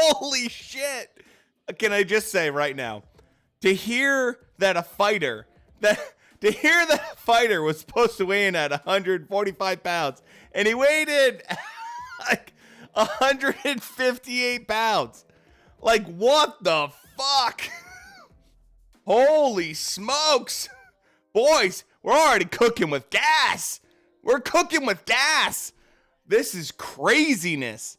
Holy shit. Can I just say right now, to hear that a fighter was supposed to weigh in at 145 pounds and he weighed in like 158 pounds. Like, what the fuck? Holy smokes. Boys, we're already cooking with gas. We're cooking with gas. This is craziness.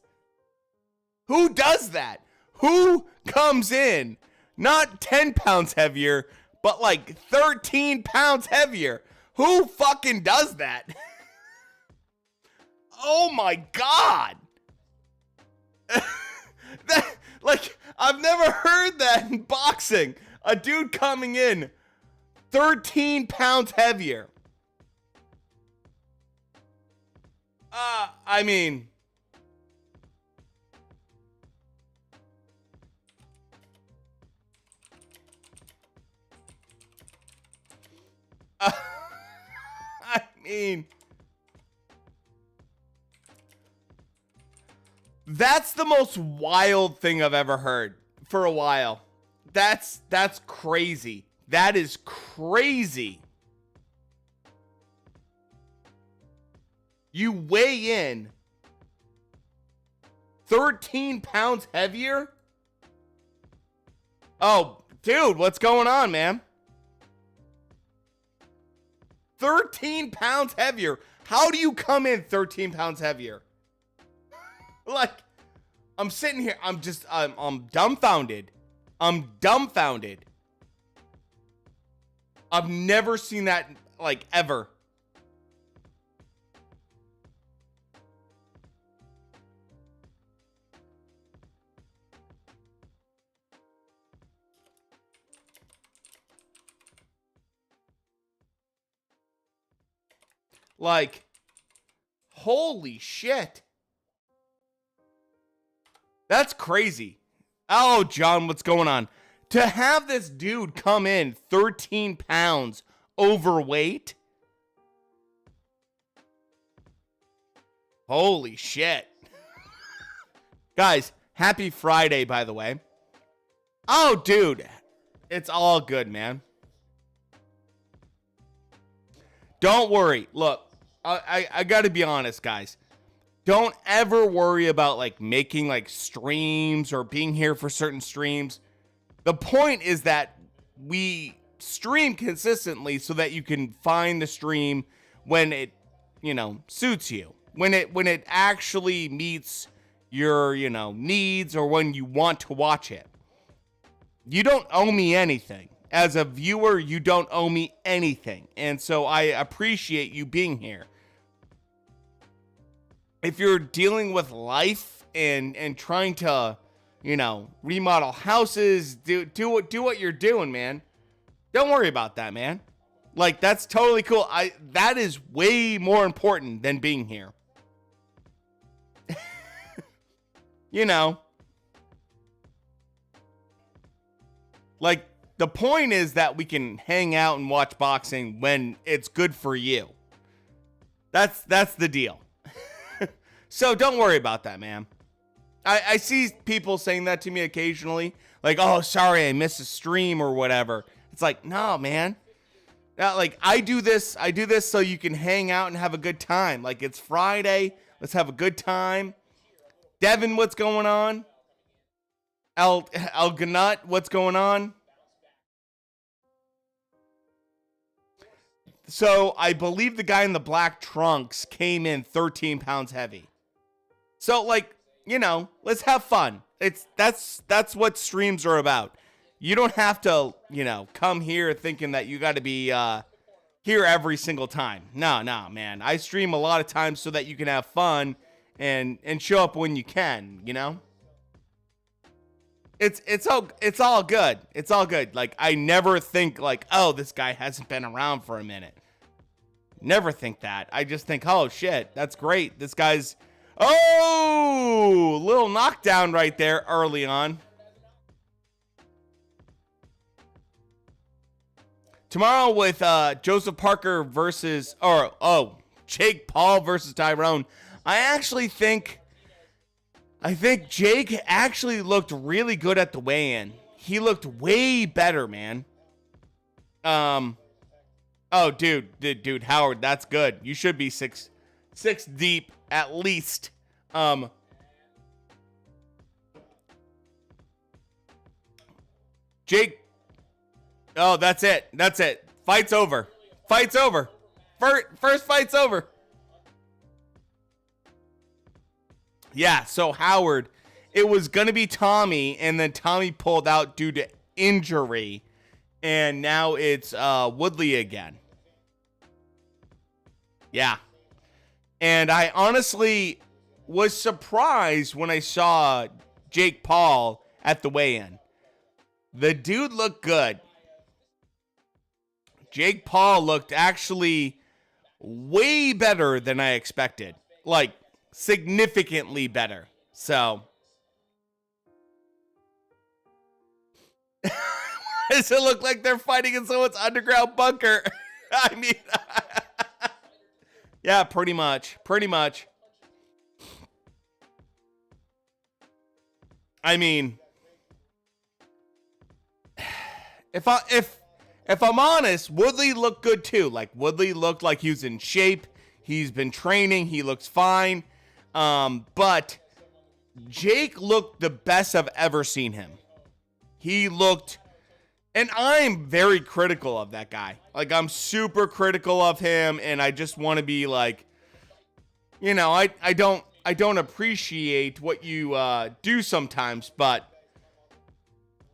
Who does that? Who comes in not 10 pounds heavier, but like 13 pounds heavier? Who fucking does that? Oh my God. Like, I've never heard that in boxing. A dude coming in 13 pounds heavier. I mean, that's the most wild thing I've ever heard for a while. That's crazy. That is crazy. You weigh in 13 pounds heavier? Oh, dude, what's going on, man? 13 pounds heavier. How do you come in 13 pounds heavier? Like, I'm sitting here, I'm dumbfounded. I'm dumbfounded. I've never seen that, like, ever. Like, holy shit. That's crazy. Oh, John, what's going on? To have this dude come in 13 pounds overweight? Holy shit. Guys, happy Friday, by the way. Oh, dude. It's all good, man. Don't worry. Look, I gotta be honest, guys. Don't ever worry about, like, making, like, streams or being here for certain streams. The point is that we stream consistently so that you can find the stream when it, you know, suits you. When it actually meets your, you know, needs or when you want to watch it. You don't owe me anything. As a viewer, you don't owe me anything. And so I appreciate you being here. If you're dealing with life and trying to, you know, remodel houses, do what you're doing, man. Don't worry about that, man. Like, that's totally cool. That is way more important than being here. You know. Like, the point is that we can hang out and watch boxing when it's good for you. That's the deal. So don't worry about that, man. I see people saying that to me occasionally. Like, oh, sorry, I missed a stream or whatever. It's like, no, man. Like, I do this so you can hang out and have a good time. Like, it's Friday. Let's have a good time. Devin, what's going on? El Ganut, what's going on? So, I believe the guy in the black trunks came in 13 pounds heavy. So, like, you know, let's have fun. That's what streams are about. You don't have to, you know, come here thinking that you got to be here every single time. No, man. I stream a lot of times so that you can have fun and show up when you can, you know? It's all good. It's all good. Like, I never think like, oh, this guy hasn't been around for a minute. Never think that. I just think, oh shit, that's great. This guy's little knockdown right there early on. Tomorrow with Joseph Parker versus Jake Paul versus Tyrone. I actually think I think Jake actually looked really good at the weigh-in. He looked way better, man. Oh, dude, Howard, that's good. You should be six deep at least. Jake. Oh, that's it. That's it. Fight's over. Fight's over. First fight's over. Yeah, so Howard, it was going to be Tommy, and then Tommy pulled out due to injury, and now it's Woodley again. Yeah. And I honestly was surprised when I saw Jake Paul at the weigh-in. The dude looked good. Jake Paul looked actually way better than I expected. Like, significantly better. So, does it look like they're fighting in someone's underground bunker? I mean, yeah, pretty much. I mean, if I'm honest, Woodley looked good too. Like, Woodley looked like he was in shape. He's been training. He looks fine. But Jake looked the best I've ever seen him. He looked, and I'm very critical of that guy. Like, I'm super critical of him, and I just want to be like, you know, I don't appreciate what you do sometimes, but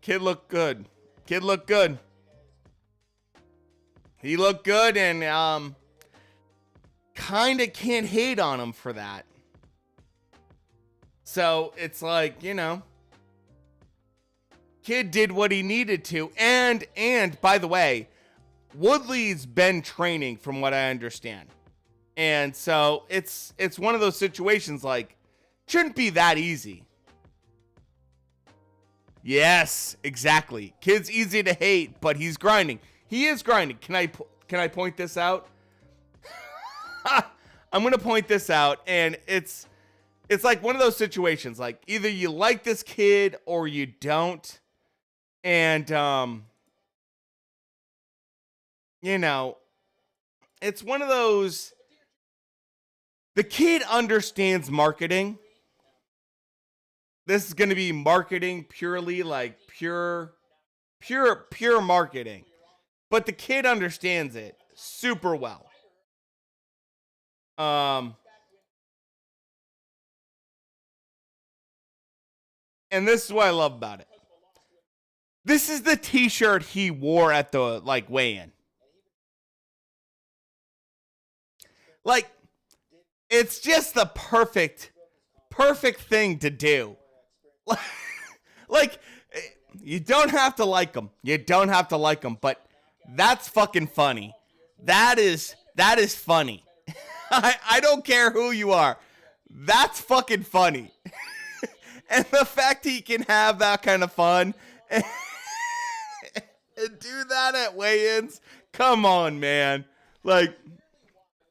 kid looked good. He looked good, and kind of can't hate on him for that. So it's like, you know, kid did what he needed to. And by the way, Woodley's been training from what I understand. And so it's one of those situations like, shouldn't be that easy. Yes, exactly. Kid's easy to hate, but he's grinding. He is grinding. Can I point this out? I'm going to point this out, and it's like one of those situations, like either you like this kid or you don't. And, you know, it's one of those, the kid understands marketing. This is going to be marketing purely, like pure marketing. But the kid understands it super well. And this is what I love about it. This is the t-shirt he wore at the, like, weigh-in. Like, it's just the perfect thing to do. Like, you don't have to like him. But that's fucking funny. That is funny. I don't care who you are. That's fucking funny. And the fact he can have that kind of fun and do that at weigh-ins, come on, man. Like,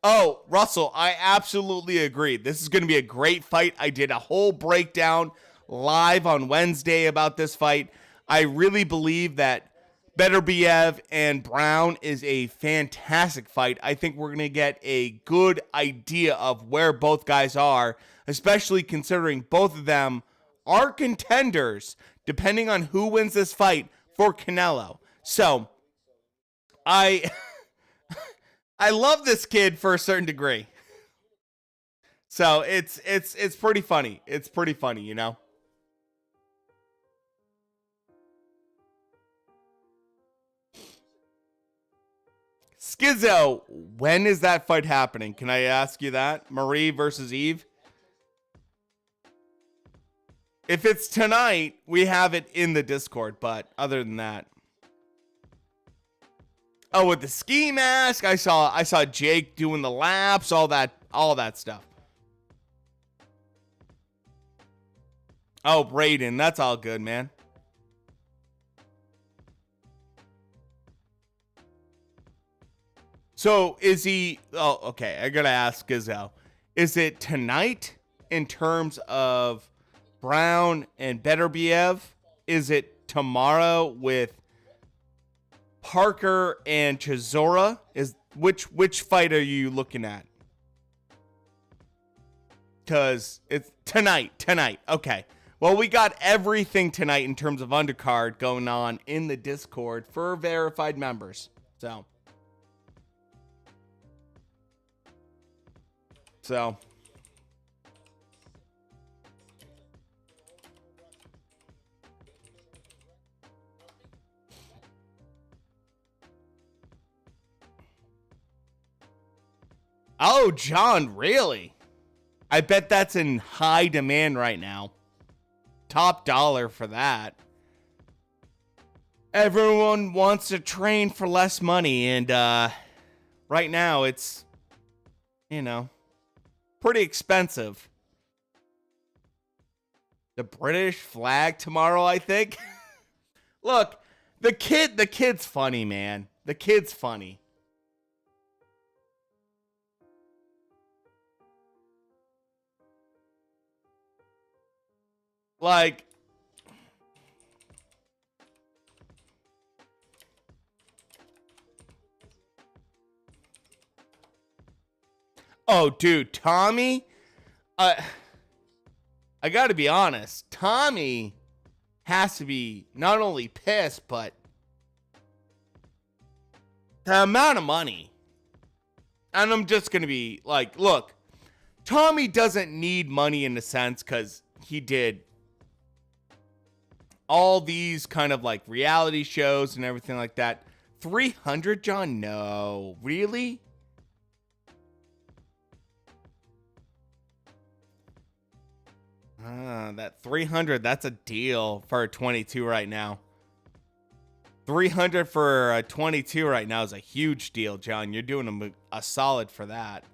oh, Russell, I absolutely agree. This is going to be a great fight. I did a whole breakdown live on Wednesday about this fight. I really believe that Beterbiev and Brown is a fantastic fight. I think we're going to get a good idea of where both guys are, especially considering both of them are contenders, depending on who wins this fight, for Canelo. So, I love this kid for a certain degree. So, it's pretty funny. It's pretty funny, you know? Skizzo, when is that fight happening? Can I ask you that? Marie versus Eve? If it's tonight, we have it in the Discord, but other than that. Oh, with the ski mask, I saw Jake doing the laps, all that stuff. Oh, Braden, that's all good, man. So is he? Oh, okay. I gotta ask Gizzo. Is it tonight in terms of Brown and Beterbiev? Is it tomorrow with Parker and Chisora? Is which fight are you looking at? Because it's tonight. Okay. Well, we got everything tonight in terms of undercard going on in the Discord for verified members. So. Oh, John, really? I bet that's in high demand right now. Top dollar for that. Everyone wants to train for less money, and right now it's, pretty expensive. The British flag tomorrow, I think. Look, the kid's funny, man. The kid's funny. Like, oh, dude, Tommy, I gotta be honest. Tommy has to be not only pissed, but the amount of money. And I'm just gonna be like, look, Tommy doesn't need money in a sense because he did all these kind of like reality shows and everything like that. 300, John? No. Really? That 300, that's a deal for a 22 right now. 300 for a 22 right now is a huge deal, John. You're doing him a solid for that.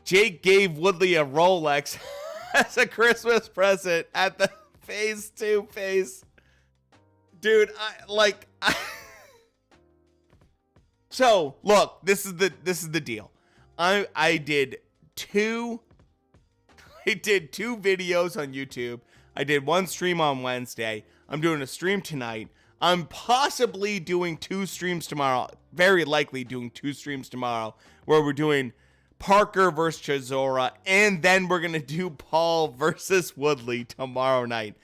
Jake gave Woodley a Rolex as a Christmas present at the phase 2 phase. Dude, So, look, this is the deal. I did two videos on YouTube. I did one stream on Wednesday. I'm doing a stream tonight. I'm possibly doing 2 streams tomorrow. Very likely doing 2 streams tomorrow where we're doing Parker versus Chisora, and then we're going to do Paul versus Woodley tomorrow night.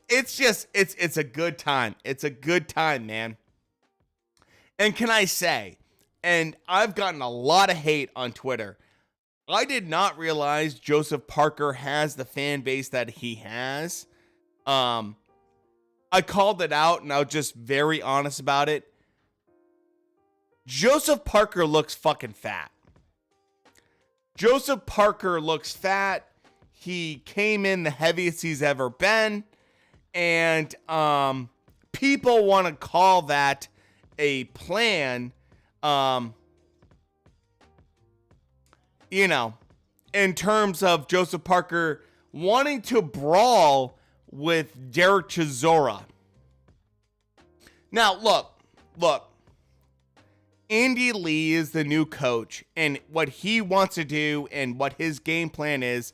It's just, it's a good time. It's a good time, man. And can I say, and I've gotten a lot of hate on Twitter, I did not realize Joseph Parker has the fan base that he has. I called it out, and I was just very honest about it. Joseph Parker looks fucking fat. Joseph Parker looks fat. He came in the heaviest he's ever been. And people want to call that a plan, in terms of Joseph Parker wanting to brawl with Derek Chisora. Now, look. Andy Lee is the new coach, and what he wants to do and what his game plan is,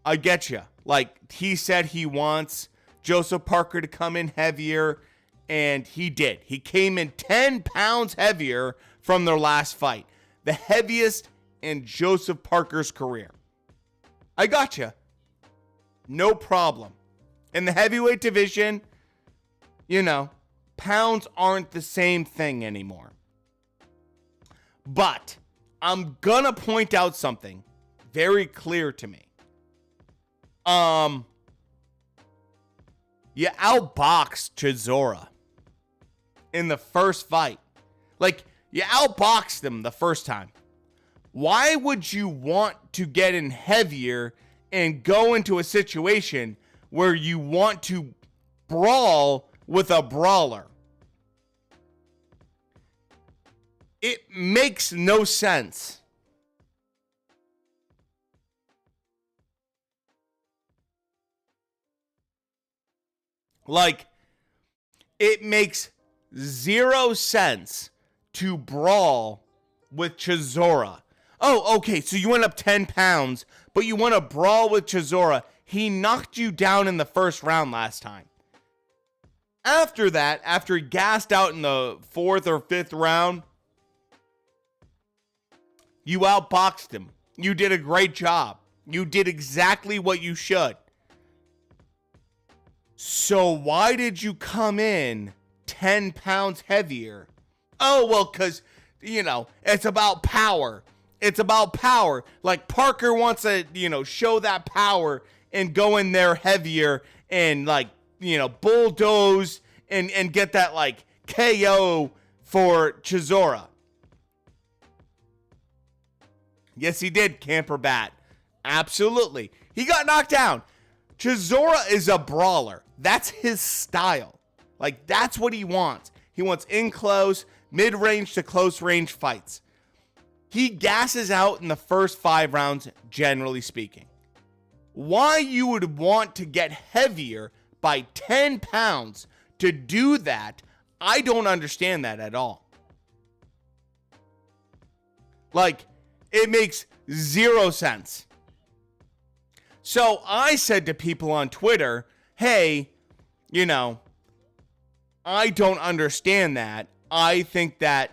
I get you. Like, he said he wants Joseph Parker to come in heavier, and he did. He came in 10 pounds heavier from their last fight. The heaviest in Joseph Parker's career. I got you. No problem. In the heavyweight division, pounds aren't the same thing anymore. But I'm gonna point out something very clear to me. You outboxed Chisora in the first fight. Like, you outboxed him the first time. Why would you want to get in heavier and go into a situation where you want to brawl with a brawler? It makes no sense. Like, it makes 0 sense to brawl with Chisora. Oh, okay, so you went up 10 pounds, but you won a brawl with Chisora. He knocked you down in the first round last time. After that, after he gassed out in the 4th or 5th round, you outboxed him. You did a great job. You did exactly what you should. So why did you come in 10 pounds heavier? Oh, well, because, it's about power. It's about power. Like, Parker wants to, show that power and go in there heavier and, bulldoze and get that, KO for Chisora. Yes, he did, Camper Bat. Absolutely. He got knocked down. Chisora is a brawler. That's his style. That's what he wants. He wants in close, mid-range to close range fights. He gasses out in the first 5 rounds, generally speaking. Why you would want to get heavier by 10 pounds to do that, I don't understand that at all. It makes 0 sense. So I said to people on Twitter, hey, I don't understand that. I think that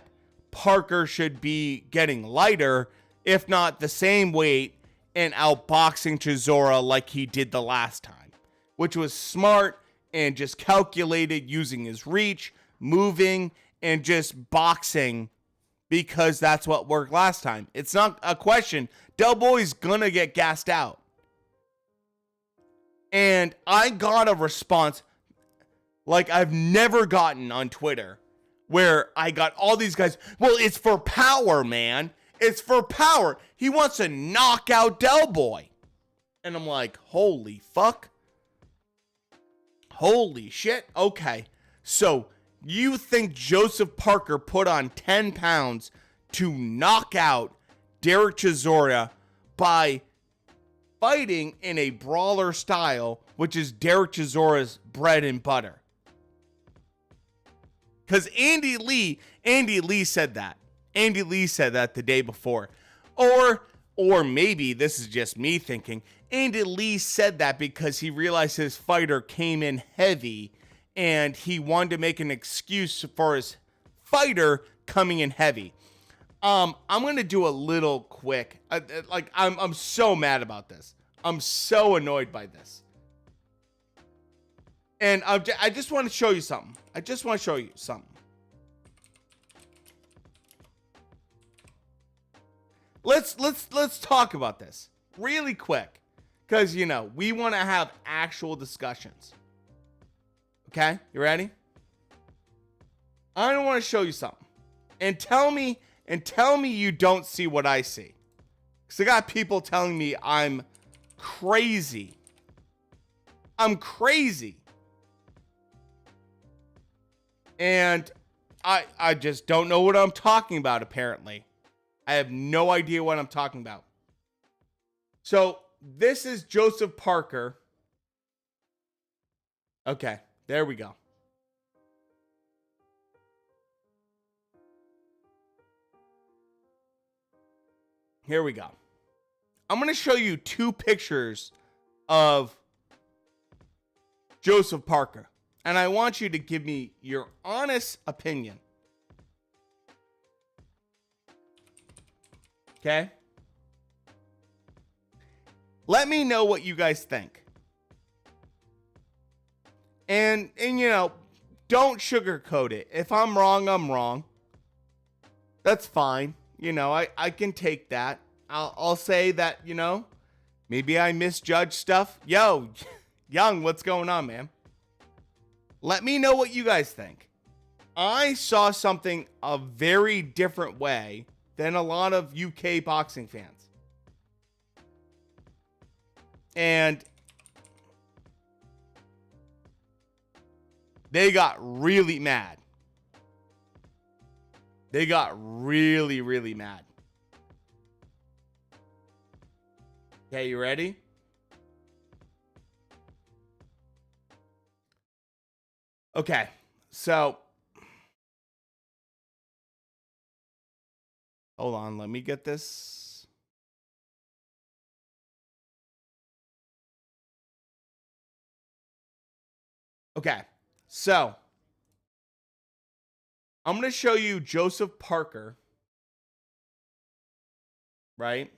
Parker should be getting lighter, if not the same weight, and outboxing Chisora like he did the last time, which was smart and just calculated, using his reach, moving, and just boxing, because that's what worked last time. It's not a question. Del Boy's gonna get gassed out. And I got a response like I've never gotten on Twitter, where I got all these guys, well, it's for power, man. It's for power. He wants to knock out Del Boy. And I'm like, holy fuck. Holy shit. Okay. So you think Joseph Parker put on 10 pounds to knock out Derek Chisora by fighting in a brawler style, which is Derek Chisora's bread and butter? Because Andy Lee said that. Andy Lee said that the day before. Or maybe this is just me thinking, Andy Lee said that because he realized his fighter came in heavy and he wanted to make an excuse for his fighter coming in heavy. I'm going to do a little quick. I'm so mad about this. I'm so annoyed by this. And I just want to show you something. Let's talk about this really quick, because we want to have actual discussions. Okay, you ready? I want to show you something, and tell me you don't see what I see, because I got people telling me I'm crazy. I'm crazy. And I just don't know what I'm talking about, apparently. I have no idea what I'm talking about. So, this is Joseph Parker. Okay, there we go. Here we go. I'm going to show you 2 pictures of Joseph Parker. And I want you to give me your honest opinion. Okay? Let me know what you guys think. And don't sugarcoat it. If I'm wrong, I'm wrong. That's fine. I can take that. I'll say that, maybe I misjudged stuff. Yo, Young, what's going on, man? Let me know what you guys think. I saw something a very different way than a lot of UK boxing fans. And they got really mad. They got really, really mad. Okay, you ready? Okay, so hold on, let me get this. Okay, so I'm going to show you Joseph Parker, right?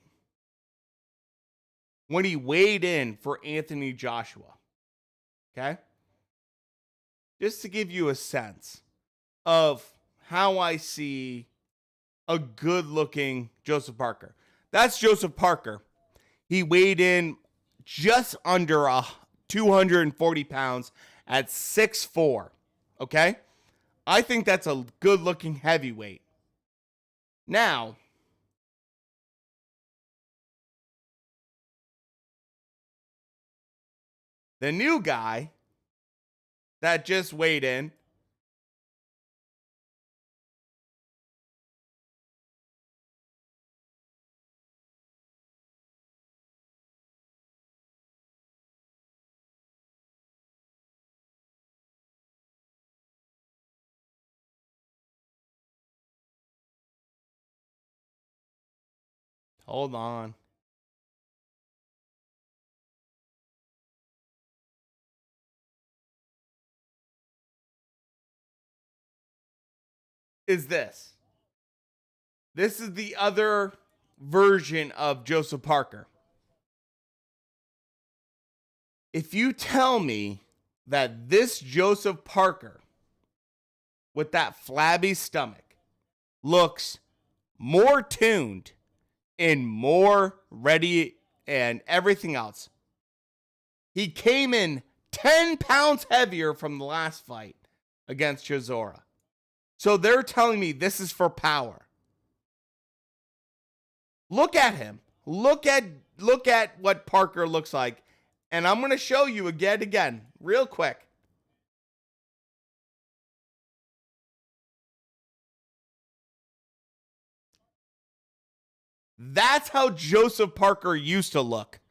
When he weighed in for Anthony Joshua. Okay? Just to give you a sense of how I see a good-looking Joseph Parker. That's Joseph Parker. He weighed in just under 240 pounds at 6'4". Okay? I think that's a good-looking heavyweight. Now, the new guy that just weighed in, hold on. Is this. This is the other version of Joseph Parker. If you tell me that this Joseph Parker with that flabby stomach looks more tuned and more ready and everything else, he came in 10 pounds heavier from the last fight against Chisora. So they're telling me this is for power. Look at him. Look at what Parker looks like. And I'm going to show you again, real quick. That's how Joseph Parker used to look.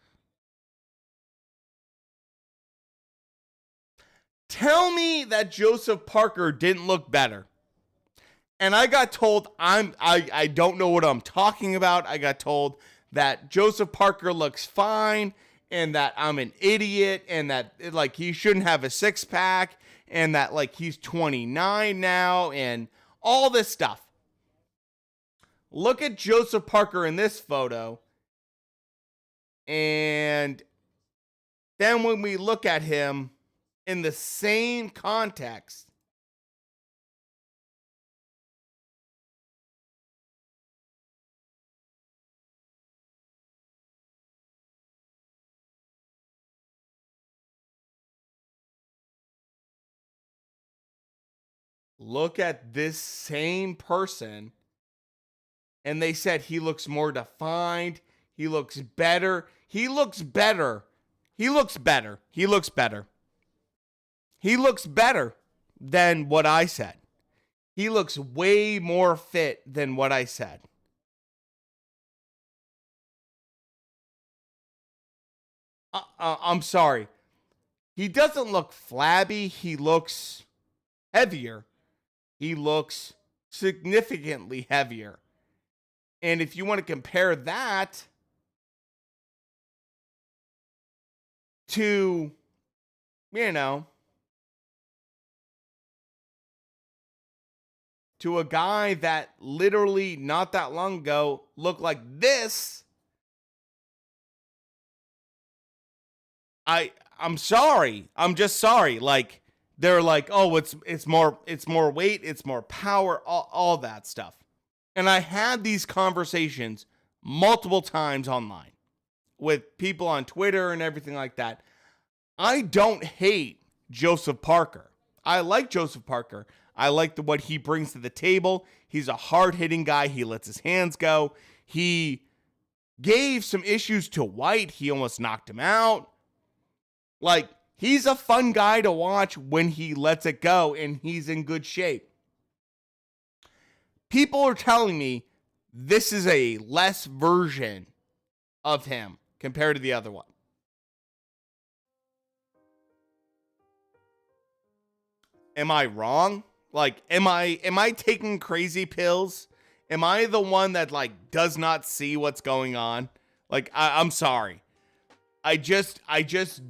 Tell me that Joseph Parker didn't look better. And I got told I don't know what I'm talking about. I got told that Joseph Parker looks fine and that I'm an idiot and that like he shouldn't have a six pack and that like he's 29 now and all this stuff. Look at Joseph Parker in this photo. And then when we look at him in the same context, look at this same person, and they said he looks more defined. He looks better. He looks better. He looks better. He looks better. He looks better than what I said. He looks way more fit than what I said. I'm sorry. He doesn't look flabby. He looks heavier. He looks significantly heavier. And if you want to compare that to, to a guy that literally not that long ago looked like this, I'm sorry. I'm just sorry. Like they're like, "Oh, it's more weight, it's more power, all that stuff." And I had these conversations multiple times online with people on Twitter and everything like that. I don't hate Joseph Parker. I like Joseph Parker. I like what he brings to the table. He's a hard-hitting guy. He lets his hands go. He gave some issues to White. He almost knocked him out. Like, he's a fun guy to watch when he lets it go and he's in good shape. People are telling me this is a less version of him compared to the other one. Am I wrong? Like, am I taking crazy pills? Am I the one that like does not see what's going on? Like, I'm sorry. I just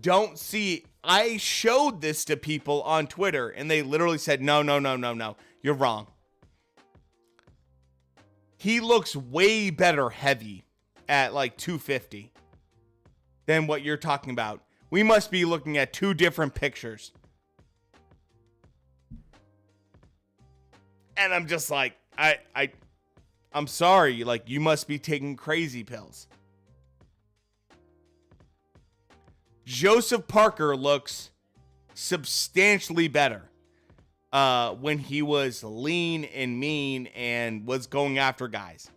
don't see I showed this to people on Twitter, and they literally said, no, no, no, no, no. You're wrong. He looks way better heavy at like 250 than what you're talking about. We must be looking at two different pictures. And I'm just like, I'm sorry. Like, you must be taking crazy pills. Joseph Parker looks substantially better when he was lean and mean and was going after guys.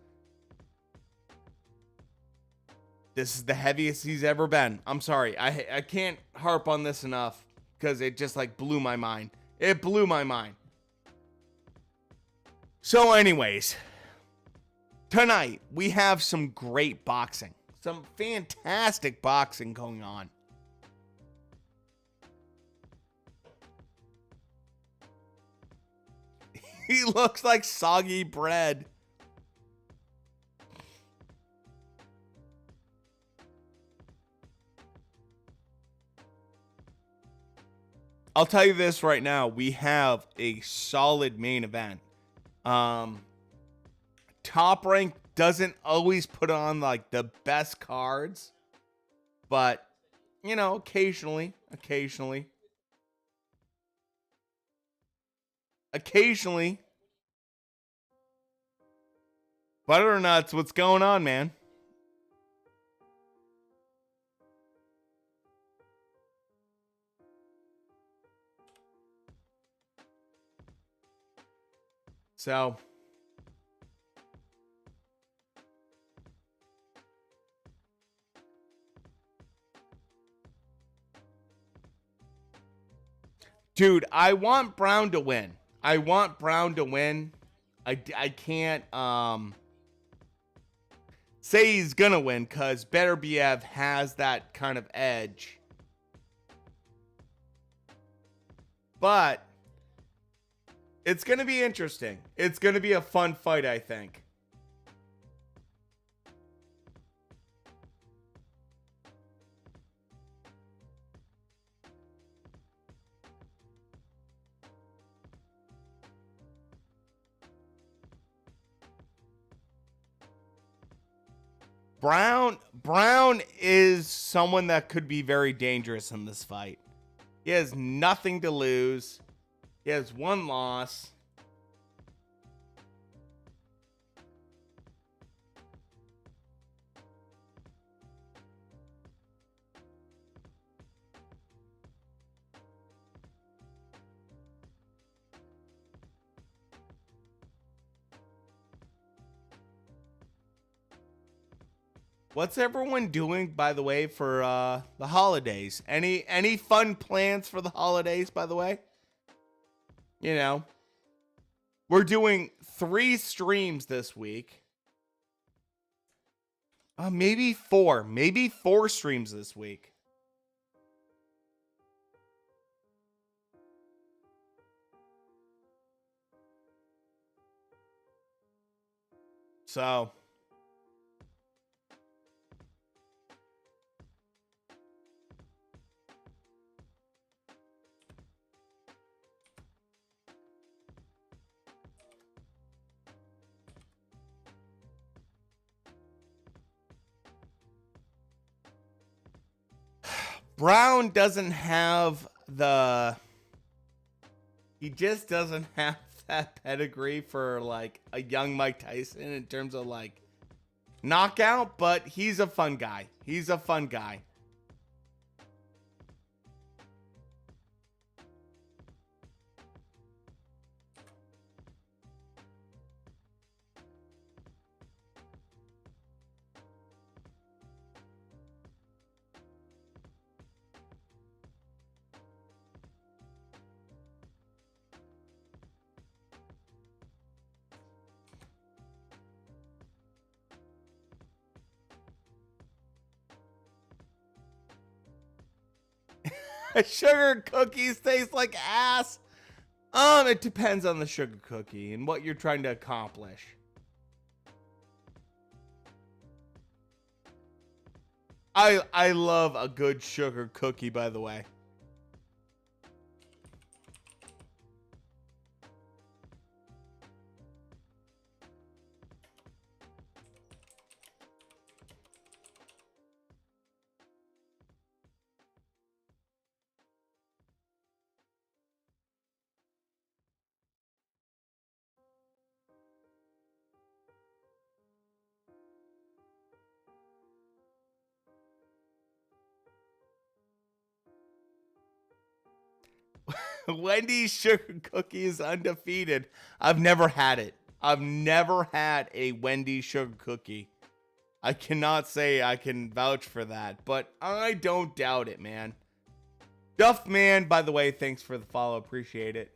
This is the heaviest he's ever been. I'm sorry. I can't harp on this enough because it just like blew my mind. It blew my mind. So anyways, tonight we have some great boxing. Some fantastic boxing going on. He looks like soggy bread. I'll tell you this right now. We have a solid main event. Top Rank doesn't always put on like the best cards, but you know, occasionally. Butternuts, what's going on, man? So, dude, I want Brown to win. I can't say he's gonna win because Beterbiev has that kind of edge. But it's gonna be interesting. It's gonna be a fun fight, I think. Brown is someone that could be very dangerous in this fight. He has nothing to lose. He has one loss. What's everyone doing, by the way, for the holidays? Any fun plans for the holidays, by the way? You know, we're doing 3 streams this week. Maybe 4. Maybe 4 streams this week. So Brown doesn't have he just doesn't have that pedigree for like a young Mike Tyson in terms of like knockout, but he's a fun guy. He's a fun guy. Sugar cookies taste like ass. It depends on the sugar cookie and what you're trying to accomplish. I love a good sugar cookie, by the way. Wendy's sugar cookie is undefeated. I've never had it. I've never had a Wendy's sugar cookie. I cannot say I can vouch for that, but I don't doubt it, man. Duffman, by the way, thanks for the follow. Appreciate it.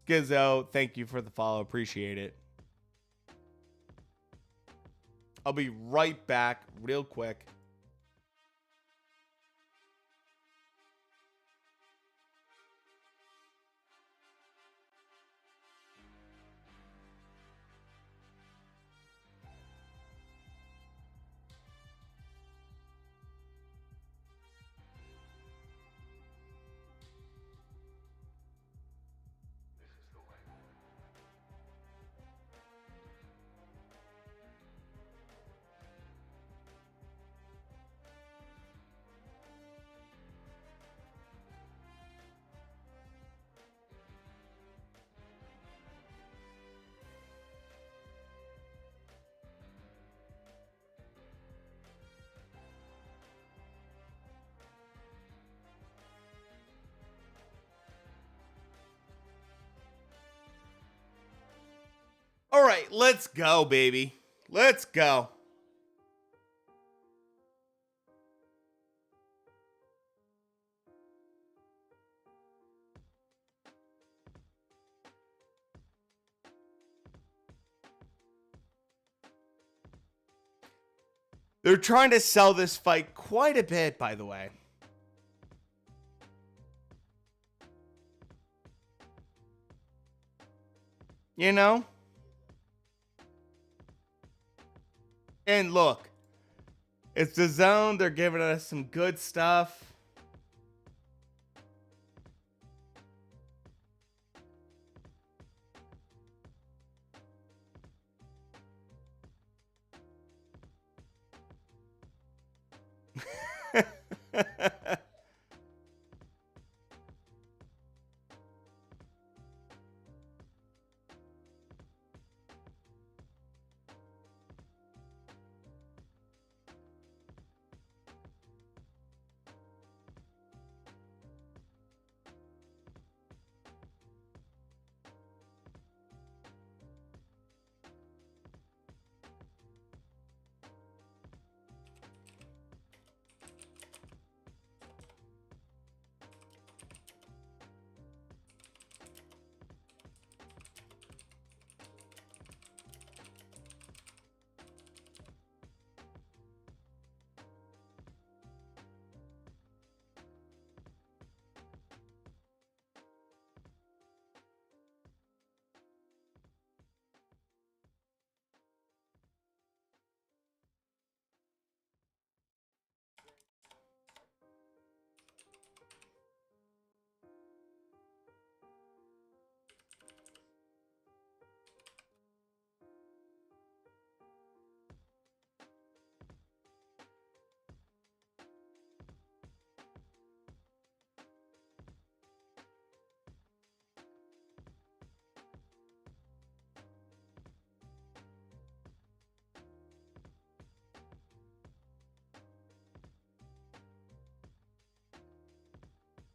Gizzo, thank you for the follow. Appreciate it. I'll be right back real quick. All right, let's go, baby. Let's go. They're trying to sell this fight quite a bit, by the way. You know? And look, it's the zone. They're giving us some good stuff.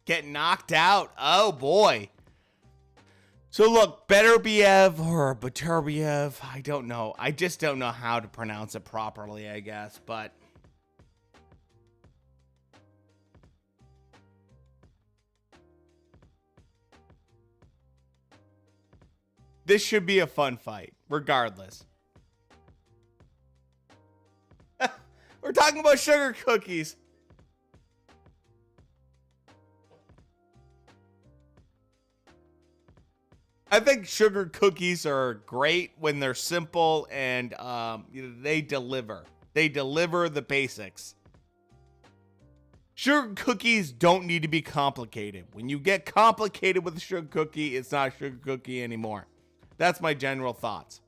Get knocked out. Oh, boy. So, look, Beterbiev or Beterbiev, I don't know. I just don't know how to pronounce it properly, I guess, but... this should be a fun fight, regardless. We're talking about sugar cookies. I think sugar cookies are great when they're simple and they deliver. They deliver the basics. Sugar cookies don't need to be complicated. When you get complicated with a sugar cookie, it's not a sugar cookie anymore. That's my general thoughts.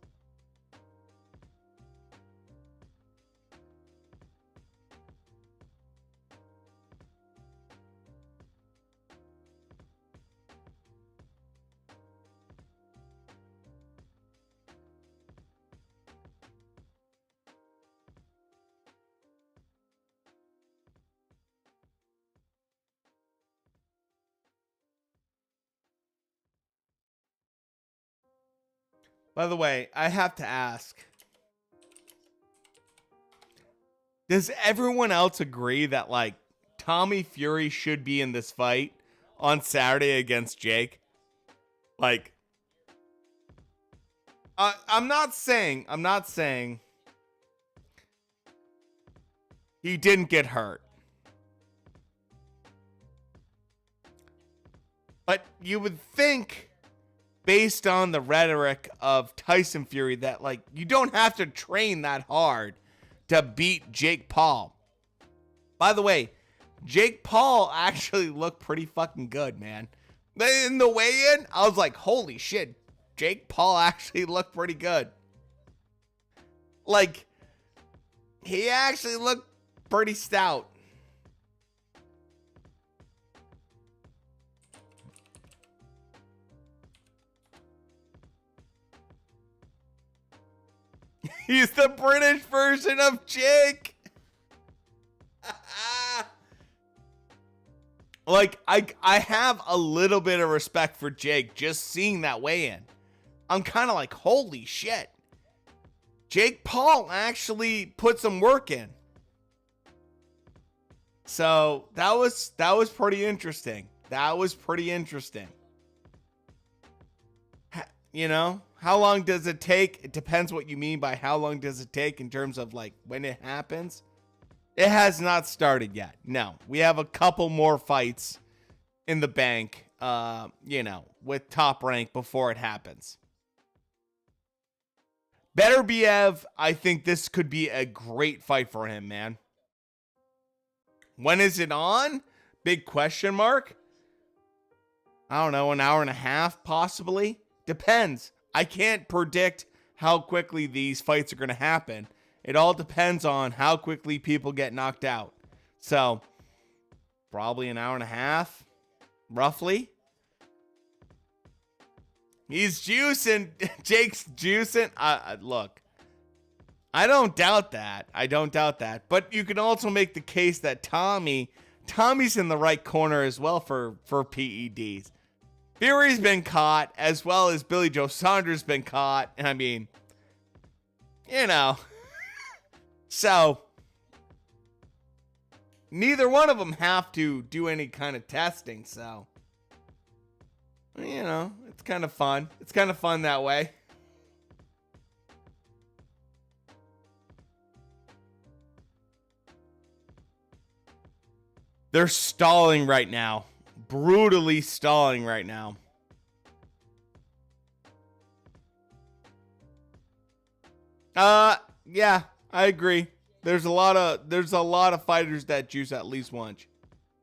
By the way, I have to ask, does everyone else agree that, like, Tommy Fury should be in this fight on Saturday against Jake? Like, I'm not saying he didn't get hurt. But you would think, based on the rhetoric of Tyson Fury, that, like, you don't have to train that hard to beat Jake Paul. By the way, Jake Paul actually looked pretty fucking good, man. In the weigh-in, I was like, holy shit, Jake Paul actually looked pretty good. Like, he actually looked pretty stout. He's the British version of Jake. Like, I have a little bit of respect for Jake just seeing that weigh-in. I'm kind of like, holy shit. Jake Paul actually put some work in. So that was pretty interesting. That was pretty interesting. You know, how long does it take? It depends what you mean by how long does it take in terms of, like, when it happens. It has not started yet. No, we have a couple more fights in the bank, you know, with Top Rank before it happens. Beterbiev, I think this could be a great fight for him, man. When is it on? Big question mark. I don't know, an hour and a half, possibly. Depends. I can't predict how quickly these fights are going to happen. It all depends on how quickly people get knocked out. So, probably an hour and a half, roughly. He's juicing. Jake's juicing. Look, I don't doubt that. I don't doubt that. But you can also make the case that Tommy's in the right corner as well for PEDs. Fury's been caught, as well as Billy Joe Saunders been caught. And I mean, you know. So, neither one of them have to do any kind of testing, so, you know, it's kind of fun. It's kind of fun that way. They're stalling right now. Brutally stalling right now. Yeah. I agree. There's a lot of fighters that juice at least once.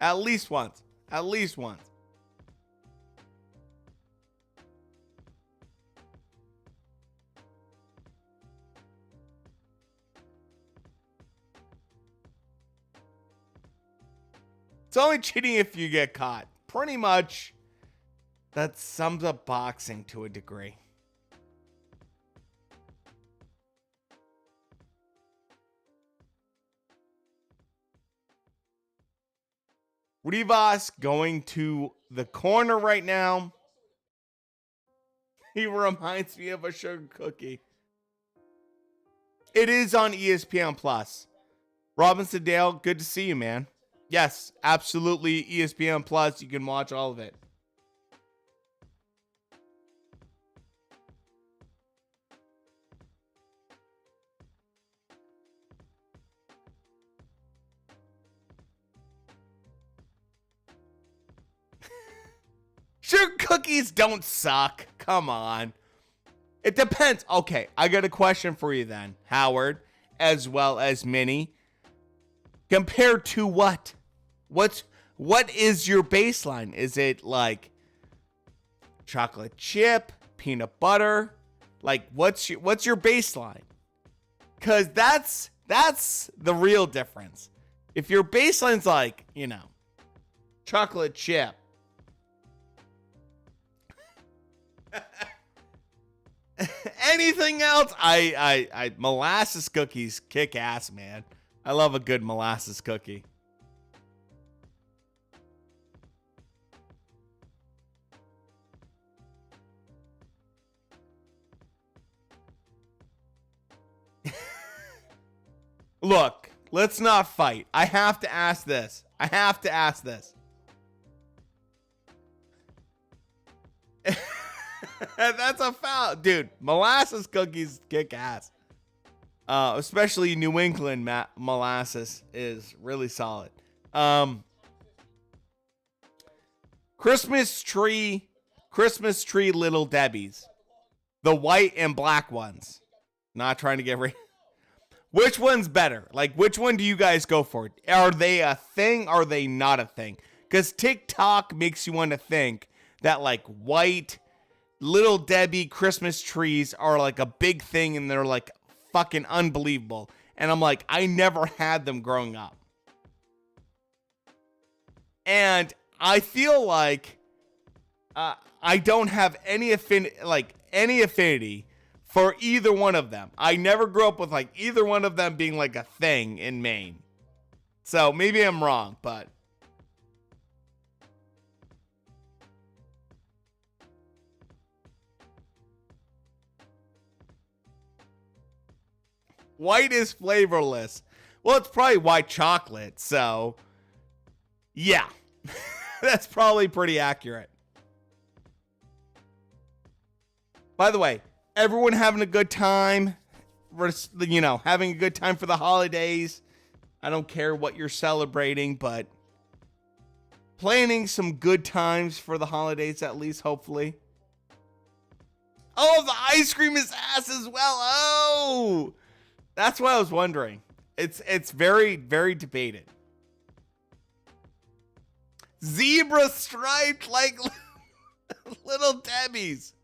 At least once. At least once. It's only cheating if you get caught. Pretty much that sums up boxing to a degree. Rivas going to the corner right now. He reminds me of a sugar cookie. It is on ESPN Plus. Robinson Dale, good to see you, man. Yes, absolutely. ESPN Plus. You can watch all of it. Sugar cookies don't suck. Come on. It depends. Okay, I got a question for you then, Howard, as well as Minnie. Compared to what? What is your baseline? Is it like chocolate chip, peanut butter? Like what's your baseline? Cuz that's the real difference. If your baseline's like, you know, chocolate chip, anything else, I molasses cookies kick ass, man. I love a good molasses cookie. look, let's not fight. I have to ask this. That's a foul. Dude, molasses cookies kick ass. Especially New England molasses is really solid. Christmas tree Little Debbie's. The white and black ones. Not trying to get rid. Which one's better? Like, which one do you guys go for? Are they a thing? Or are they not a thing? Because TikTok makes you want to think that, like, white Little Debbie Christmas trees are, like, a big thing and they're, like, fucking unbelievable. And I'm like, I never had them growing up. And I feel like I don't have any affinity for either one of them. I never grew up with like either one of them being like a thing in Maine. So maybe I'm wrong, but white is flavorless. Well, it's probably white chocolate, so yeah. That's probably pretty accurate. By the way, everyone having a good time, having a good time for the holidays. I don't care what you're celebrating, but planning some good times for the holidays at least, hopefully. Oh, the ice cream is ass as well. Oh, that's what I was wondering. It's very, very debated. Zebra striped like Little Debbie's.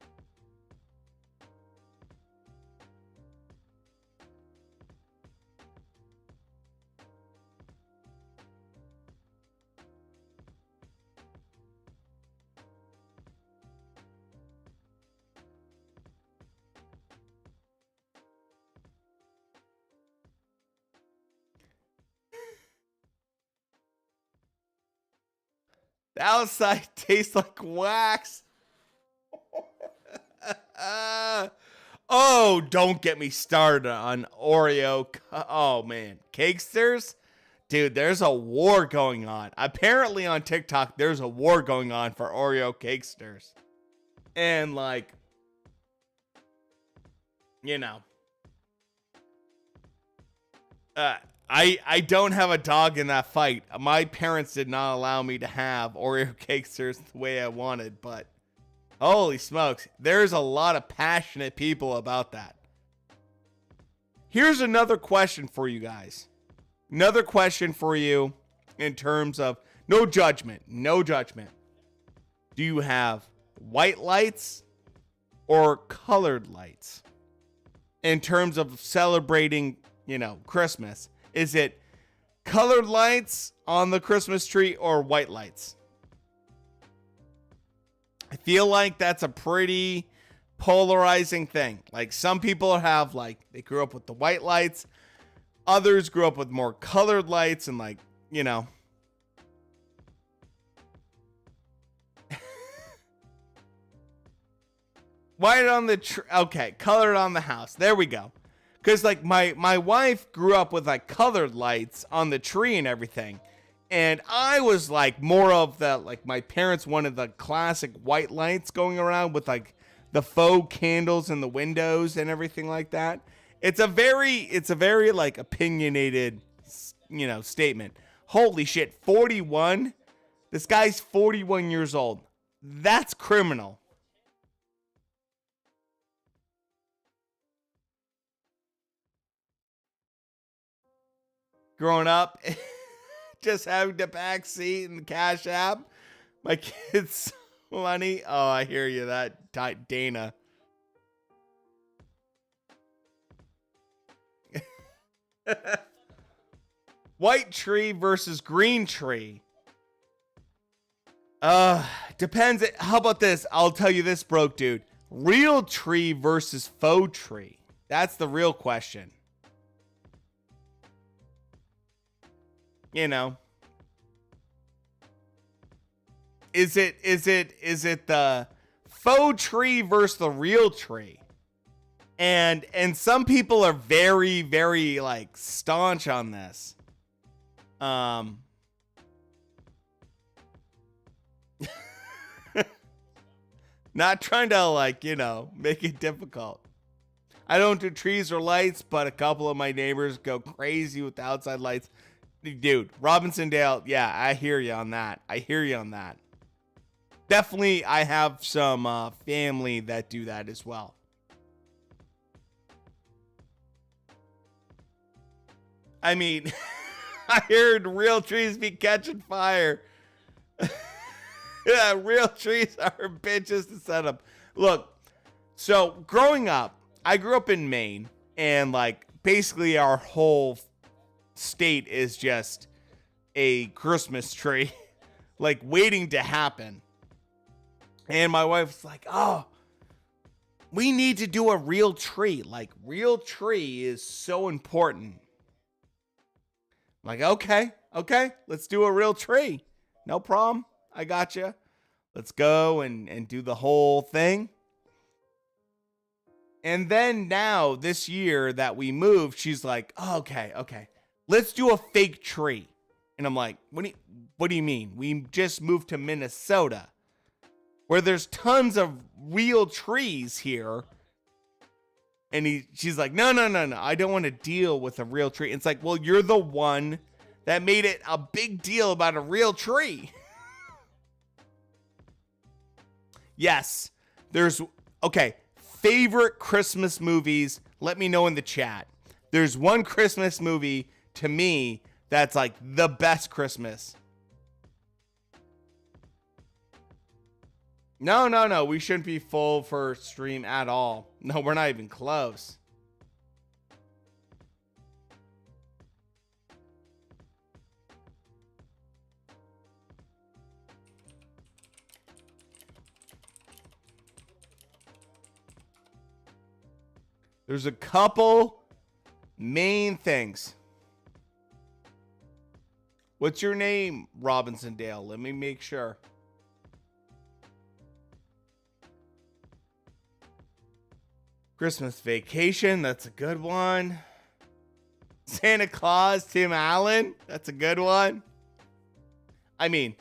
The outside tastes like wax. Oh, don't get me started on Oreo. Oh, man. Cakesters? Dude, there's a war going on. Apparently on TikTok, there's a war going on for Oreo Cakesters. And, like, I don't have a dog in that fight. My parents did not allow me to have Oreo Cakesters the way I wanted, but holy smokes, there's a lot of passionate people about that. Here's another question for you guys. Another question for you in terms of no judgment. Do you have white lights or colored lights in terms of celebrating, Christmas? Is it colored lights on the Christmas tree or white lights? I feel like that's a pretty polarizing thing. Like some people have they grew up with the white lights. Others grew up with more colored lights and white on the tree. Okay, colored on the house. There we go. Because, my wife grew up with, colored lights on the tree and everything. And I was, more of the, my parents wanted the classic white lights going around with, the faux candles in the windows and everything like that. It's a very, opinionated, statement. Holy shit, 41? This guy's 41 years old. That's criminal. Growing up, just having the back seat in the Cash App. My kid's money. Oh, I hear you, that Dana. White tree versus green tree. Depends. How about this? I'll tell you this, broke dude. Real tree versus faux tree. That's the real question. Is it the faux tree versus the real tree? And some people are very, very like staunch on this. Not trying to like, make it difficult. I don't do trees or lights, but a couple of my neighbors go crazy with the outside lights. Dude, Robinson Dale, yeah, I hear you on that. Definitely, I have some family that do that as well. I mean, I heard real trees be catching fire. Yeah, real trees are bitches to set up. Look, so growing up, I grew up in Maine, and like basically our whole state is just a Christmas tree, like waiting to happen. And my wife's like, oh, we need to do a real tree. Like, real tree is so important. I'm like, okay, let's do a real tree. No problem. I got you. Let's go and do the whole thing. And then now, this year that we moved, she's like, oh, okay. Let's do a fake tree. And I'm like, what do you mean? We just moved to Minnesota, where there's tons of real trees here. And she's like, no. I don't want to deal with a real tree. It's like, well, you're the one that made it a big deal about a real tree. Yes, okay, favorite Christmas movies, let me know in the chat. There's one Christmas movie to me that's like the best Christmas. No, we shouldn't be full for stream at all. No, we're not even close. There's a couple main things. What's your name, Robinson Dale? Let me make sure. Christmas Vacation, that's a good one. Santa Claus, Tim Allen, that's a good one. I mean,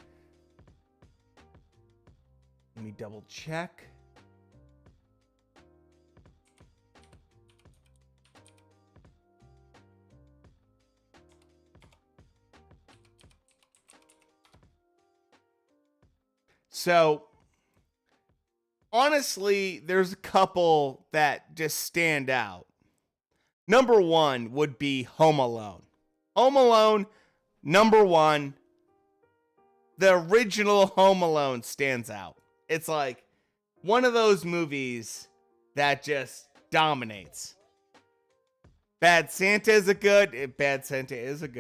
let me double check. So, honestly, there's a couple that just stand out. Number one would be Home Alone. Home Alone, number one. The original Home Alone stands out. It's like one of those movies that just dominates. Bad Santa is a good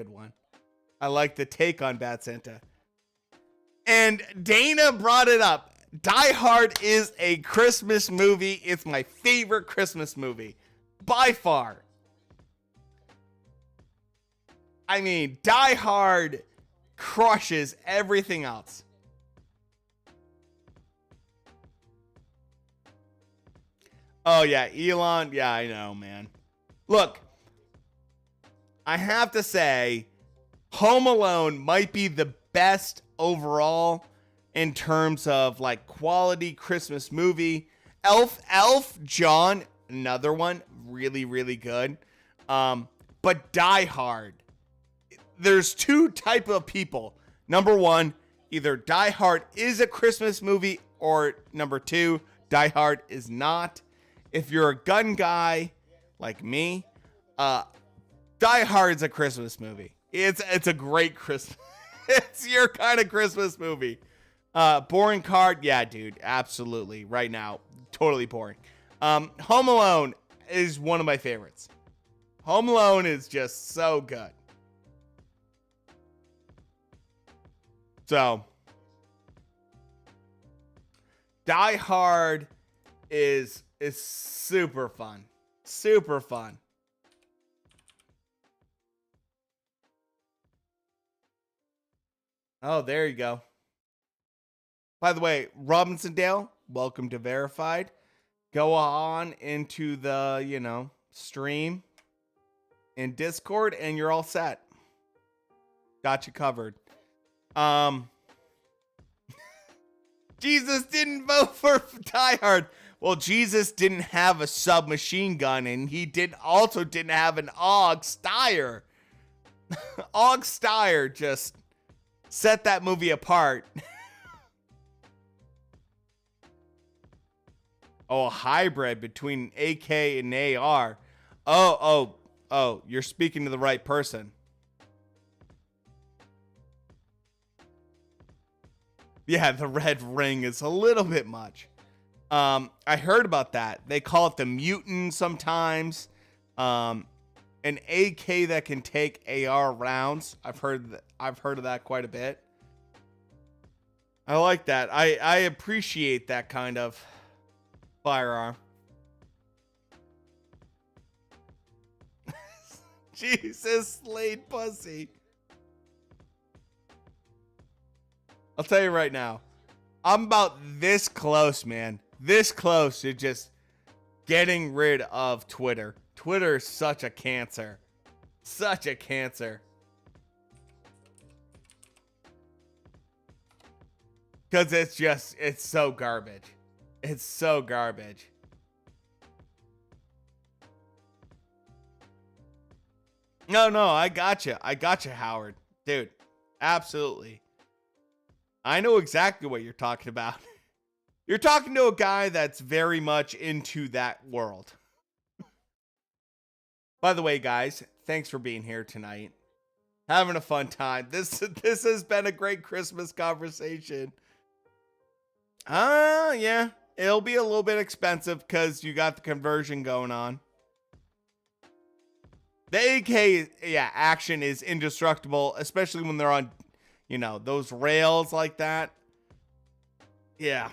one. I like the take on Bad Santa. And Dana brought it up. Die Hard is a Christmas movie. It's my favorite Christmas movie. By far. I mean, Die Hard crushes everything else. Oh, yeah. Elon. Yeah, I know, man. Look, I have to say, Home Alone might be the best overall in terms of like quality Christmas movie. Elf John, another one, really, really good. But Die Hard, there's two type of people. Number one, either Die Hard is a Christmas movie, or number two, Die Hard is not. If you're a gun guy like me, Die Hard's a Christmas movie. It's a great Christmas. It's your kind of Christmas movie. Boring card, yeah, dude, absolutely. Right now, totally boring. Home Alone is one of my favorites. Home Alone is just so good. So, Die Hard is super fun. Super fun. Oh, there you go. By the way, Robinson Dale, welcome to Verified. go on into the, stream in Discord and you're all set. Got you covered. Jesus didn't vote for Die Hard. Well, Jesus didn't have a submachine gun, and he also didn't have an AUG Steyr. AUG Steyr just set that movie apart. Oh, a hybrid between AK and AR. Oh, you're speaking to the right person. Yeah, the red ring is a little bit much. I heard about that. They call it the mutant sometimes. An AK that can take AR rounds. I've heard of that quite a bit. I like that. I appreciate that kind of firearm. Jesus, Slade pussy. I'll tell you right now, I'm about this close, man. This close to just getting rid of Twitter. Twitter is such a cancer. Such a cancer. Because it's so garbage. It's so garbage. No, I gotcha. I gotcha, Howard. Dude, absolutely. I know exactly what you're talking about. You're talking to a guy that's very much into that world. By the way, guys, thanks for being here tonight. Having a fun time. This has been a great Christmas conversation. Yeah. It'll be a little bit expensive because you got the conversion going on. The AK, action is indestructible, especially when they're on, those rails like that. Yeah.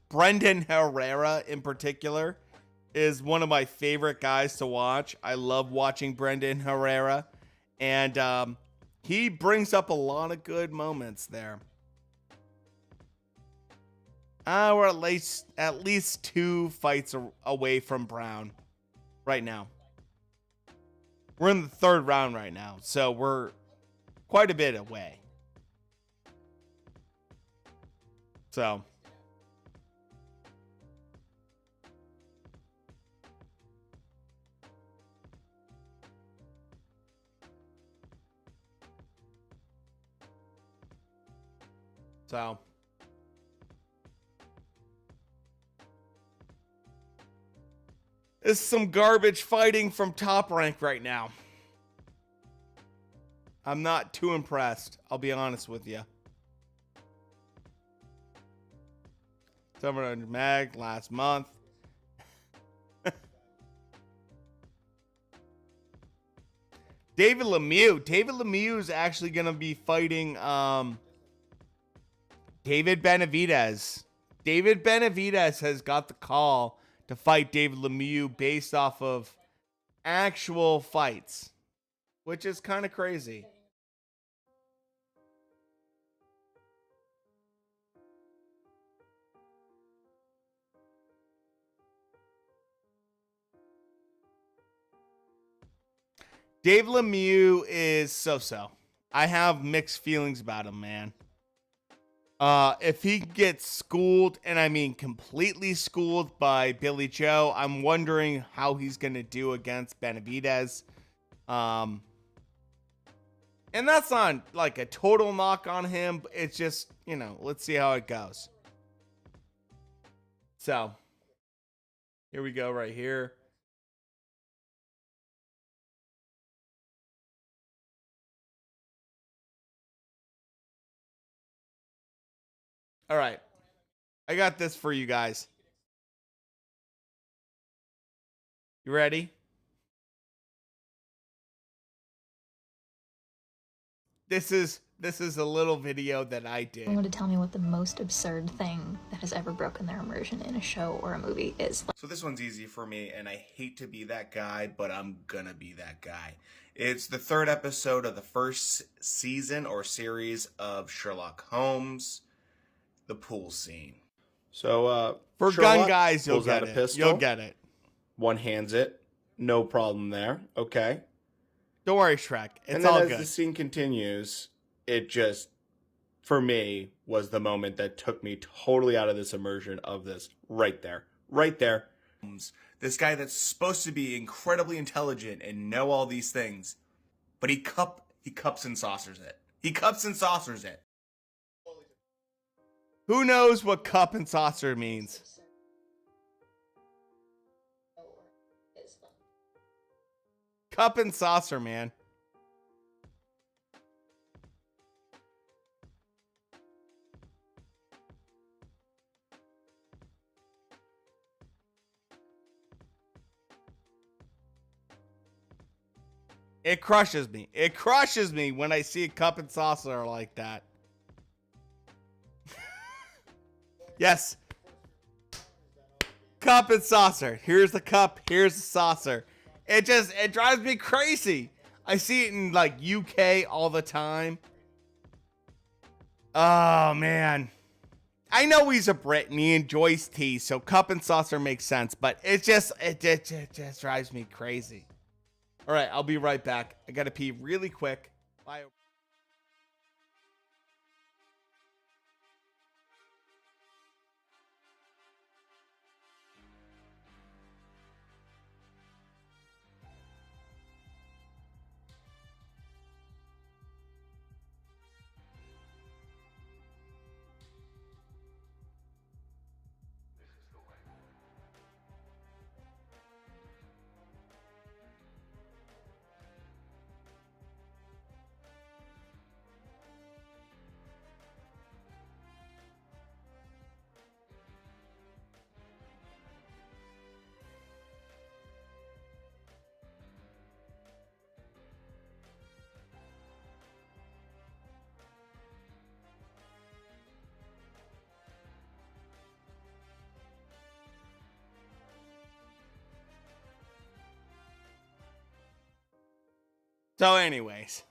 Brendan Herrera, in particular, is one of my favorite guys to watch. I love watching Brendan Herrera. And he brings up a lot of good moments there. We're at least 2 fights away from Brown right now. We're in the 3rd round right now, so we're quite a bit away. So this is some garbage fighting from Top Rank right now. I'm not too impressed, I'll be honest with you. 700 mag last month. David Lemieux is actually going to be fighting David Benavidez. David Benavidez has got the call to fight David Lemieux based off of actual fights, which is kind of crazy. Dave Lemieux is so-so. I have mixed feelings about him, man. If he gets schooled, and I mean completely schooled by Billy Joe, I'm wondering how he's going to do against Benavidez. And that's not like a total knock on him, but it's just, let's see how it goes. So, here we go right here. All right. I got this for you guys. You ready? This is a little video that I did. I'm going to tell me what the most absurd thing that has ever broken their immersion in a show or a movie is. So this one's easy for me, and I hate to be that guy, but I'm gonna be that guy. It's the 3rd episode of the 1st season or series of Sherlock Holmes. the pool scene. So, For Sherlock gun guys, you'll pulls out get a it. pistol. You'll get it. One hands it. No problem there. Okay. Don't worry, Shrek. It's And then all as good. the scene continues, it just, for me, was the moment that took me totally out of this immersion of this right there. Right there. This guy that's supposed to be incredibly intelligent and know all these things, but he cups and saucers it. He cups and saucers it. Who knows what cup and saucer means? Cup and saucer, man. It crushes me. It crushes me when I see a cup and saucer like that. Yes. Cup and saucer. Here's the cup. Here's the saucer. It drives me crazy. I see it in like UK all the time. Oh man. I know he's a Brit and he enjoys tea, so cup and saucer makes sense, but it just drives me crazy. All right, I'll be right back. I gotta pee really quick. Bye. So anyways.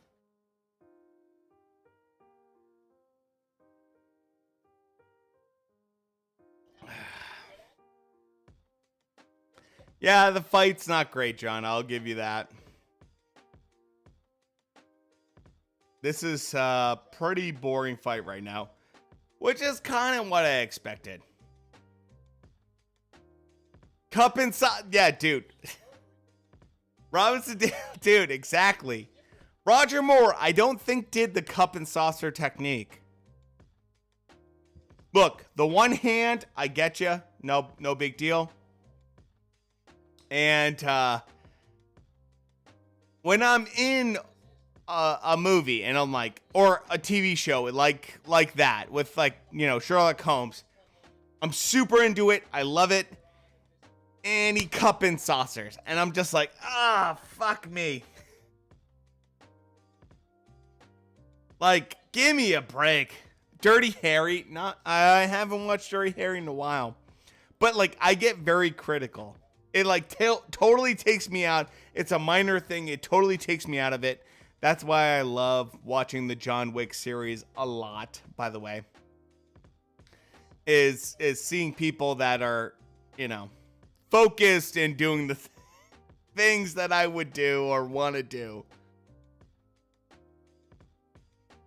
Yeah, the fight's not great, John. I'll give you that. This is a pretty boring fight right now, which is kind of what I expected. Cup inside. Yeah, dude. Robinson, dude, exactly. Roger Moore, I don't think did the cup and saucer technique. Look, the one hand, I get you. No big deal. And when I'm in a movie and I'm like, or a TV show like that with like, you know, Sherlock Holmes, I'm super into it. I love it. And he cup and saucers. And I'm just like, fuck me. Like, give me a break. Dirty Harry. I haven't watched Dirty Harry in a while. But like, I get very critical. It like totally takes me out. It's a minor thing. It totally takes me out of it. That's why I love watching the John Wick series a lot, by the way. Is seeing people that are, you know, focused and doing the things that I would do or want to do.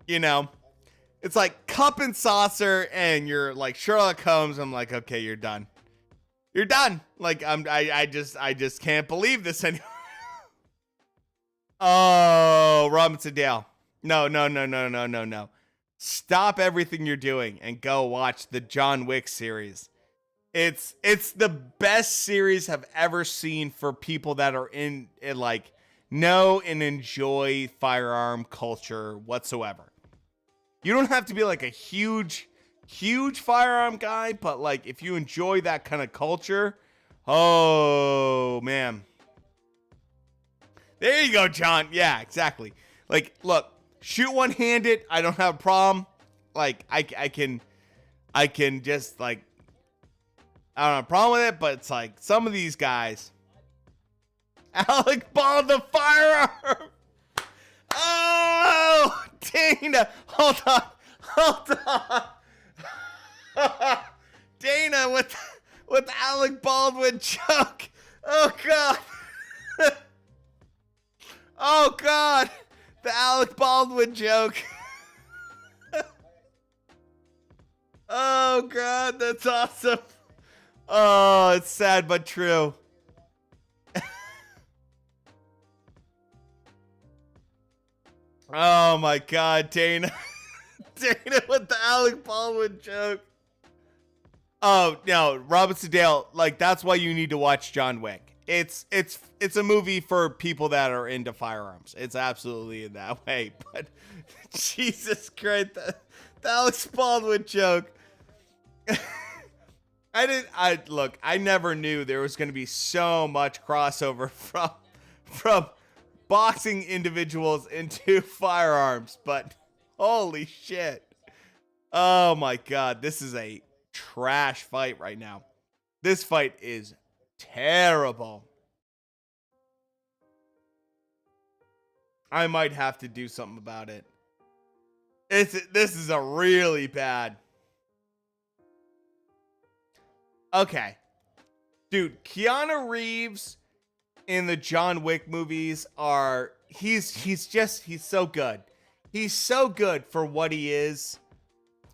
You know, it's like cup and saucer and you're like Sherlock Holmes. I'm like, okay, you're done. You're done. Like I just can't believe this anymore. Oh, Robinson Dale. No. Stop everything you're doing and go watch the John Wick series. It's the best series I've ever seen for people that are in like know and enjoy firearm culture whatsoever. You don't have to be like a huge firearm guy, but like if you enjoy that kind of culture, oh man. There you go, John. Yeah, exactly. Like, look, shoot one-handed, I don't have a problem. Like I can just like I don't have a problem with it, but it's like some of these guys. Alec Ball the firearm. Oh, Dana. Hold on. Dana with the Alec Baldwin joke. Oh God. Oh God. The Alec Baldwin joke. Oh God, that's awesome. Oh, it's sad but true. Oh my God, Dana. Dana with the Alec Baldwin joke. Oh no, Robinson Dale, like that's why you need to watch John Wick. It's a movie for people that are into firearms. It's absolutely in that way. But Jesus Christ, the Alec Baldwin joke. I never knew there was going to be so much crossover from boxing individuals into firearms, but holy shit. Oh my God, this is a trash fight right now. This fight is terrible. I might have to do something about it. This is a really bad. Okay. Dude, Keanu Reeves in the John Wick movies he's so good. He's so good for what he is.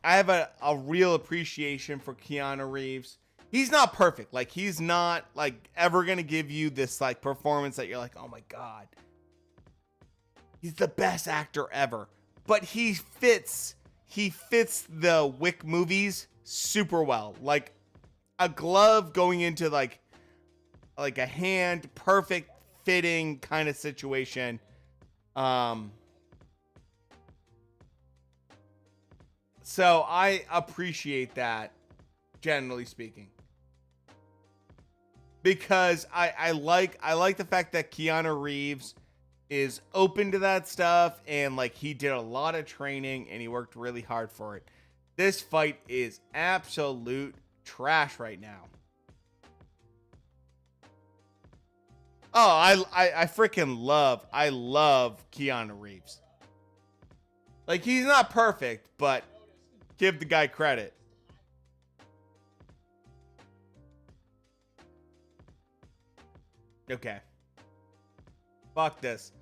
I have a real appreciation for Keanu Reeves. He's not perfect. Like, he's not like ever gonna give you this like performance that you're like, oh my God. He's the best actor ever. But he fits the Wick movies super well. Like a glove going into like a hand, perfect fitting kind of situation. So I appreciate that, generally speaking, because I like the fact that Keanu Reeves is open to that stuff, and like he did a lot of training and he worked really hard for it. This fight is absolute trash right now. Oh, I freaking love Keanu Reeves. Like, he's not perfect, but give the guy credit. Okay. Fuck this.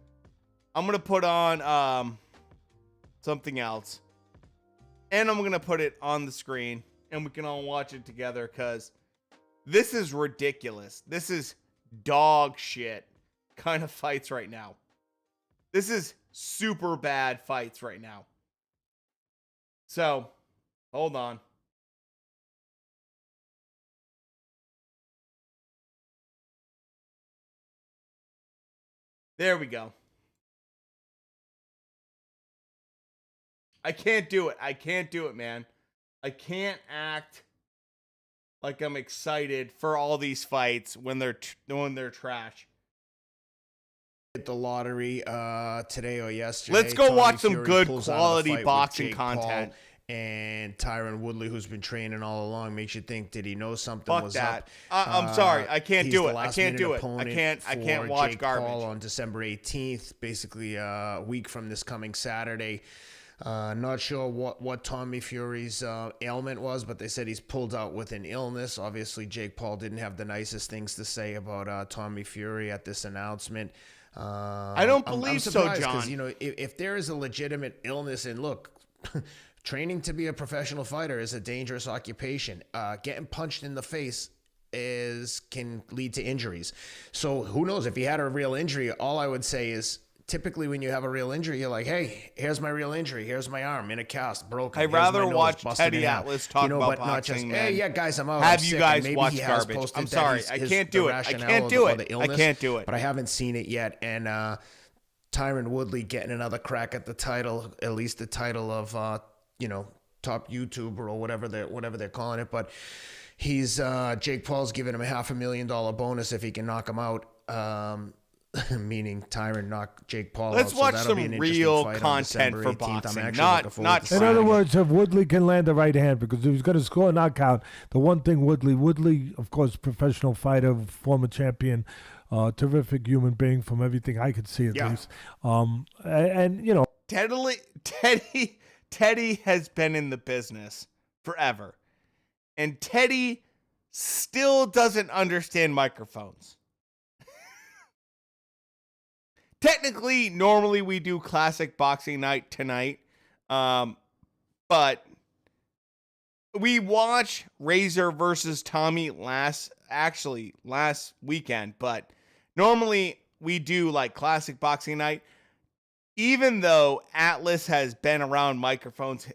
I'm going to put on something else. And I'm going to put it on the screen. And we can all watch it together, because this is ridiculous. This is dog shit kind of fights right now. This is super bad fights right now. So, hold on. There we go. I can't do it. I can't do it, man. I can't act like I'm excited for all these fights when they're trash. The lottery today or yesterday. Let's go Tommy watch some Fury good pulls out of the quality fight with boxing Jake content. Paul, and Tyron Woodley, who's been training all along, makes you think, did he know something Fuck was that. up? I'm sorry. I can't He's do the it. I last can't do minute it. I opponent can't for watch Jake garbage. Paul on December 18th, basically a week from this coming Saturday. Not sure what Tommy Fury's ailment was, but they said he's pulled out with an illness. Obviously, Jake Paul didn't have the nicest things to say about Tommy Fury at this announcement. I don't believe I'm so, surprised, John. because, you know, if there is a legitimate illness, and look, training to be a professional fighter is a dangerous occupation. Getting punched in the face can lead to injuries. So who knows? If he had a real injury, all I would say is, typically when you have a real injury, you're like, hey, here's my real injury. Here's my arm in a cast, broken. I'd rather watch Teddy Atlas talk about but not boxing just, than hey, yeah, guys, I'm out. have I'm you sick. guys Maybe watch he has garbage. posted I'm that sorry. he's- I his- can't the do it. I rationale can't of do the it. I illness, can't do it. But I haven't seen it yet. And Tyron Woodley getting another crack at the title, at least the title of, top YouTuber or whatever they're calling it. But he's Jake Paul's giving him a $500,000 bonus if he can knock him out. Meaning Tyron knocked Jake Paul Let's out. watch So that'll be some an interesting real fight on content December for 18th. boxing, I'm actually not looking forward to In seeing other it. words, if Woodley can land the right hand, because if he's going to score a knockout, the one thing Woodley, of course, professional fighter, former champion, terrific human being from everything I could see at Yeah. least. And you know, Teddy has been in the business forever. And Teddy still doesn't understand microphones. Technically, normally we do classic boxing night tonight. But we watched Razor versus Tommy last weekend. But normally we do like classic boxing night. Even though Atlas has been around microphones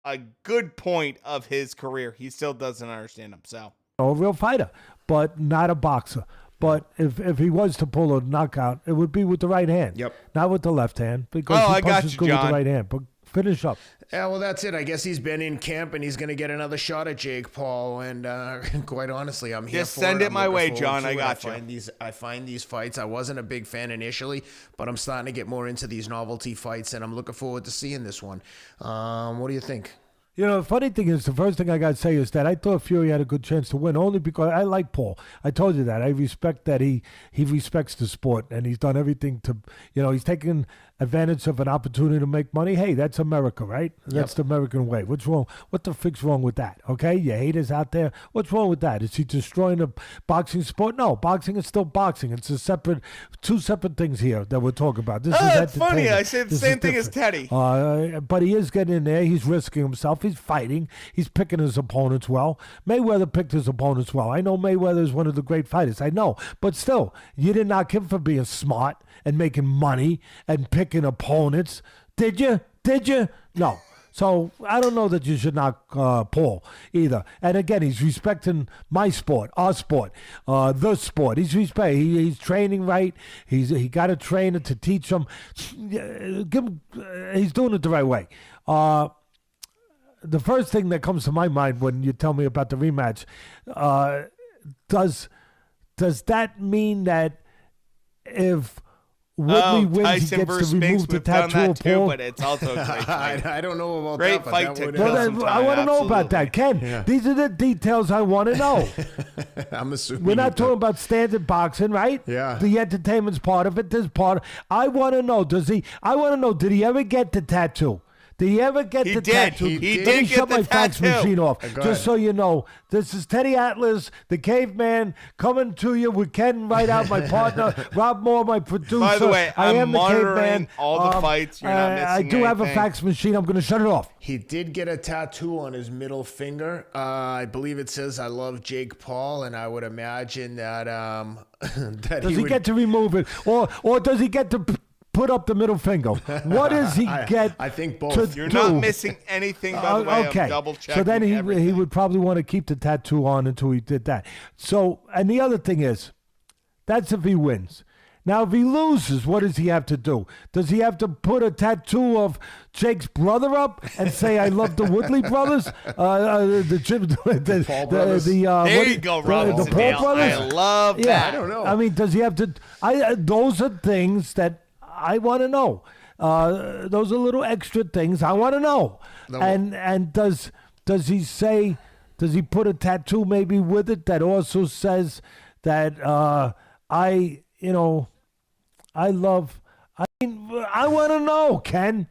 a good point of his career, he still doesn't understand them. So, a real fighter, but not a boxer. But if he was to pull a knockout, it would be with the right hand. Yep. Not with the left hand, because I he got punches you, good with John. the right hand. But finish up. Yeah, well, that's it. I guess he's been in camp and he's going to get another shot at Jake Paul. And quite honestly, I'm here Just for send it I'm my looking way, forward John. to I it. got you. I find these fights. I wasn't a big fan initially, but I'm starting to get more into these novelty fights, and I'm looking forward to seeing this one. What do you think? You know, the funny thing is, the first thing I got to say is that I thought Fury had a good chance to win, only because I like Paul. I told you that. I respect that he respects the sport, and he's done everything to, he's taken advantage of an opportunity to make money. Hey, that's America, right? That's the American way. What's wrong? What the frick's wrong with that? Okay, you haters out there. What's wrong with that? Is he destroying the boxing sport? No, boxing is still boxing. It's two separate things here that we're talking about. This is It's funny. entertainment. I say the This same is thing as different. Teddy. But he is getting in there. He's risking himself. He's fighting. He's picking his opponents well. Mayweather picked his opponents well. I know Mayweather is one of the great fighters. I know. But still, you didn't knock him for being smart and making money and picking opponents. Did you? Did you? No. So I don't know that you should knock Paul either. And again, he's respecting my sport, our sport, the sport. He's training right. He got a trainer to teach him. He's doing it the right way. The first thing that comes to my mind when you tell me about the rematch, does that mean that if Woodley wins, Tyson he gets versus to remove Spinks, the we've done tattoo that of too, Paul? but it's also a great fight. I don't know about Great that, fight but to that kill would, some time. I want to know about that, Ken. Yeah. These are the details I want to know. I'm assuming We're not that- talking about standard boxing, right? Yeah. The entertainment's part of it. This part. I want to know. Did he ever get the tattoo? Did he ever get He the did. tattoo? He Let did me get shut the my fax tattoo. machine off. Go Just ahead. so you know, this is Teddy Atlas, the caveman, coming to you with Ken right out, my partner, Rob Moore, my producer. By the way, I I'm am the monitoring caveman. all the fights. You're not I missing do have a anything. fax machine. I'm going to shut it off. He did get a tattoo on his middle finger. I believe it says "I love Jake Paul," and I would imagine that that Does he would, get to remove it, or does he get to put up the middle finger? What does he get? I think both. to You're do? not missing anything, by the way. Okay. I'm double checking. So then he everything. would probably want to keep the tattoo on until he did that. So, and the other thing is, that's if he wins. Now, if he loses, what does he have to do? Does he have to put a tattoo of Jake's brother up and say, "I love the Woodley brothers"? The Paul brothers. There you go, Robinson the Paul Dale. brothers. I love Yeah, that. I don't know. I mean, does he have to? Those are things that I want to know. Those are little extra things I want to know. And does he say? Does he put a tattoo maybe with it that also says that I love? I mean, I want to know, Ken.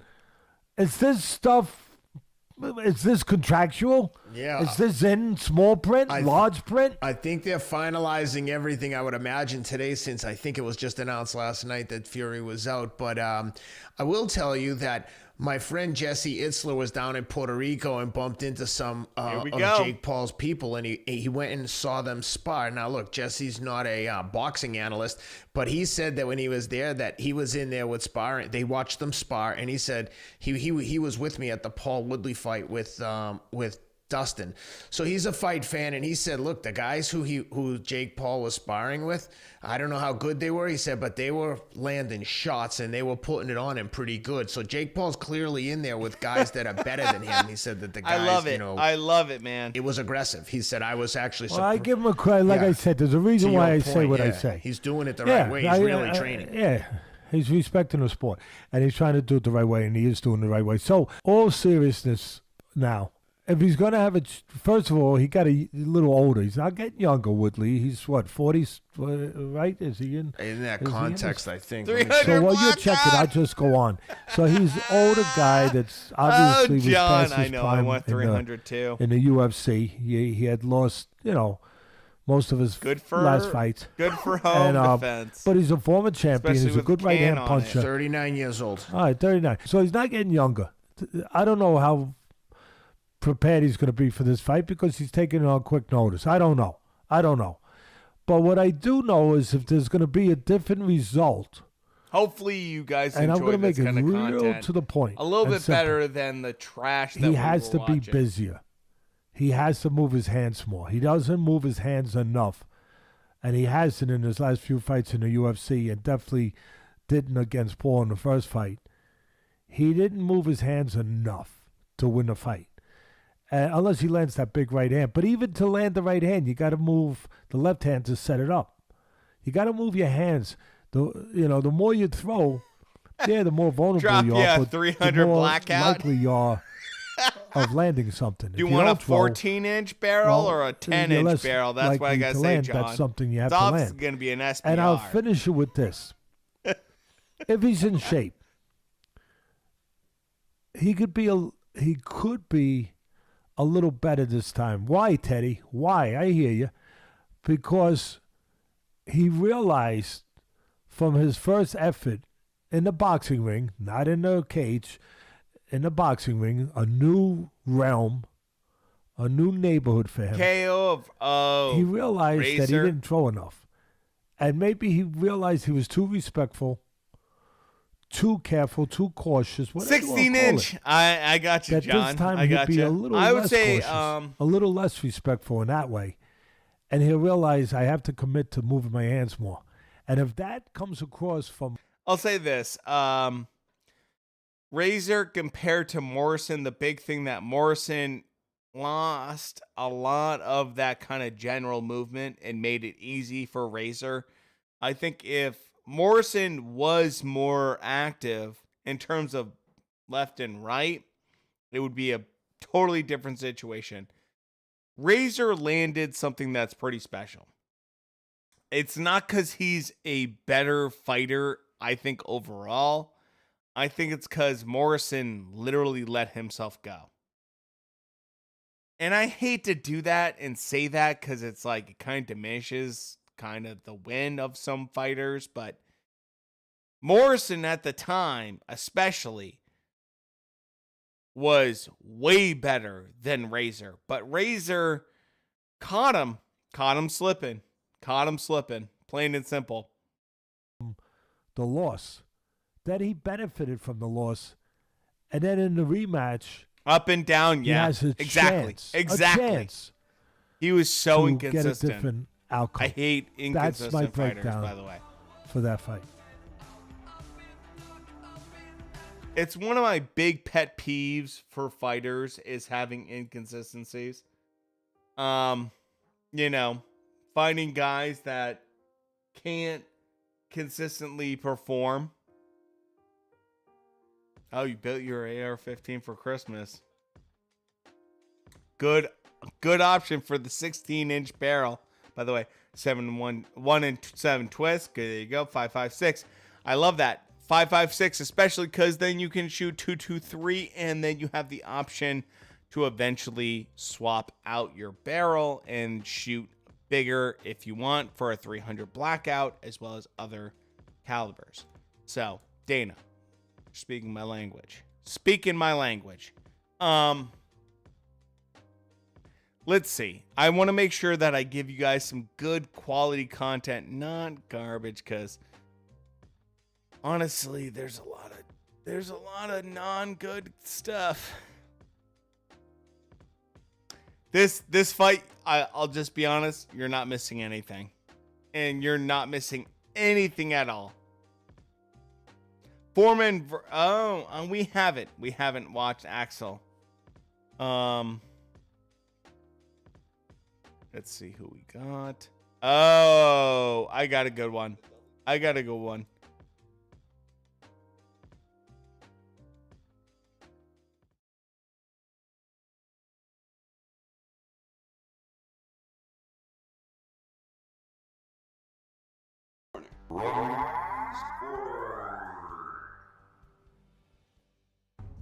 Is this stuff? Is this contractual? Yeah. Is this in small print, large print? I think they're finalizing everything, I would imagine, today, since I think it was just announced last night that Fury was out. But I will tell you that my friend Jesse Itzler was down in Puerto Rico and bumped into some of we go. Jake Paul's people, and he went and saw them spar. Now, look, Jesse's not a boxing analyst, but he said that when he was there, that he was in there with sparring. They watched them spar, and he said he was with me at the Paul Woodley fight with Dustin. So he's a fight fan, and he said, look, the guys who Jake Paul was sparring with, I don't know how good they were, he said, but they were landing shots and they were putting it on him pretty good. So Jake Paul's clearly in there with guys that are better than him. He said that the guys, I love it. I love it, man. it was aggressive. He said, I was actually Well, I give him a credit. Like Yeah. I said, there's a reason to why your I say point, what I yeah. say. He's doing it the right way. He's really training. Yeah, he's respecting the sport, and he's trying to do it the right way, and he is doing it the right way. So, all seriousness now, if he's going to have it, first of all, he got a little older. He's not getting younger, Woodley. He's what, 40s, right? Is he in? In that context, I think. 300 So while you're blackout! checking, I'll just go on. So he's an older guy that's obviously was John, past his I know. I prime went 300 too. in the UFC. He had lost, most of his Good for last fights. Good for home defense. But he's a former champion. Especially He's a with good the right can hand on puncher. 39 years old. All right, 39. So he's not getting younger. I don't know how prepared he's going to be for this fight because he's taking it on quick notice. I don't know. But what I do know is if there's going to be a different result, Hopefully you guys and I'm enjoy going to this make it kind of real content. to the point, A little and bit simple. better than the trash that He we has were to watching. be busier. He has to move his hands more. He doesn't move his hands enough. And he hasn't in his last few fights in the UFC, and definitely didn't against Paul in the first fight. He didn't move his hands enough to win the fight. Unless he lands that big right hand. But even to land the right hand, you got to move the left hand to set it up. You got to move your hands. The more you throw, the more vulnerable Drop you you are. a But 300 the more blackout. likely you are of landing something. Do you If want a don't throw, 14-inch barrel well, or a you're 10-inch less barrel? That's what I likely got to to say, land. John. That's something you have It's to obviously land. going to be an SPR. And I'll finish it with this. If he's in shape, he could be a little better this time. Why, Teddy? Why? I hear you. Because he realized from his first effort in the boxing ring, not in the cage, in the boxing ring, a new realm, a new neighborhood for him. KO of He realized that he Razor. didn't throw enough. And maybe he realized he was too respectful, too careful, too cautious. Whatever you wanna call 16-inch. it. I got you, That John. this time I got he'd be you. a little I would less say cautious, a little less respectful in that way. And he'll realize I have to commit to moving my hands more. And if that comes across from I'll say this. Razor compared to Morrison, the big thing that Morrison lost a lot of that kind of general movement and made it easy for Razor. I think if Morrison was more active in terms of left and right, it would be a totally different situation. Razor landed something that's pretty special. It's not because he's a better fighter, I think, overall. I think it's because Morrison literally let himself go. And I hate to do that and say that because it's like it kind of diminishes kind of the win of some fighters. But Morrison at the time, especially, was way better than Razor. But Razor caught him slipping. Plain and simple. the loss, that he benefited from the loss. And then in the rematch, Up and down, he yeah. has a Exactly. chance, Exactly. a chance He was so to inconsistent. get a different outcome I hate inconsistent my fighters, breakdown. by the way. for that fight. It's one of my big pet peeves for fighters is having inconsistencies. Finding guys that can't consistently perform. Oh, you built your AR-15 for Christmas. Good option for the 16-inch barrel. By the way, 1 and 7 twist. There you go. 5.56. I love that. 5.56, especially because then you can shoot 2.23, and then you have the option to eventually swap out your barrel and shoot bigger if you want for a 300 blackout, as well as other calibers. So, Dana, speaking my language. Let's see. I want to make sure that I give you guys some good quality content, not garbage, because honestly, there's a lot of non-good stuff. This fight, I'll just be honest, you're not missing anything. And you're not missing anything at all. Foreman, we haven't. We haven't watched Axel. Let's see who we got. Oh, I got a good one.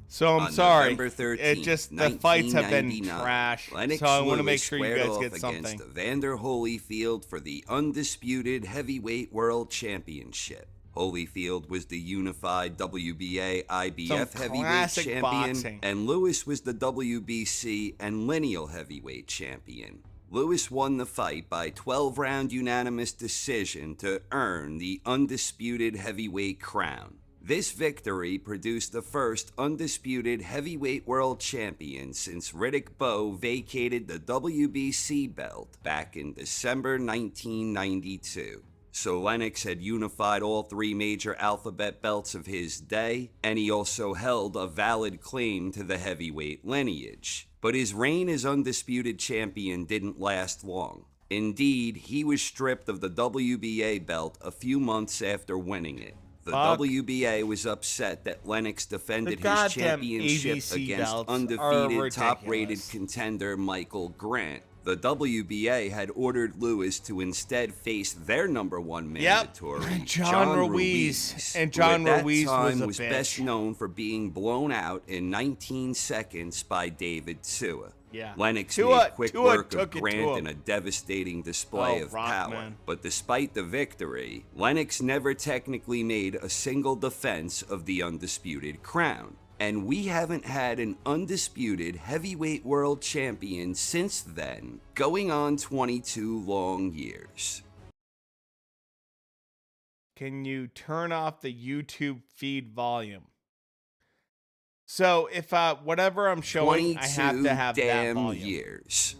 So I'm On sorry. November 13th, It just the fights have been 1999, trash. Lennox So I want to make Lewis sure you squared guys off get something. against Evander Holyfield for the undisputed heavyweight world championship. Holyfield was the unified WBA IBF Some heavyweight classic champion, boxing. and Lewis was the WBC and lineal heavyweight champion. Lewis won the fight by 12-round unanimous decision to earn the undisputed heavyweight crown. This victory produced the first undisputed heavyweight world champion since Riddick Bowe vacated the WBC belt back in December 1992. So Lennox had unified all three major alphabet belts of his day, and he also held a valid claim to the heavyweight lineage. But his reign as undisputed champion didn't last long. Indeed, he was stripped of the WBA belt a few months after winning it. The WBA was upset that Lennox defended his goddamn championship ABC against belts are undefeated top-rated ridiculous. contender Michael Grant. The WBA had ordered Lewis to instead face their number one mandatory, John Ruiz. And John who at Ruiz that time was a was bitch. best known for being blown out in 19 seconds by David Tua. Yeah. Lennox Tua- made quick Tua work took of it to Grant him. in a devastating display Oh, of rock, power. man. But despite the victory, Lennox never technically made a single defense of the undisputed crown. And we haven't had an undisputed heavyweight world champion since then, going on 22 long years. Can you turn off the YouTube feed volume? So if whatever I'm showing, I have to have that damn volume. years.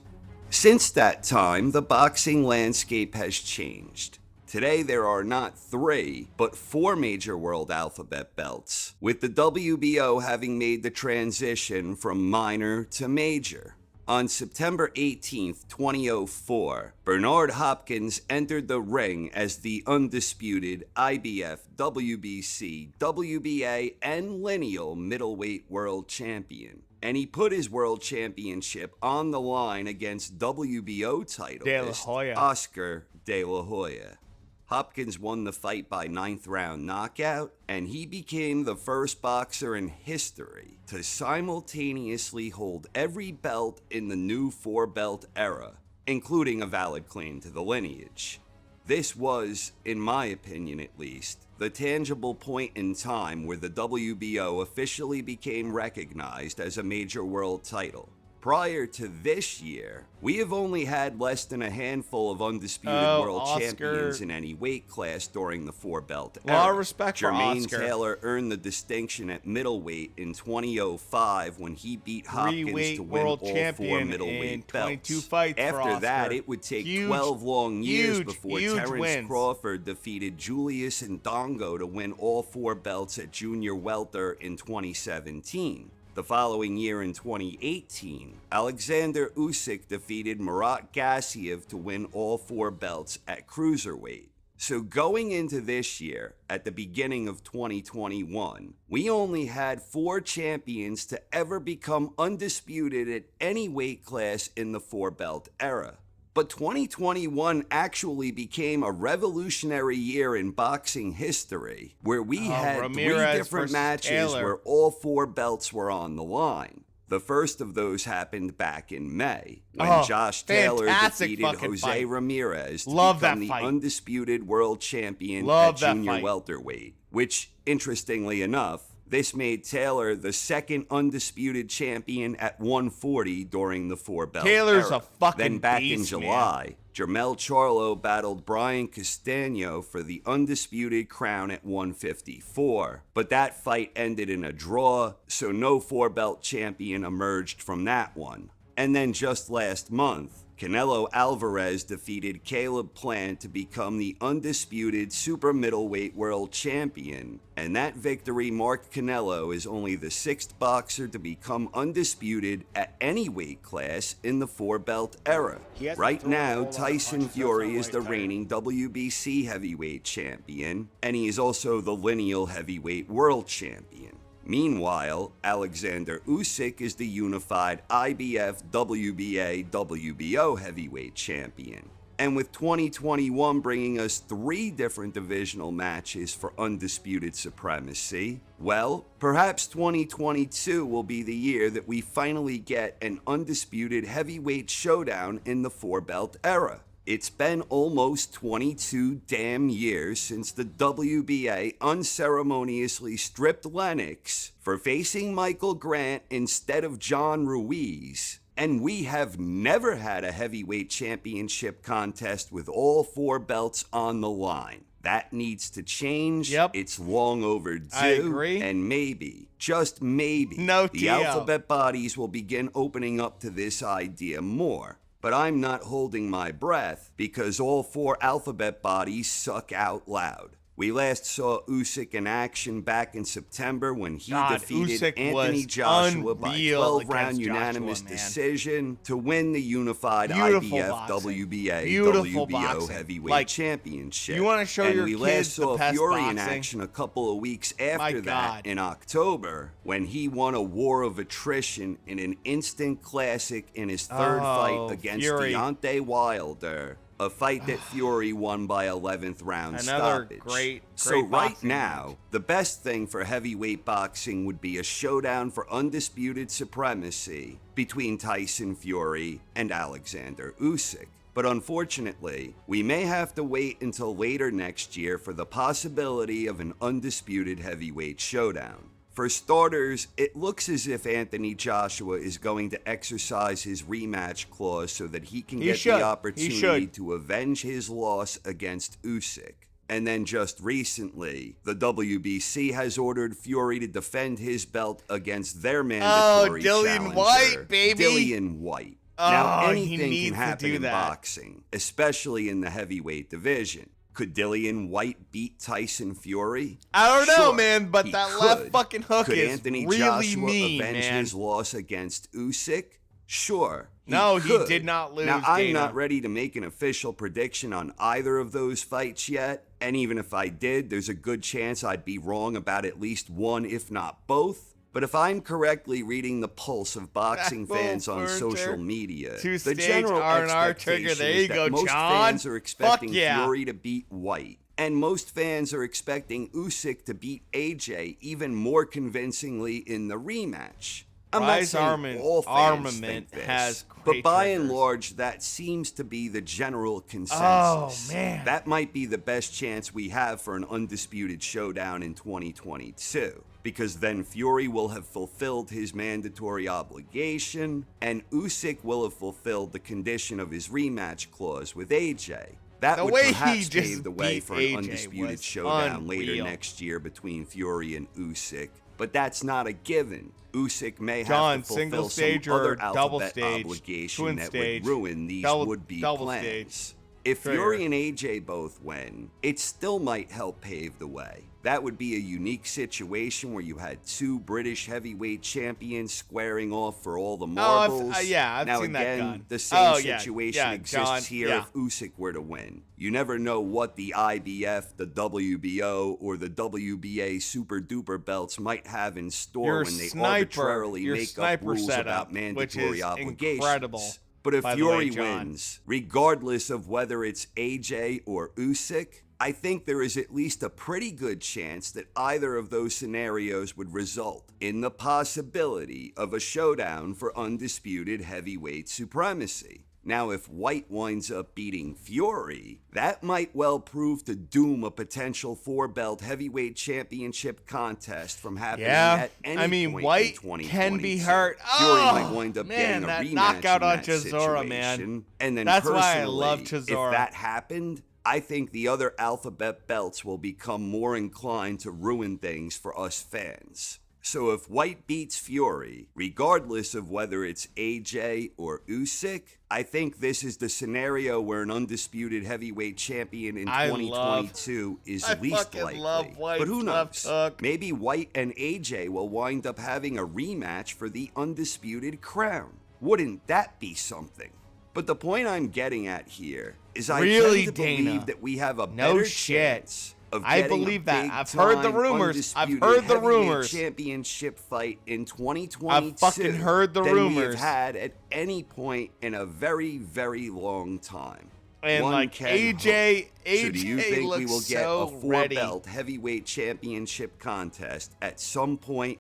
Since that time, the boxing landscape has changed. Today, there are not 3, but 4 major world alphabet belts, with the WBO having made the transition from minor to major. On September 18th, 2004, Bernard Hopkins entered the ring as the undisputed IBF, WBC, WBA, and lineal middleweight world champion. And he put his world championship on the line against WBO De La titleist Hoya. Oscar De La Hoya. Hopkins won the fight by 9th round knockout, and he became the first boxer in history to simultaneously hold every belt in the new 4-belt era, including a valid claim to the lineage. This was, in my opinion at least, the tangible point in time where the WBO officially became recognized as a major world title. Prior to this year, we have only had less than a handful of undisputed world Oscar. champions in any weight class during the 4-belt A lot era. of respect for Jermaine Oscar. Taylor earned the distinction at middleweight in 2005 when he beat Hopkins Three-weight to win world all 4 champion in middleweight 22 belts. fights for After that, Oscar. it would take Huge, 12 long years huge, before huge Terrence wins. Crawford defeated Julius Ndongo to win all 4 belts at junior welter in 2017. The following year in 2018, Alexander Usyk defeated Murat Gassiev to win all 4 belts at cruiserweight. So going into this year, at the beginning of 2021, we only had 4 champions to ever become undisputed at any weight class in the 4-belt era. But 2021 actually became a revolutionary year in boxing history, where we had Ramirez 3 different versus matches Taylor. where all 4 belts were on the line. The first of those happened back in May, when Josh Taylor fantastic defeated fucking Jose fight. Ramirez to Love become that the fight. undisputed world champion Love at that junior fight. welterweight, which, interestingly enough, this made Taylor the second undisputed champion at 140 during the 4-belt Taylor's era. a fucking Then back beast, in man. July, Jermell Charlo battled Brian Castano for the undisputed crown at 154. But that fight ended in a draw, so no 4-belt champion emerged from that one. And then just last month, Canelo Alvarez defeated Caleb Plant to become the undisputed super middleweight world champion, and that victory marked Canelo as only the 6th boxer to become undisputed at any weight class in the 4-belt era. Right now, Tyson Fury is the reigning WBC heavyweight champion, and he is also the lineal heavyweight world champion. Meanwhile, Alexander Usyk is the unified IBF, WBA, WBO heavyweight champion. And with 2021 bringing us 3 different divisional matches for undisputed supremacy, well, perhaps 2022 will be the year that we finally get an undisputed heavyweight showdown in the 4-belt era. It's been almost 22 damn years since the WBA unceremoniously stripped Lennox for facing Michael Grant instead of John Ruiz. And we have never had a heavyweight championship contest with all 4 belts on the line. That needs to change. Yep. It's long overdue. I agree. And maybe, just maybe, No the deal. alphabet bodies will begin opening up to this idea more. But I'm not holding my breath because all 4 alphabet bodies suck out loud. We last saw Usyk in action back in September when he defeated Usyk Anthony was Joshua by unreal 12-round against unanimous Joshua, man. decision to win the unified Beautiful IBF boxing. WBA Beautiful WBO boxing. heavyweight Like, championship. you wanna show and your we kids last the saw best Fury in boxing? action a couple of weeks after My that God. in October when he won a war of attrition in an instant classic in his third fight against Fury. Deontay Wilder. A fight that Fury won by 11th round Another stoppage. great So right boxing now, match. the best thing for heavyweight boxing would be a showdown for undisputed supremacy between Tyson Fury and Alexander Usyk. But unfortunately, we may have to wait until later next year for the possibility of an undisputed heavyweight showdown. For starters, it looks as if Anthony Joshua is going to exercise his rematch clause so that he can get should. the He opportunity should. to avenge his loss against Usyk. And then just recently, the WBC has ordered Fury to defend his belt against their mandatory Dillian challenger, White, baby. Dillian White. Oh, Now, he anything needs can to happen do in that. boxing, especially in the heavyweight division. Could Dillian White beat Tyson Fury? I don't know, Sure, man, but he that could. left fucking hook Could is Anthony really Joshua mean, avenge man. his loss against Usyk? Sure. No, he could. did not lose, Now, I'm Dana. not ready to make an official prediction on either of those fights yet, and even if I did, there's a good chance I'd be wrong about at least one, if not both. But if I'm correctly reading the pulse of boxing fans on social media, the Two-stage general R&R trigger. expectation There is you that go, most John. fans are expecting Fuck yeah. Fury to beat White. And most fans are expecting Usyk to beat AJ even more convincingly in the rematch. I'm not Rise saying all fans Armament think this, has but great by and triggers. large, that seems to be the general consensus. Oh, man. That might be the best chance we have for an undisputed showdown in 2022. Because then Fury will have fulfilled his mandatory obligation, and Usyk will have fulfilled the condition of his rematch clause with AJ. That The would way he perhaps just pave the way beat for an AJ undisputed was showdown later unreal. next year between Fury and Usyk. But that's not a given. Usyk may John, have to single fulfill stage some or other double alphabet stage, obligation twin that stage, would ruin these would-be double plans. stage. If Trigger. Fury and AJ both win, it still might help pave the way. That would be a unique situation where you had 2 British heavyweight champions squaring off for all the marbles. I've now seen that again, gun. the same Oh, yeah, situation yeah, exists John, here yeah. if Usyk were to win. You never know what the IBF, the WBO, or the WBA super duper belts might have in store Your when they sniper- arbitrarily your make up sniper rules setup, about which mandatory is obligations. incredible, But if by the way, Fury John. wins, regardless of whether it's AJ or Usyk, I think there is at least a pretty good chance that either of those scenarios would result in the possibility of a showdown for undisputed heavyweight supremacy. Now, if White winds up beating Fury, that might well prove to doom a potential 4-belt heavyweight championship contest from happening Yeah, at any I mean, point White in 2022. can be hurt. Fury Oh, might wind up man, getting a that rematch knockout in on that Chisora, man. situation. And then That's why I personally, love if Chisora. that happened, I think the other alphabet belts will become more inclined to ruin things for us fans. So if White beats Fury, regardless of whether it's AJ or Usyk, I think this is the scenario where an undisputed heavyweight champion in 2022 is I least fucking likely. love White's But who left knows? hook. Maybe White and AJ will wind up having a rematch for the undisputed crown. Wouldn't that be something? But the point I'm getting at here is I Really, tend to Dana? believe that we have a No better shit. chance of I getting believe a that. big I've heard the time, rumors. I've undisputed heard the heavyweight rumors. championship fight in 2022. I've fucking heard the than we rumors. have had at any point in a very, very long time. And one like can AJ, hope. So do you think looks we will get so a ready. four-belt heavyweight championship contest at some point?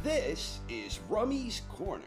This is Rummy's Corner.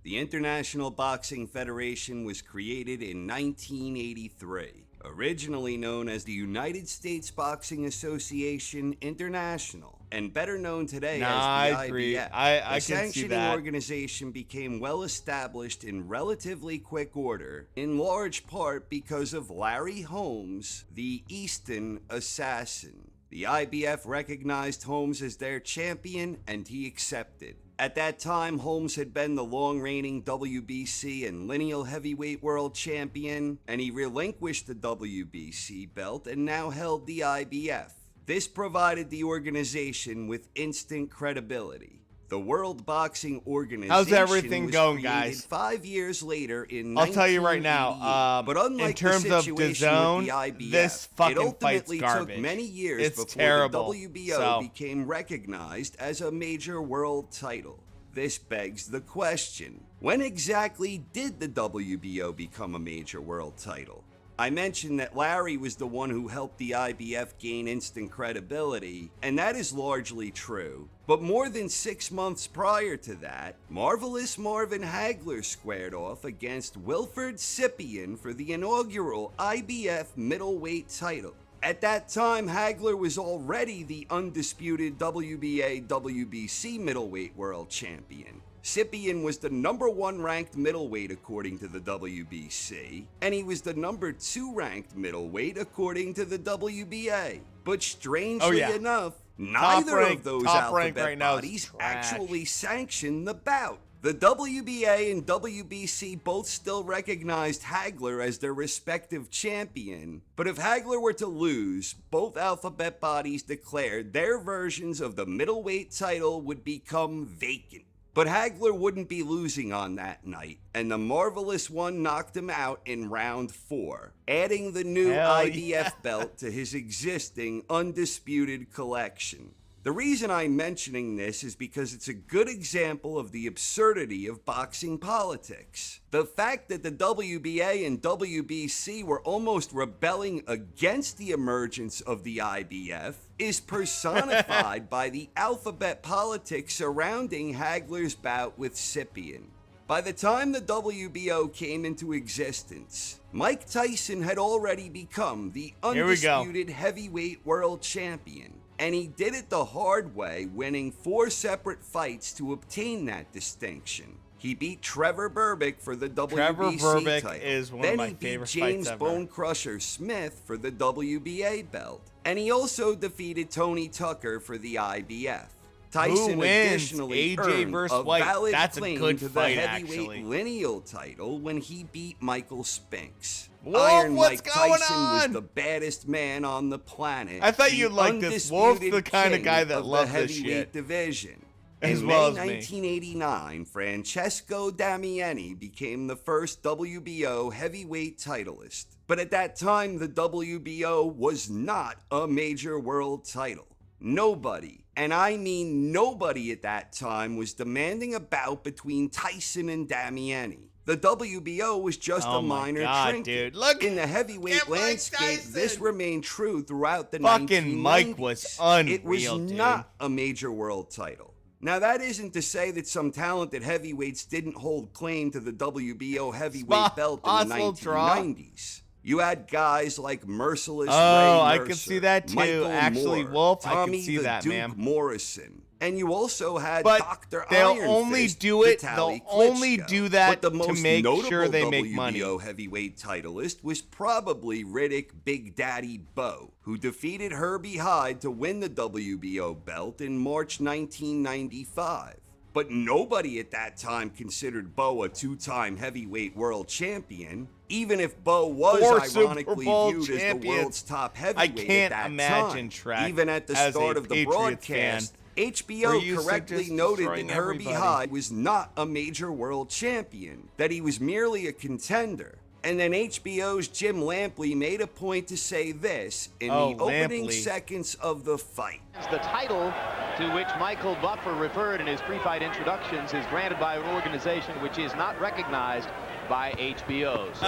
The International Boxing Federation was created in 1983, originally known as the United States Boxing Association International, and better known today as the I agree. IBF. I the can see sanctioning that. organization became well established in relatively quick order, in large part because of Larry Holmes, the Easton Assassin. The IBF recognized Holmes as their champion, and he accepted. At that time, Holmes had been the long-reigning WBC and lineal heavyweight world champion, and he relinquished the WBC belt and now held the IBF. This provided the organization with instant credibility. The World Boxing Organization How's everything was going, created guys? 5 years later in I'll tell you right now, 1988. But unlike in terms the of situation DAZN, with the IBF, this fucking it ultimately fight's took garbage. many years It's before terrible. the WBO So- became recognized as a major world title. This begs the question, when exactly did the WBO become a major world title? I mentioned that Larry was the one who helped the IBF gain instant credibility, and that is largely true. But more than 6 months prior to that, Marvelous Marvin Hagler squared off against Wilfred Sipien for the inaugural IBF middleweight title. At that time, Hagler was already the undisputed WBA/WBC middleweight world champion. Sipien was the #1 ranked middleweight according to the WBC, and he was the #2 ranked middleweight according to the WBA. But strangely enough, neither of those alphabet right now is bodies trash. actually sanctioned the bout. The WBA and WBC both still recognized Hagler as their respective champion, but if Hagler were to lose, both alphabet bodies declared their versions of the middleweight title would become vacant. But Hagler wouldn't be losing on that night, and the Marvelous One knocked him out in round 4, adding the new IBF belt to his existing undisputed collection. The reason I'm mentioning this is because it's a good example of the absurdity of boxing politics. The fact that the WBA and WBC were almost rebelling against the emergence of the IBF is personified by the alphabet politics surrounding Hagler's bout with Sipien. By the time the WBO came into existence, Mike Tyson had already become the undisputed heavyweight world champion. And he did it the hard way, winning 4 separate fights to obtain that distinction. He beat Trevor Berbick for the WBC Berbick title. is one then of my he beat favorite James fights ever. Bone Crusher Smith for the WBA belt. And he also defeated Tony Tucker for the IBF. Tyson wins? additionally AJ earned versus a White. valid That's a claim good to the fight, heavyweight actually. lineal title when he beat Michael Spinks. Wolf, Iron what's Mike going Tyson was on? the baddest man on the planet. I thought the you'd like this. Wolf's the undisputed kind of guy king that of loves the this heavyweight shit. division. As In well May as me. 1989, Francesco Damiani became the first WBO heavyweight titleist. But at that time, the WBO was not a major world title. Nobody, and I mean nobody at that time, was demanding a bout between Tyson and Damiani. The WBO was just Oh a my minor God, trinket. dude. Look in the heavyweight at Mike landscape, this Tyson. remained true throughout the Fucking 1990s. Mike was It was unreal, dude. not a major world title. Now, that isn't to say that some talented heavyweights didn't hold claim to the WBO heavyweight belt in the Possible draw. 1990s. You had guys like Merciless Oh, Ray I Mercer, can see that too. Michael Actually, Moore, Wolf, I can Tommy see the that, Duke man. Morrison. And you also had But Dr. they'll Iron only Fist, do it. Vitaly They'll only Klitschko. do that But the to most make notable sure they make money. WBO heavyweight titleist was probably Riddick Big Daddy Bowe, who defeated Herbie Hyde to win the WBO belt in March 1995. But nobody at that time considered Bowe a 2-time heavyweight world champion, even if Bowe was 4 Super ironically Bowl viewed as the champions. world's top I heavyweight can't at that imagine, time. Trek, Even at the as start a of the Patriots broadcast, fan, Were HBO you correctly just noted destroying that Herbie everybody? High was not a major world champion, that he was merely a contender. And then HBO's Jim Lampley made a point to say this in the opening Lampley. seconds of the fight. The title to which Michael Buffer referred in his pre-fight introductions is granted by an organization which is not recognized by HBO. So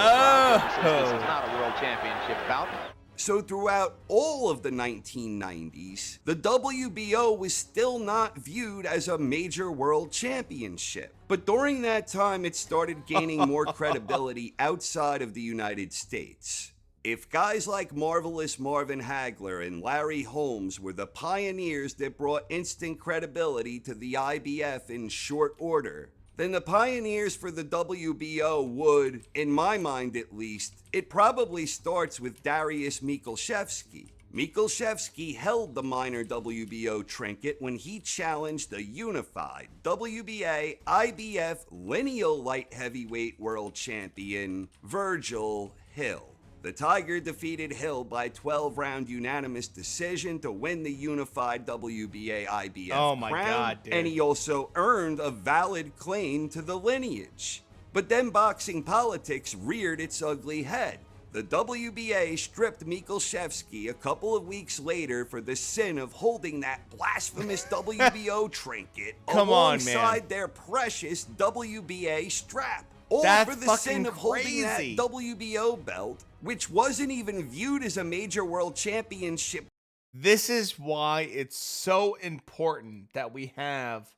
this is not a world championship bout. So throughout all of the 1990s, the WBO was still not viewed as a major world championship. But during that time, it started gaining more credibility outside of the United States. If guys like Marvelous Marvin Hagler and Larry Holmes were the pioneers that brought instant credibility to the IBF in short order, then the pioneers for the WBO would, in my mind at least, it probably starts with Dariusz Michalczewski. Michalczewski held the minor WBO trinket when he challenged the unified WBA IBF lineal light heavyweight world champion, Virgil Hill. The Tiger defeated Hill by 12-round unanimous decision to win the unified WBA IBF crown, God, dude. and he also earned a valid claim to the lineage. But then boxing politics reared its ugly head. The WBA stripped Michalczewski a couple of weeks later for the sin of holding that blasphemous WBO trinket Come on, man. alongside their precious WBA strap. All That's for the fucking sin of holding that crazy. WBO belt, which wasn't even viewed as a major world championship. This is why it's so important that we have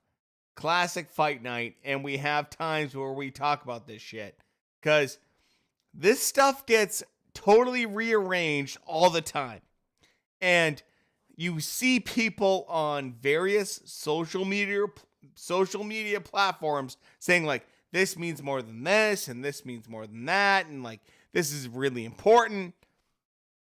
Classic Fight Night and we have times where we talk about this shit. Because this stuff gets totally rearranged all the time. And you see people on various social media platforms saying like, this means more than this, and this means more than that, and like, this is really important.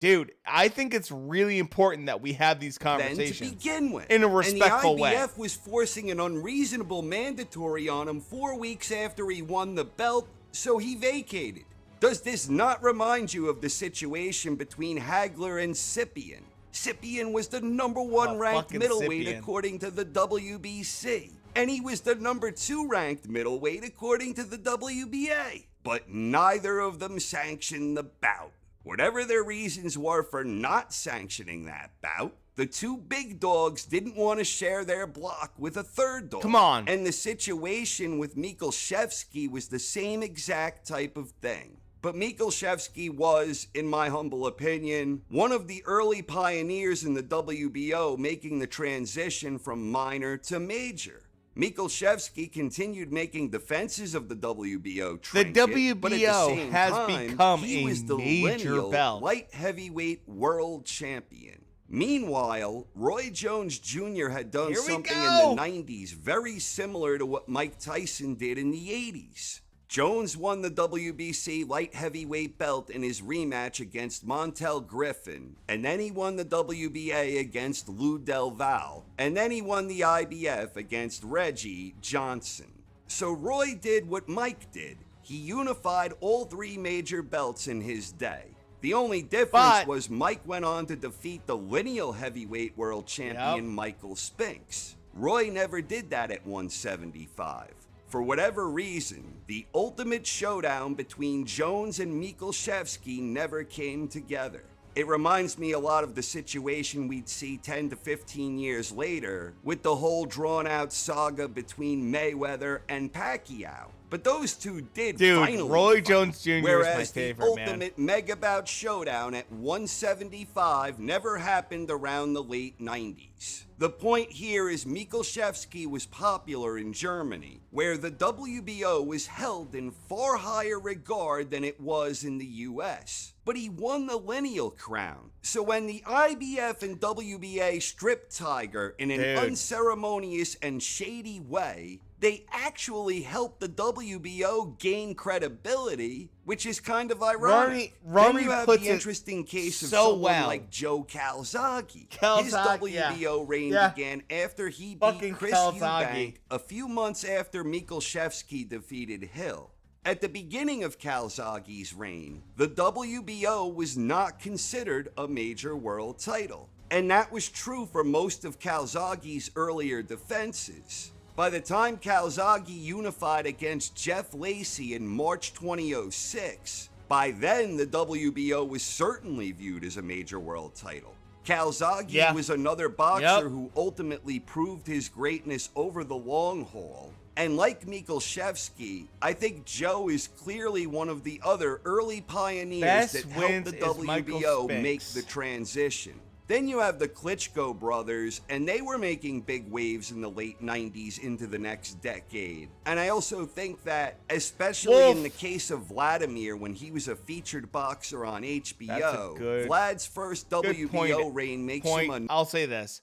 Dude, I think it's really important that we have these conversations Then to begin with, in a respectful and the IBF way. was forcing an unreasonable mandatory on him 4 weeks after he won the belt, so he vacated. Does this not remind you of the situation between Hagler and Scypian? Scypian was the #1 ranked fucking middleweight Scypian. according to the WBC. And he was the #2 ranked middleweight according to the WBA. But neither of them sanctioned the bout. Whatever their reasons were for not sanctioning that bout, the two big dogs didn't want to share their block with a third dog. Come on. And the situation with Michalczewski was the same exact type of thing. But Michalczewski was, in my humble opinion, one of the early pioneers in the WBO making the transition from minor to major. Michalczewski continued making defenses of the WBO trinket, but at the WBO same has time, become he a was the major lineal belt. light heavyweight world champion. Meanwhile, Roy Jones Jr. had done Here we something go. in the 90s very similar to what Mike Tyson did in the 80s. Jones won the WBC light heavyweight belt in his rematch against Montel Griffin, and then he won the WBA against Lou Del Val, and then he won the IBF against Reggie Johnson. So Roy did what Mike did. He unified all three major belts in his day. The only difference But- was Mike went on to defeat the lineal heavyweight world champion Yep. Michael Spinks. Roy never did that at 175. For whatever reason, the ultimate showdown between Jones and Michalczewski never came together. It reminds me a lot of the situation we'd see 10 to 15 years later with the whole drawn-out saga between Mayweather and Pacquiao. But those two did Dude, finally Roy fight. Jones Jr. is my Whereas favorite, the man. ultimate mega bout showdown at 175 never happened around the late 90s. The point here is Michalczewski was popular in Germany, where the WBO was held in far higher regard than it was in the US. But he won the lineal crown. So when the IBF and WBA stripped Tiger in an Dude. unceremonious and shady way, they actually helped the WBO gain credibility, which is kind of ironic. Rory Then you have puts the it interesting case of so someone well. like Joe Calzaghe. His Calzaghe, yeah. WBO reign Yeah. began after he beat Fucking Chris Calzaghe. Eubank a few months after Michalczewski defeated Hill. At the beginning of Calzaghe's reign, the WBO was not considered a major world title. And that was true for most of Calzaghe's earlier defenses. By the time Calzaghe unified against Jeff Lacey in March 2006, by then the WBO was certainly viewed as a major world title. Calzaghe was another boxer who ultimately proved his greatness over the long haul. And like Michalczewski, I think Joe is clearly one of the other early pioneers that helped the WBO make the transition. Then you have the Klitschko brothers, and they were making big waves in the late 90s into the next decade. And I also think that, especially in the case of Vladimir, when he was a featured boxer on HBO, Vlad's first WBO reign makes him a... I'll say this.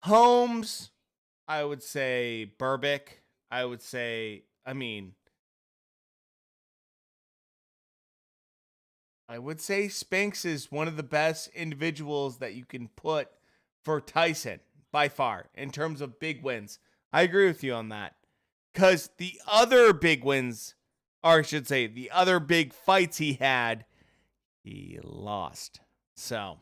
Holmes, I would say Berbick, I would say, I would say Spinks is one of the best individuals that you can put for Tyson by far in terms of big wins. I agree with you on that. Because the other big wins, or I should say, the other big fights he had, he lost. So,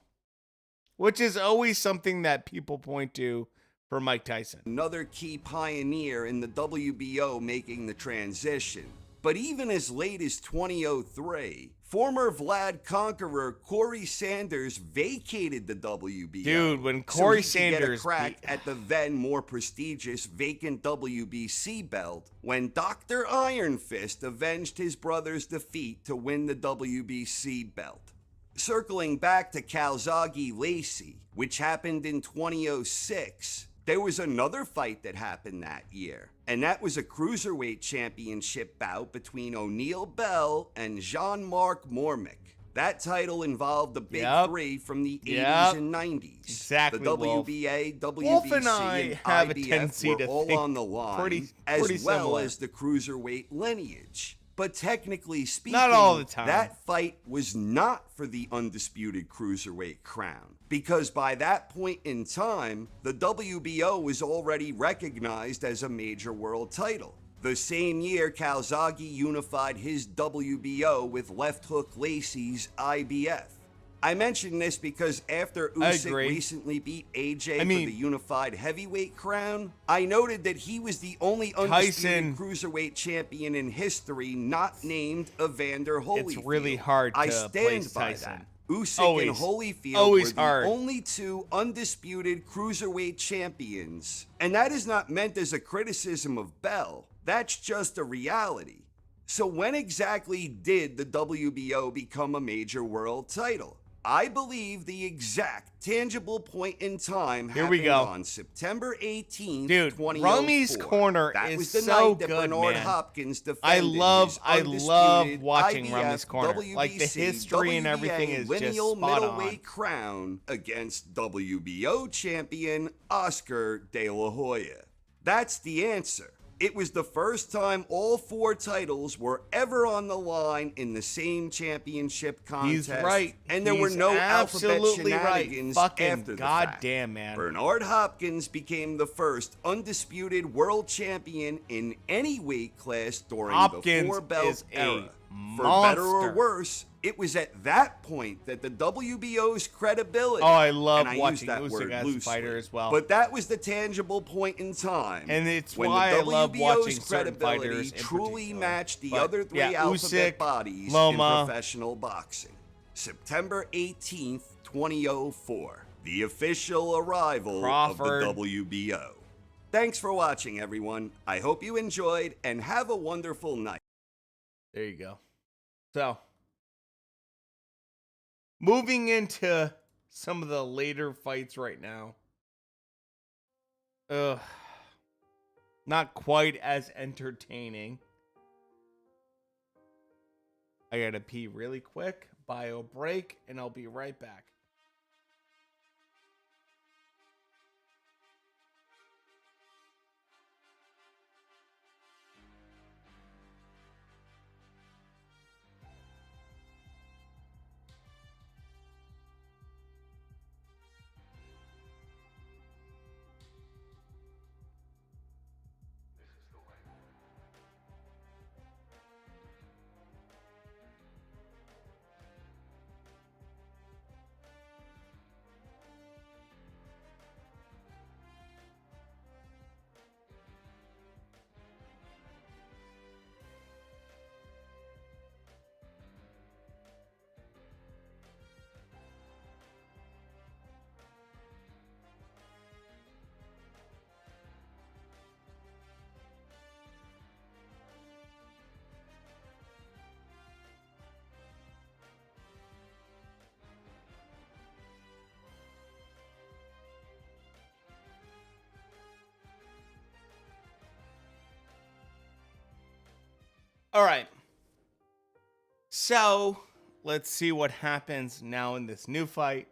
which is always something that people point to for Mike Tyson. Another key pioneer in the WBO making the transition. But even as late as 2003, former Vlad conqueror Corey Sanders vacated the WBO. Dude, when Corey so he could Sanders get a crack at the then more prestigious vacant WBC belt when Dr. Iron Fist avenged his brother's defeat to win the WBC belt. Circling back to Calzaghe-Lacey, which happened in 2006, there was another fight that happened that year, and that was a cruiserweight championship bout between O'Neal Bell and Jean-Marc Mormick. That title involved the big three from the 80s and 90s. Exactly, the WBA, WBC, Wolf and I have IBF were all on the line, as well as the cruiserweight lineage. But technically speaking, not all the time. That fight was not for the undisputed cruiserweight crown, because by that point in time, the WBO was already recognized as a major world title. The same year, Calzaghe unified his WBO with Left Hook Lacey's IBF. I mention this because after Usyk recently beat AJ for the unified heavyweight crown, I noted that he was the only undisputed cruiserweight champion in history not named Evander Holyfield. It's really hard to I stand by Tyson. that. Usyk and Holyfield were the only two undisputed cruiserweight champions. And that is not meant as a criticism of Bell. That's just a reality. So when exactly did the WBO become a major world title? I believe the exact tangible point in time happened on September 18th, 2004. Rummy's Corner that was is the so night that good, Bernard man. Hopkins defended I love watching IBF, Rummy's Corner. WBC, Like the history WBA and everything is just lineal spot middleweight on. crown against WBO champion Oscar De La Hoya. That's the answer. It was the first time all four titles were ever on the line in the same championship contest. He's right. And there were no alphabet shenanigans after the fact. Goddamn, man. Bernard Hopkins became the first undisputed world champion in any weight class during the four-belt era. For better or worse, it was at that point that the WBO's credibility... Oh, I love and watching that Usyk word as a loosely, fighter as well. But that was the tangible point in time. And it's when why the I love WBO's watching certain credibility fighters in truly particular. matched the But, other three yeah, alphabet Usyk, bodies Loma, in professional boxing. September 18th, 2004. The official arrival Crawford. of the WBO. Thanks for watching, everyone. I hope you enjoyed and have a wonderful night. There you go. So, moving into some of the later fights right now. Not quite as entertaining. I gotta pee really quick, bio break, and I'll be right back. All right. So let's see what happens now in this new fight.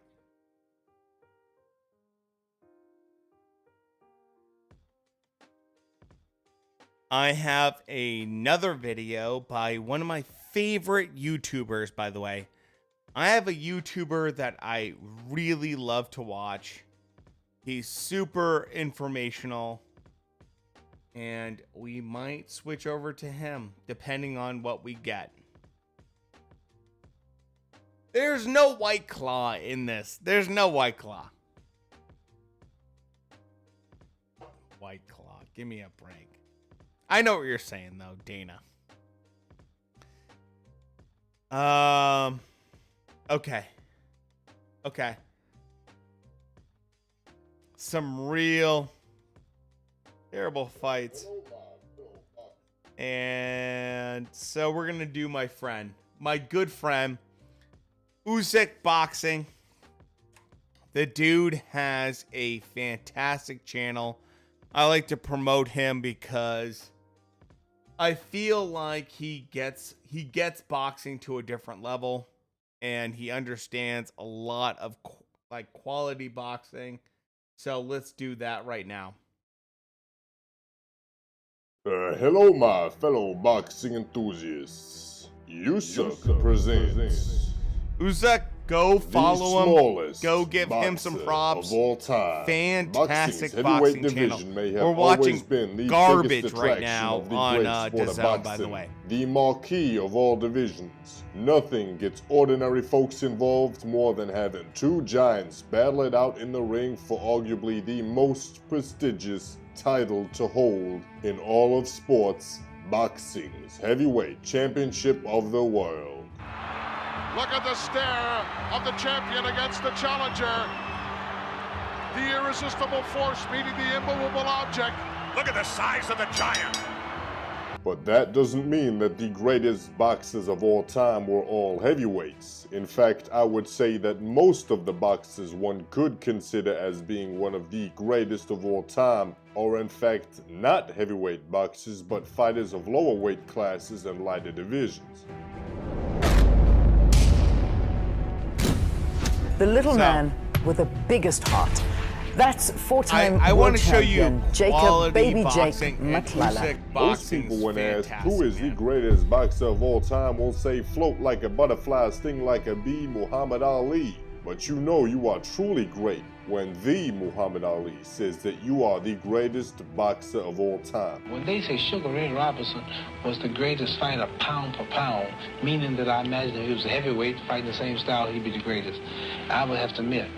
I have another video by one of my favorite YouTubers, by the way. I have a YouTuber that I really love to watch. He's super informational. And we might switch over to him, depending on what we get. There's no White Claw in this. There's no White Claw. White Claw. Give me a break. I know what you're saying, though, Dana. Okay. Okay. Some real terrible fights. And so we're going to do my good friend, Usyk Boxing. The dude has a fantastic channel. I like to promote him because I feel like he gets boxing to a different level, and he understands a lot of quality boxing. So let's do that right now. Hello, my fellow boxing enthusiasts. Usyk presents Usyk, go follow him. Go give him some props. Of all time. Fantastic boxing channel. We're watching garbage right now on DAZN, by the way. The marquee of all divisions. Nothing gets ordinary folks involved more than having two giants battle it out in the ring for arguably the most prestigious title to hold in all of sports, boxing's heavyweight championship of the world. Look at the stare of the champion against the challenger. The irresistible force meeting the immovable object. Look at the size of the giant. But that doesn't mean that the greatest boxers of all time were all heavyweights. In fact, I would say that most of the boxers one could consider as being one of the greatest of all time are in fact not heavyweight boxers, but fighters of lower weight classes and lighter divisions. The little man with the biggest heart. That's four-time I want world to show you champion Jacob quality Baby boxing Jake and McClellan. Usyk Most boxing people, when asked fantastic, who is the man. greatest boxer of all time, will say float like a butterfly, sting like a bee, Muhammad Ali. But you know you are truly great when the Muhammad Ali says that you are the greatest boxer of all time. When they say Sugar Ray Robinson was the greatest fighter pound for pound, meaning that I imagine if he was a heavyweight fighting the same style, he'd be the greatest, I would have to admit,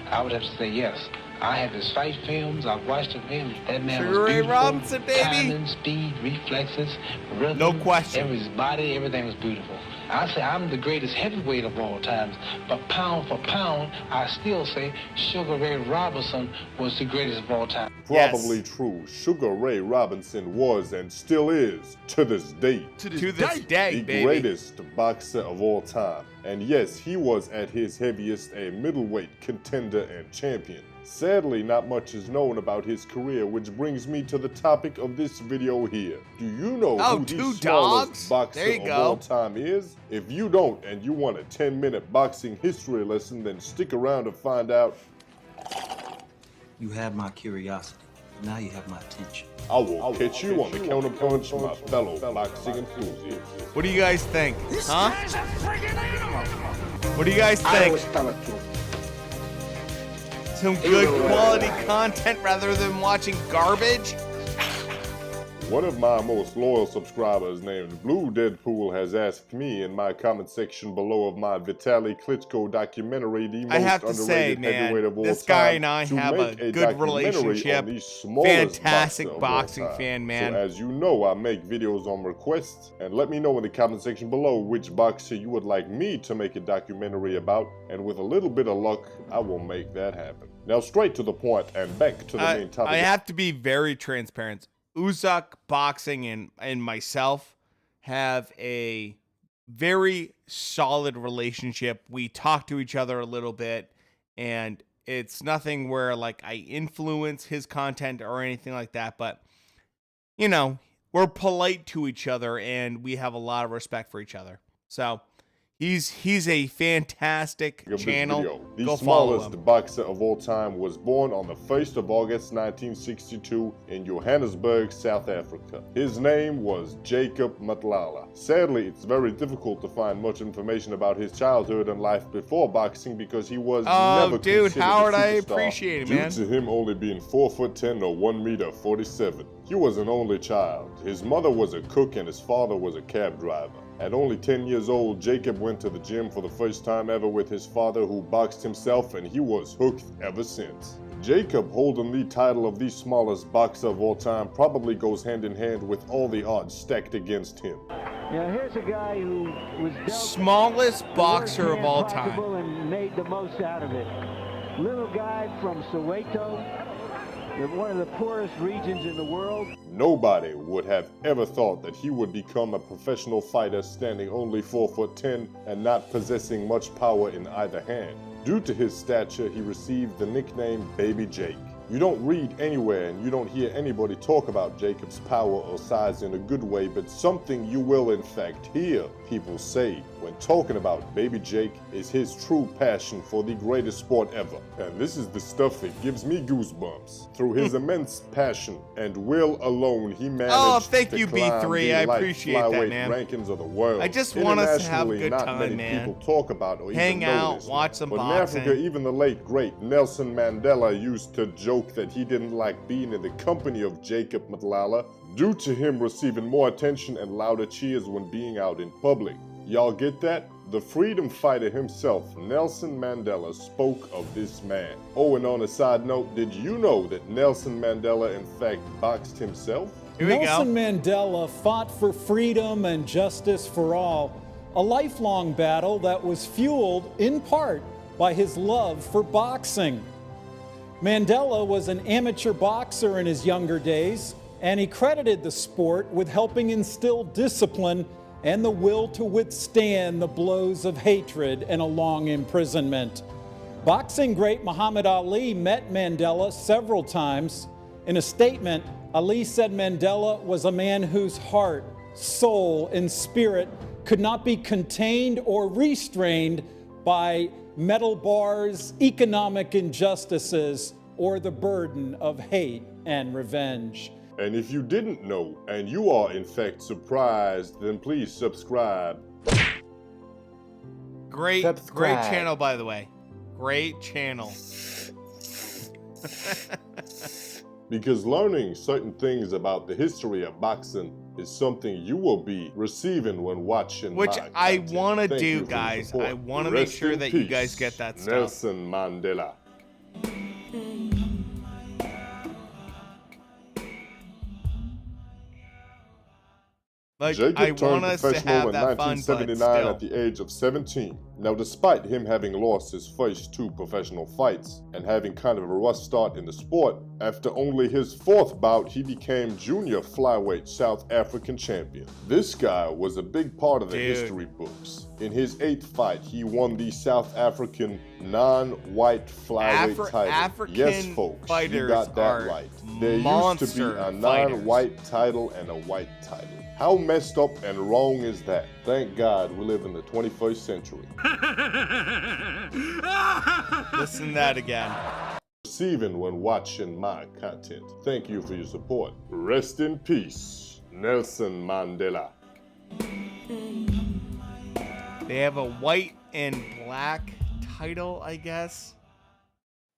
I would have to say yes. I have his fight films. I've watched the films. That man Sugar was Ray beautiful. Robinson, baby. Timing, speed, reflexes, rhythm. No question. His body, everything was beautiful. I say I'm the greatest heavyweight of all times, but pound for pound, I still say Sugar Ray Robinson was the greatest of all time. Probably true. Sugar Ray Robinson was and still is, to this day, To this day, the baby. greatest boxer of all time. And yes, he was at his heaviest a middleweight contender and champion. Sadly, not much is known about his career, which brings me to the topic of this video here. Do you know who the two smallest dogs? boxer There you of go. all time is? If you don't and you want a 10-minute boxing history lesson, then stick around to find out. You had my curiosity. Now you have my attention. I will catch you on the counterpunch, my fellow boxing enthusiasts. What do you guys think? Huh? What do you guys think? Some good quality content rather than watching garbage? One of my most loyal subscribers named Blue Deadpool has asked me in my comment section below of my Vitaly Klitschko documentary, the I have most to say, underrated heavyweight man, of all this time, guy and I to have a make good documentary relationship. on the smallest Fantastic boxer of all boxing time. fan, man. So as you know, I make videos on request, and let me know in the comment section below which boxer you would like me to make a documentary about, and with a little bit of luck, I will make that happen. Now straight to the point and back to the main topic. I have to be very transparent. Usyk Boxing and myself have a very solid relationship. We talk to each other a little bit, and it's nothing where like I influence his content or anything like that. But you know, we're polite to each other, and we have a lot of respect for each other. So he's a fantastic channel. The Go follow smallest him. boxer of all time was born on the 1st of August 1962 in Johannesburg, South Africa. His name was Jacob Matlala. Sadly, it's very difficult to find much information about his childhood and life before boxing because he was never dude, considered Howard, a I superstar appreciate it, due man. to him only being 4'10" or 1m47. He was an only child. His mother was a cook and his father was a cab driver. At only 10 years old, Jacob went to the gym for the first time ever with his father, who boxed himself, and he was hooked ever since. Jacob holding the title of the smallest boxer of all time probably goes hand in hand with all the odds stacked against him. Now here's a guy who was Smallest boxer of all time. and made the most out of it. Little guy from Soweto, one of the poorest regions in the world. Nobody would have ever thought that he would become a professional fighter standing only 4'10" and not possessing much power in either hand. Due to his stature, he received the nickname Baby Jake. You don't read anywhere and you don't hear anybody talk about Jacob's power or size in a good way, but something you will in fact hear people say when talking about Baby Jake is his true passion for the greatest sport ever. And this is the stuff that gives me goosebumps. Through his immense passion and will alone, he managed thank to you, climb B3. the I light appreciate that, flyweight man. rankings of the world. I just want us to have a Internationally, good not time, many man. people talk about or Hang even out, notice. watch some But in boxing. Africa, even the late great Nelson Mandela used to joke that he didn't like being in the company of Jacob Matlala due to him receiving more attention and louder cheers when being out in public. Y'all get that? The freedom fighter himself, Nelson Mandela, spoke of this man. Oh, and on a side note, did you know that Nelson Mandela in fact boxed himself? Nelson Mandela fought for freedom and justice for all, a lifelong battle that was fueled in part by his love for boxing. Mandela was an amateur boxer in his younger days, and he credited the sport with helping instill discipline and the will to withstand the blows of hatred and a long imprisonment. Boxing great Muhammad Ali met Mandela several times. In a statement, Ali said Mandela was a man whose heart, soul, and spirit could not be contained or restrained by metal bars, economic injustices, or the burden of hate and revenge. And if you didn't know, and you are in fact surprised, then please subscribe. Great channel, by the way. Great channel. Because learning certain things about the history of boxing is something you will be receiving when watching Which my I content. want to Thank do, you for your guys. support. I want to make Rest sure in that you peace, guys get that stuff. Nelson Mandela. Like, Jacob I turned want us to professional have in that fun, but 1979 still. at the age of 17. Now, despite him having lost his first 2 professional fights and having kind of a rough start in the sport, after only his 4th bout, he became junior flyweight South African champion. This guy was a big part of the history books. In his 8th fight, he won the South African non-white flyweight title. African yes, folks, you fighters got that are right. There used to be monster a non-white title and a white title. How messed up and wrong is that? Thank God we live in the 21st century. Listen to that again. Receiving when watching my content. Thank you for your support. Rest in peace, Nelson Mandela. They have a white and black title, I guess.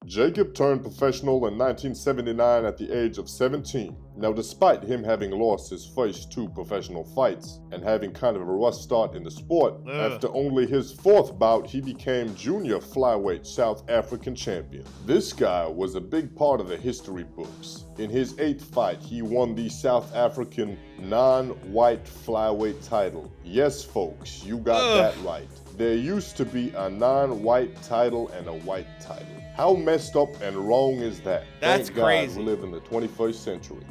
Jacob turned professional in 1979 at the age of 17. Now, despite him having lost his first 2 professional fights and having kind of a rough start in the sport, after only his 4th bout, he became junior flyweight South African champion. This guy was a big part of the history books. In his 8th fight, he won the South African non-white flyweight title. Yes, folks, you got that right. There used to be a non-white title and a white title. How messed up and wrong is that? That's Thank God crazy. we live in the 21st century.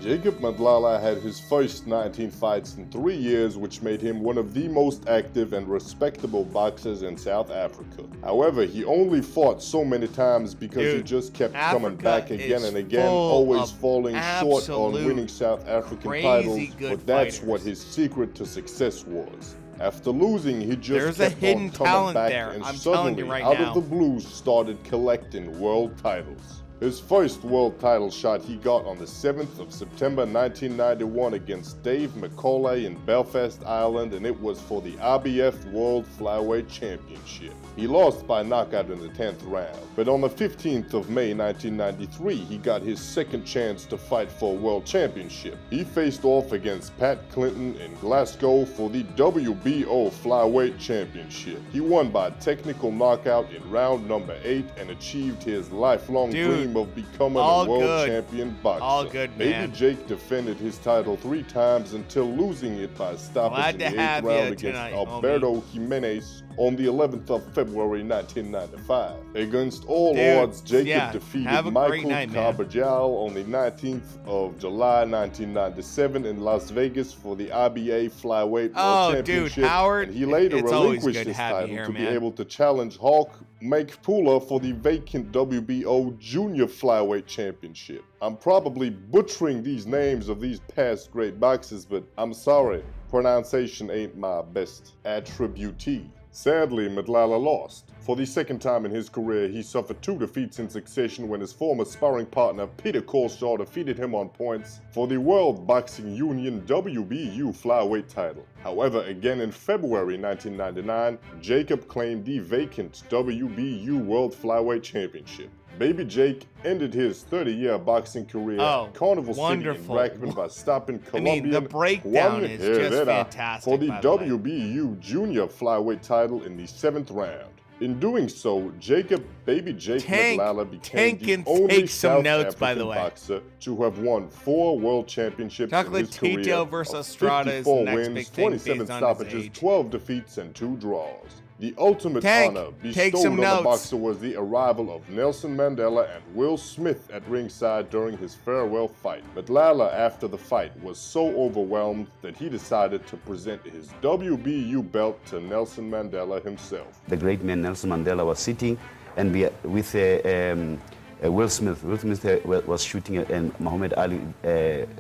Jacob Madlala had his first 19 fights in 3 years, which made him one of the most active and respectable boxers in South Africa. However, he only fought so many times because he just kept coming back again and again, always falling short on winning South African titles, but that's what his secret to success was. After losing, he just kept on coming back and suddenly, out of the blue, started collecting world titles. His first world title shot he got on the 7th of September 1991 against Dave McCauley in Belfast, Ireland, and it was for the IBF World Flyweight Championship. He lost by knockout in the 10th round, but on the 15th of May 1993, he got his second chance to fight for a world championship. He faced off against Pat Clinton in Glasgow for the WBO Flyweight Championship. He won by technical knockout in round number 8 and achieved his lifelong dream of becoming a world champion boxer. All good, man. Baby Jake defended his title 3 times until losing it by stoppage in the 8th round against Alberto Jimenez on the 11th of February 1995. Against all odds, Jacob defeated Michael Carbajal on the 19th of July 1997 in Las Vegas for the IBA Flyweight World Championship. Howard, and he later relinquished his title to be able to challenge Hawk Makepula for the vacant WBO Junior Flyweight Championship. I'm probably butchering these names of these past great boxers, but I'm sorry, pronunciation ain't my best attributee. Sadly, Madlala lost. For the second time in his career, he suffered 2 defeats in succession when his former sparring partner Peter Korshaw defeated him on points for the World Boxing Union WBU flyweight title. However, again in February 1999, Jacob claimed the vacant WBU World Flyweight Championship. Baby Jake ended his 30-year boxing career at Carnival City in Blackman by stopping Colombian the breakdown is just fantastic, for the WBU Junior Flyweight title in the 7th round. In doing so, Baby Jake Madlala became the only South African boxer to have won 4 world championships in his career, versus 54 wins, 27 stoppages, 12 defeats, and 2 draws. The ultimate honor bestowed on the boxer was the arrival of Nelson Mandela and Will Smith at ringside during his farewell fight. Madlala, after the fight, was so overwhelmed that he decided to present his WBU belt to Nelson Mandela himself. The great man Nelson Mandela was sitting and with Will Smith. Will Smith was shooting a Muhammad Ali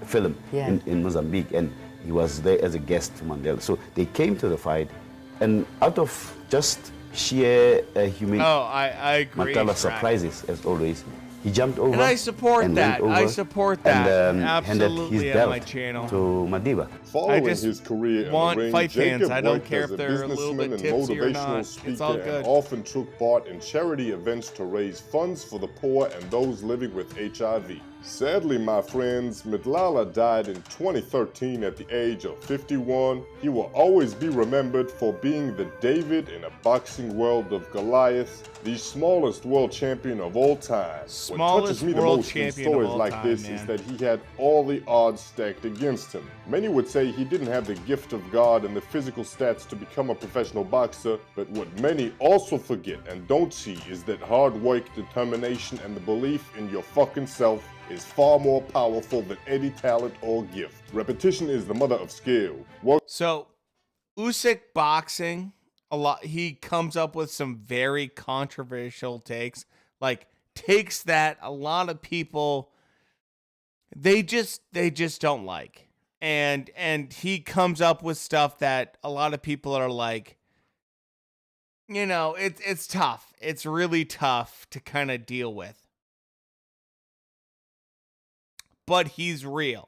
film in Mozambique, and he was there as a guest to Mandela. So they came to the fight, and out of just sheer humility, I agree. Mandela surprises as always. He jumped over, and I support that. I support that. And absolutely handed his on my belt channel to Madiba. Following his career in the ring, fight Jacob fans. I don't worked care as if a they're a little businessman bit and tipsy or motivational not. speaker, It's all good. and often took part in charity events to raise funds for the poor and those living with HIV. Sadly, my friends, Madlala died in 2013 at the age of 51. He will always be remembered for being the David in a boxing world of Goliath, the smallest world champion of all time. What touches me the most in stories like this is that he had all the odds stacked against him. Many would say he didn't have the gift of God and the physical stats to become a professional boxer, but what many also forget and don't see is that hard work, determination, and the belief in your fucking self is far more powerful than any talent or gift. Repetition is the mother of skill. So, Usyk boxing, he comes up with some very controversial takes, like takes that a lot of people they just don't like. And he comes up with stuff that a lot of people are like, you know, it's tough. It's really tough to kind of deal with. But he's real.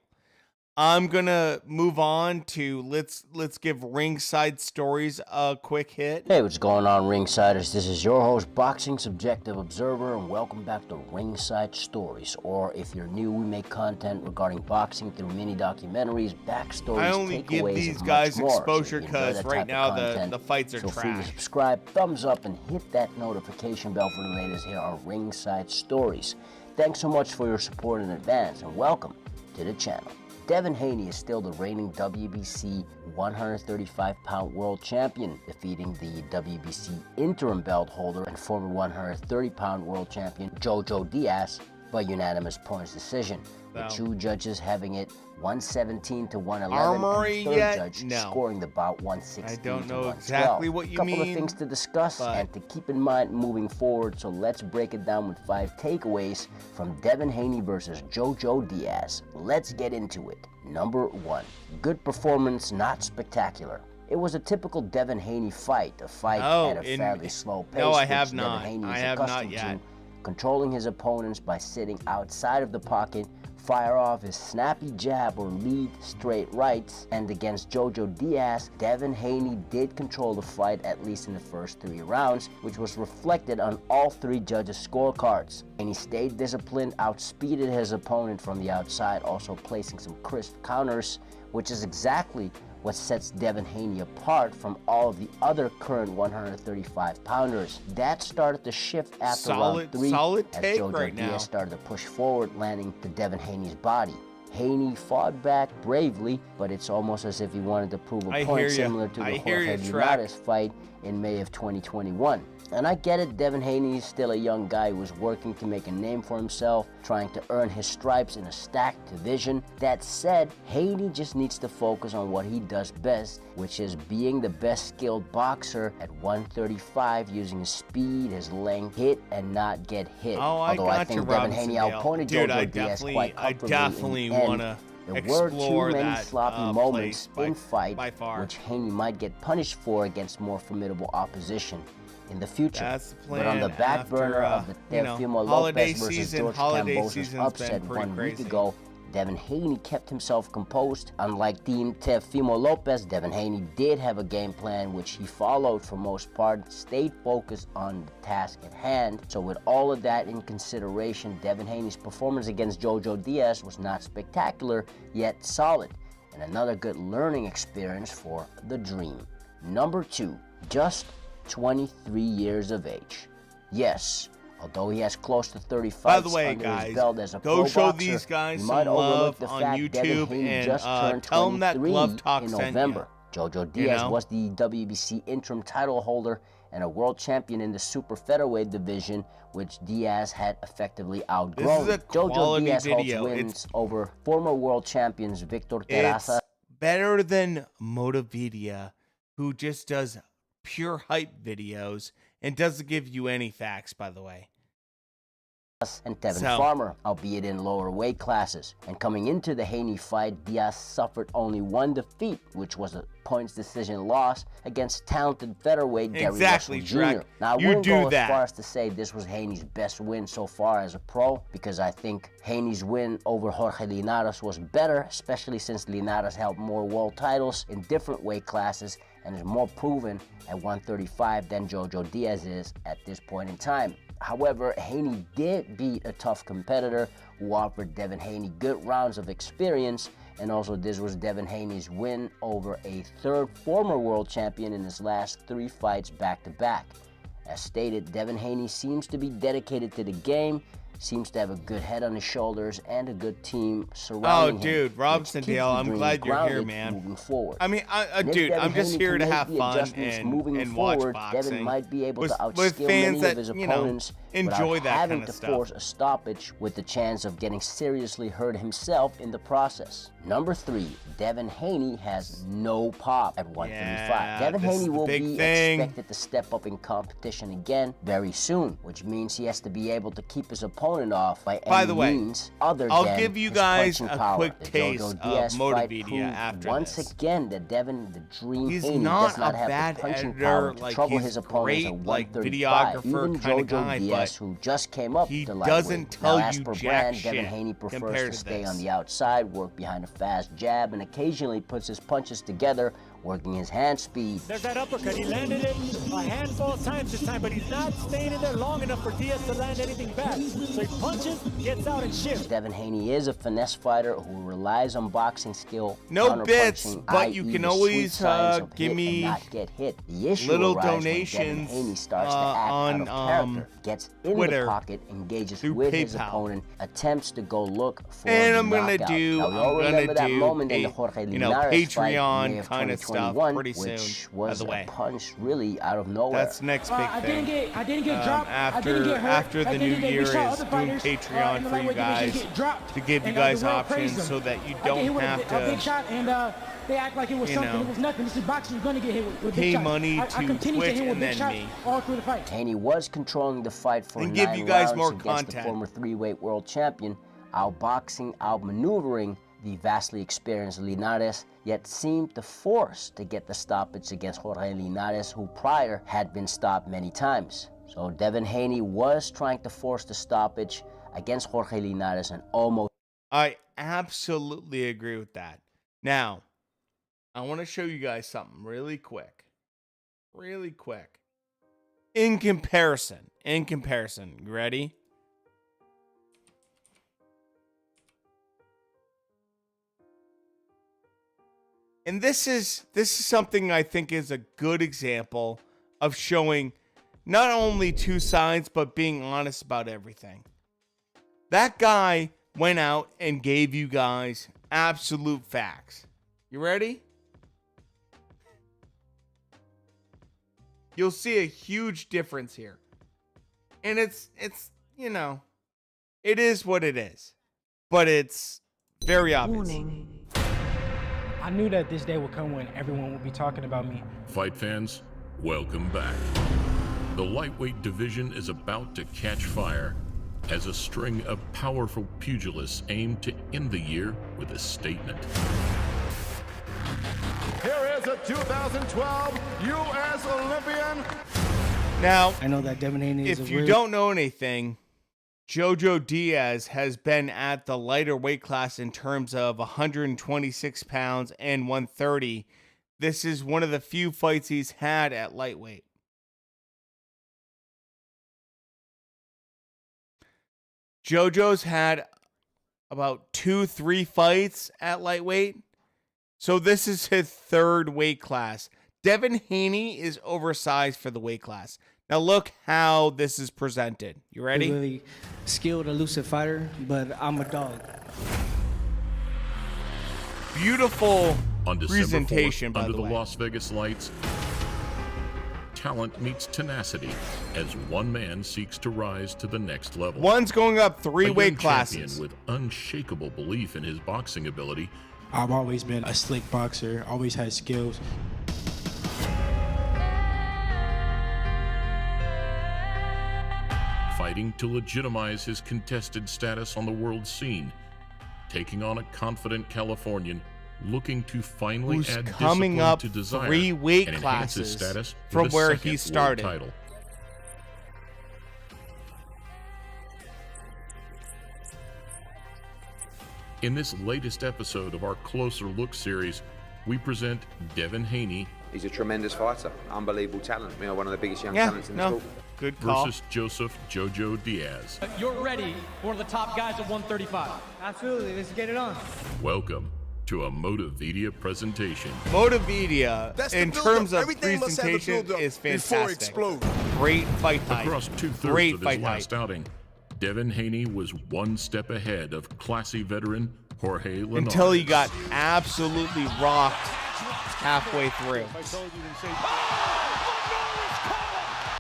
I'm gonna move on to let's give Ringside Stories a quick hit. Hey, what's going on, Ringsiders? This is your host, Boxing Subjective Observer, and welcome back to Ringside Stories. Or if you're new, we make content regarding boxing through mini documentaries, backstories, I only give these guys exposure because right now the fights are trash. Feel free to subscribe, thumbs up, and hit that notification bell for the latest here on Ringside Stories. Thanks so much for your support in advance, and welcome to the channel. Devin Haney is still the reigning WBC 135-pound world champion, defeating the WBC interim belt holder and former 130-pound world champion Jojo Diaz by unanimous points decision, with So. 2 judges having it 117 to 111, Armory and the 3rd yet? judge No. scoring the bout 116 I don't to know 112. exactly what you Couple mean, of things to discuss but- and to keep in mind moving forward, so let's break it down with 5 takeaways from Devin Haney versus Jojo Diaz. Let's get into it. Number 1, good performance, not spectacular. It was a typical Devin Haney fight, a fight at a fairly slow pace, No, I which have Devin not. Haney I is have not accustomed yet. to, controlling his opponents by sitting outside of the pocket, fire off his snappy jab or lead straight rights. And against Jojo Diaz, Devin Haney did control the fight at least in the first 3 rounds, which was reflected on all 3 judges' scorecards. And he stayed disciplined, outspeeded his opponent from the outside, also placing some crisp counters, which is exactly what sets Devin Haney apart from all of the other current 135-pounders. That started to shift after round 3 solid as take Jojo right Diaz now. started to push forward, landing to Devin Haney's body. Haney fought back bravely, but it's almost as if he wanted to prove I a point hear ya. similar to I the hear Jorge ya, Shrek. Linares fight in May of 2021. And I get it, Devin Haney is still a young guy who is working to make a name for himself, trying to earn his stripes in a stacked division. That said, Haney just needs to focus on what he does best, which is being the best skilled boxer at 135, using his speed, his length, hit and not get hit. Oh, I Although I got think you, Devin Haney Robinson-Dale. outpointed Dude, Jojo I Diaz quite comfortably. definitely in the end. wanna There were explore too many that sloppy moments place in fight, by far. which Haney might get punished for against more formidable opposition in the future. That's the But on the plan back after, burner of the Teofimo Lopez versus George Kambosos upset 1 week ago, Devin Haney kept himself composed. Unlike Team Teofimo Lopez, Devin Haney did have a game plan which he followed for most part, stayed focused on the task at hand. So with all of that in consideration, Devin Haney's performance against Jojo Diaz was not spectacular, yet solid, and another good learning experience for the Dream. Number 2, just 23 years of age. Yes, although he has close to 30 fights By the way, under guys, his belt as a go pro show boxer, these guys you some might overlook love the on fact Devin YouTube Haney and just turned tell them that 23 Glove Talk in sent November. you. Jojo You Diaz know? was the WBC interim title holder and a world champion in the super featherweight division, which Diaz had effectively outgrown. This is a Jojo quality Diaz video. holds wins over former world champions Victor Terraza. It's better than Motivedia, who just does pure hype videos and doesn't give you any facts, by the way. And Tevin So- Farmer, albeit in lower weight classes. And coming into the Haney fight, Diaz suffered only 1 defeat, which was a points decision loss against talented featherweight Gary Exactly, Russell Shrek. Jr. Now, I You wouldn't do go that. as far as to say this was Haney's best win so far as a pro, because I think Haney's win over Jorge Linares was better, especially since Linares held more world titles in different weight classes and is more proven at 135 than Jojo Diaz is at this point in time. However, Haney did beat a tough competitor who offered Devin Haney good rounds of experience, and also this was Devin Haney's win over a 3rd former world champion in his last 3 fights back-to-back. As stated, Devin Haney seems to be dedicated to the game, seems to have a good head on his shoulders and a good team surrounding him. Oh, dude, Robinson-Dale, I'm glad you're here, man. Moving forward. I mean, dude, I'm just here to have fun and watch boxing. Devin might be able to with outskill fans many of that, his you know, opponents enjoy without that having kind to of stuff. force a stoppage with the chance of getting seriously hurt himself in the process. Number 3, Devin Haney has no pop at 135. Yeah, Devin this is Haney the will big be thing. expected to step up in competition again very soon, which means he has to be able to keep his opponent off by By any the way, means other I'll than give you his guys punching a power. quick The taste Jojo of Diaz fight Motivedia proved after once this. again that Devin, the Dream He's Haney, not does not a have bad the punching editor, power to like, trouble he's his opponents great, at like, 135. videographer Even kinda Jojo guy, Diaz, but who just came up he to doesn't lightweight. tell Now, as you per jack brand, shit Devin Haney prefers compared to to stay this. on the outside, work behind a fast jab, and occasionally puts his punches together, working his hand speed. There's that uppercut. He landed it a handful of times this time, but he's not staying in there long enough for Diaz to land anything back. So he punches, gets out, and shifts. Devin Haney is a finesse fighter who relies on boxing skill. No bits, counterpunching, but you i.e. can the always, sweet signs of give hit me and not get hit. The issue little arises when Devin donations, Haney starts to act on, out of character, gets in Twitter, the pocket, engages through with his PayPal. opponent, attempts to go look for And the I'm gonna knockout. do, Now, we all I'm remember gonna that do moment in a, the Jorge you know, Linares fight in Patreon May of kind of 2021, stuff 21, pretty which soon, was by the way. a punch really out of nowhere. That's the next big thing. I didn't get dropped. I didn't get hurt. After the Like new they did, year we saw is other doing fighters, in Patreon the for you lightweight division guys get dropped, to give you and, guys the world praised options them. so that you I get hit don't with have a big to shot, and they act like it was something. It was nothing. This is boxing. You're going to get hit with big pay shots. money I to continue to Twitch hit with and big then shots me. all through the fight. Haney was controlling the fight for And 9 give you guys rounds more against content. the former 3-weight world champion, outboxing, outmaneuvering the vastly experienced Linares, yet seemed to force to get the stoppage against Jorge Linares, who prior had been stopped many times. So Devin Haney was trying to force the stoppage against Jorge Linares and almost... I absolutely agree with that. Now, I want to show you guys something really quick. Really quick. In comparison. You ready? And this is something I think is a good example of showing not only two sides, but being honest about everything. That guy went out and gave you guys absolute facts. You ready? You'll see a huge difference here. And it's you know, it is what it is. But it's very obvious. I knew that this day would come when everyone would be talking about me. Fight fans, welcome back. The lightweight division is about to catch fire as a string of powerful pugilists aim to end the year with a statement. Here is a 2012 U.S. Olympian. Now, I know that Devin Haney is if you don't know anything, Jojo Diaz has been at the lighter weight class in terms of 126 pounds and 130. This is one of the few fights he's had at lightweight. Jojo's had about 2-3 fights at lightweight. So this is his third weight class. Devin Haney is oversized for the weight class. Now look how this is presented. You ready? Really skilled, elusive fighter, but I'm a dog. Beautiful On December presentation, 4th, by under the way. Las Vegas lights, talent meets tenacity as one man seeks to rise to the next level. One's going up 3 A young weight classes. champion with unshakable belief in his boxing ability, I've always been a slick boxer, always had skills. fighting to legitimize his contested status on the world scene, taking on a confident Californian looking to finally Who's add coming discipline up to desire 3 weight and enhance his classes status from with a where second he world started. title. In this latest episode of our Closer Look series, we present Devin Haney. He's a tremendous fighter, unbelievable talent. You know, one of the biggest young talents in the sport. Good call. Versus Joseph Jojo Diaz. You're ready, one of the top guys at 135. Absolutely, let's get it on. Welcome to a Motivedia presentation. Motivedia, That's in the build-up. terms of Everything must have the presentation, build-up is before it fantastic. explodes. Great fight hype. Across two-thirds Great of fight his last hype. outing, Devin Haney was one step ahead of classy veteran Jorge Linares. Until he got absolutely rocked halfway through.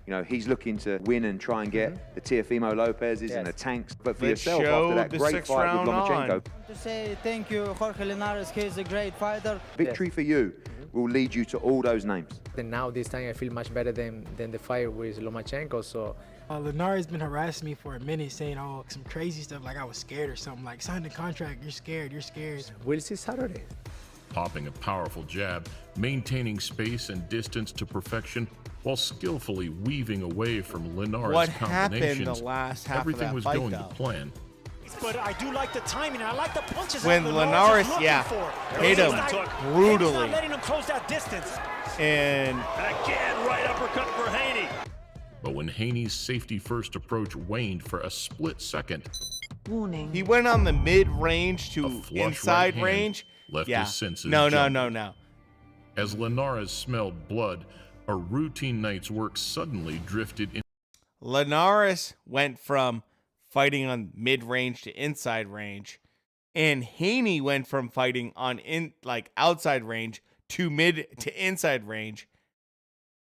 You know, he's looking to win and try and get the Teofimo Lopez's and the Tanks. But for Let's yourself, show after that the great sixth fight round with Lomachenko, on. To say thank you, Jorge Linares. He's a great fighter. victory for you will lead you to all those names. And now this time I feel much better than the fight with Lomachenko. So Linares been harassing me for a minute, saying some crazy stuff like I was scared or something. Like, sign the contract, you're scared. we'll see Saturday. Popping a powerful jab, maintaining space and distance to perfection, while skillfully weaving away from Linares' What happened combinations. the last half of Everything that was fight, going though? to plan. But I do like the timing. I like the punches When that Linares, is looking yeah, for. hit him He's not brutally. letting him close that distance. And again, right uppercut for Haney. But when Haney's safety-first approach waned for a split second, he went on the mid-range to flush inside right hand range. left Yeah. his senses No. jumbled. As Linares smelled blood, a routine night's work suddenly drifted in. Linares went from fighting on mid-range to inside range, and Haney went from fighting on outside range to mid to inside range,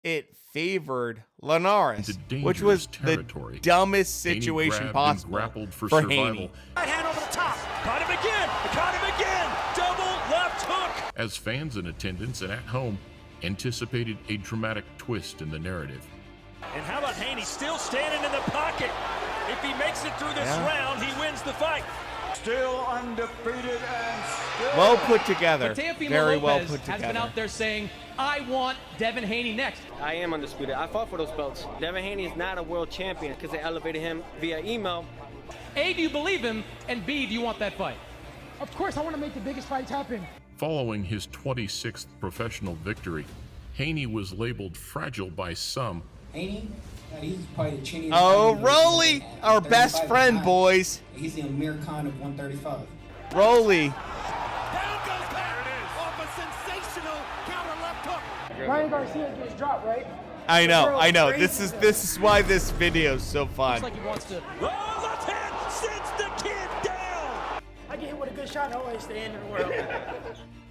it favored Linares, which was the dumbest situation possible for Haney. Right hand over the top. Caught him again. Caught him again. Double left hook. As fans in attendance and at home anticipated a dramatic twist in the narrative. And how about Haney still standing in the pocket? If he makes it through this round, he wins the fight. Still undefeated and still well put together. But Teofimo Very Lopez well put has together. been out there saying, I want Devin Haney next. I am undisputed. I fought for those belts. Devin Haney is not a world champion because they elevated him via email. A, do you believe him? And B, do you want that fight? Of course, I want to make the biggest fights happen. Following his 26th professional victory, Haney was labeled fragile by some. Haney? He's probably the chinniest. Oh, Rolly, our best friend, boys. He's the Amir Khan of 135. Rolly. Ryan Garcia gets dropped, right? I know. This is why this video is so fun. Looks like he wants to. Oh, left hand sends the kid down. I get hit with a good shot, I always stay in the world.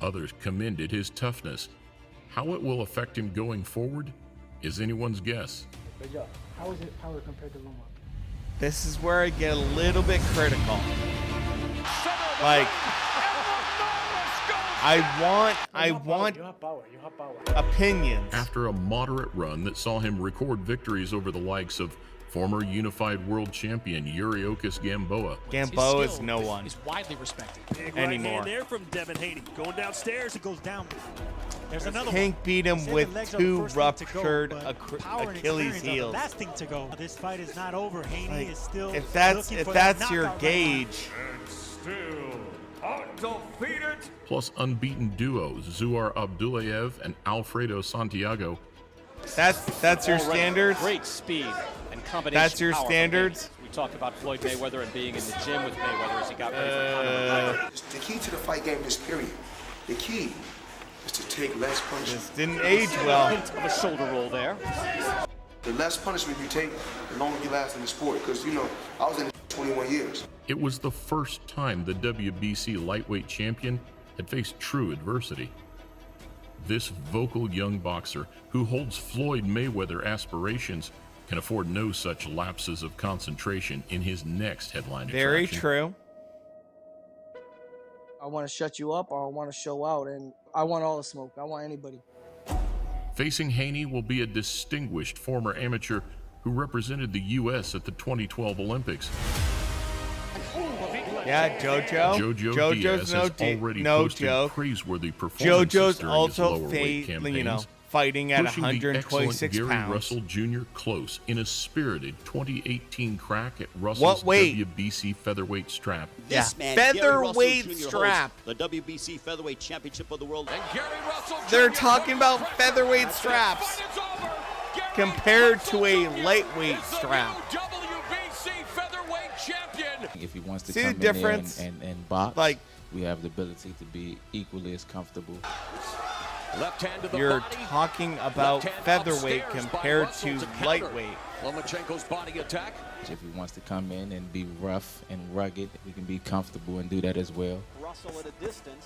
Others commended his toughness. How it will affect him going forward is anyone's guess. Good job. How is it power compared to Loma? This is where I get a little bit critical. Like, I want opinions. After a moderate run that saw him record victories over the likes of former unified world champion Yuriokis Gamboa. Gamboa is no one is widely respected. Big anymore. Right hand there from Devin Haney. Going downstairs, it goes down. There's another Tank one. beat him They said with the legs are 2 the first thing to go, ruptured but power and Achilles experience are the heels. last thing to go. This fight is not over. Haney is still If that's your knockout gauge. and still undefeated. Plus unbeaten duos Zuar Abdullayev and Alfredo Santiago. That's your standards. Great speed and combination. That's your power from standards. Haney. We talked about Floyd Mayweather and being in the gym with Mayweather as he got ready for Conor McGregor. The key to the fight game, this period, the key is to take less punishment. This didn't age well. Hint of a shoulder roll there. The less punishment you take, the longer you last in the sport. Because, you know, I was in 21 years. It was the first time the WBC lightweight champion had faced true adversity. This vocal young boxer who holds Floyd Mayweather aspirations can afford no such lapses of concentration in his next headline Very attraction. true. I want to shut you up or I want to show out, and I want all the smoke. I want anybody. Facing Haney will be a distinguished former amateur who represented the U.S. at the 2012 Olympics. Yeah, JoJo's Diaz has already no posted joke. praiseworthy performances JoJo's during also his lower weight campaigns, fighting at pushing the 126 excellent Gary pounds. Russell Jr. close in a spirited 2018 crack at What Russell's weight? WBC featherweight strap. This man, featherweight Gary Russell Jr. strap. holds the WBC featherweight championship of the world. And Gary Russell They're talking about featherweight straps compared to a lightweight strap. WBC featherweight champion. If he wants to See come the difference? in there and box, Like, we have the ability to be equally as comfortable. Left hand to the You're body. talking about Left hand featherweight upstairs by compared Russell to counter. lightweight. Lomachenko's body attack. If he wants to come in and be rough and rugged, we can be comfortable and do that as well. Russell at a distance.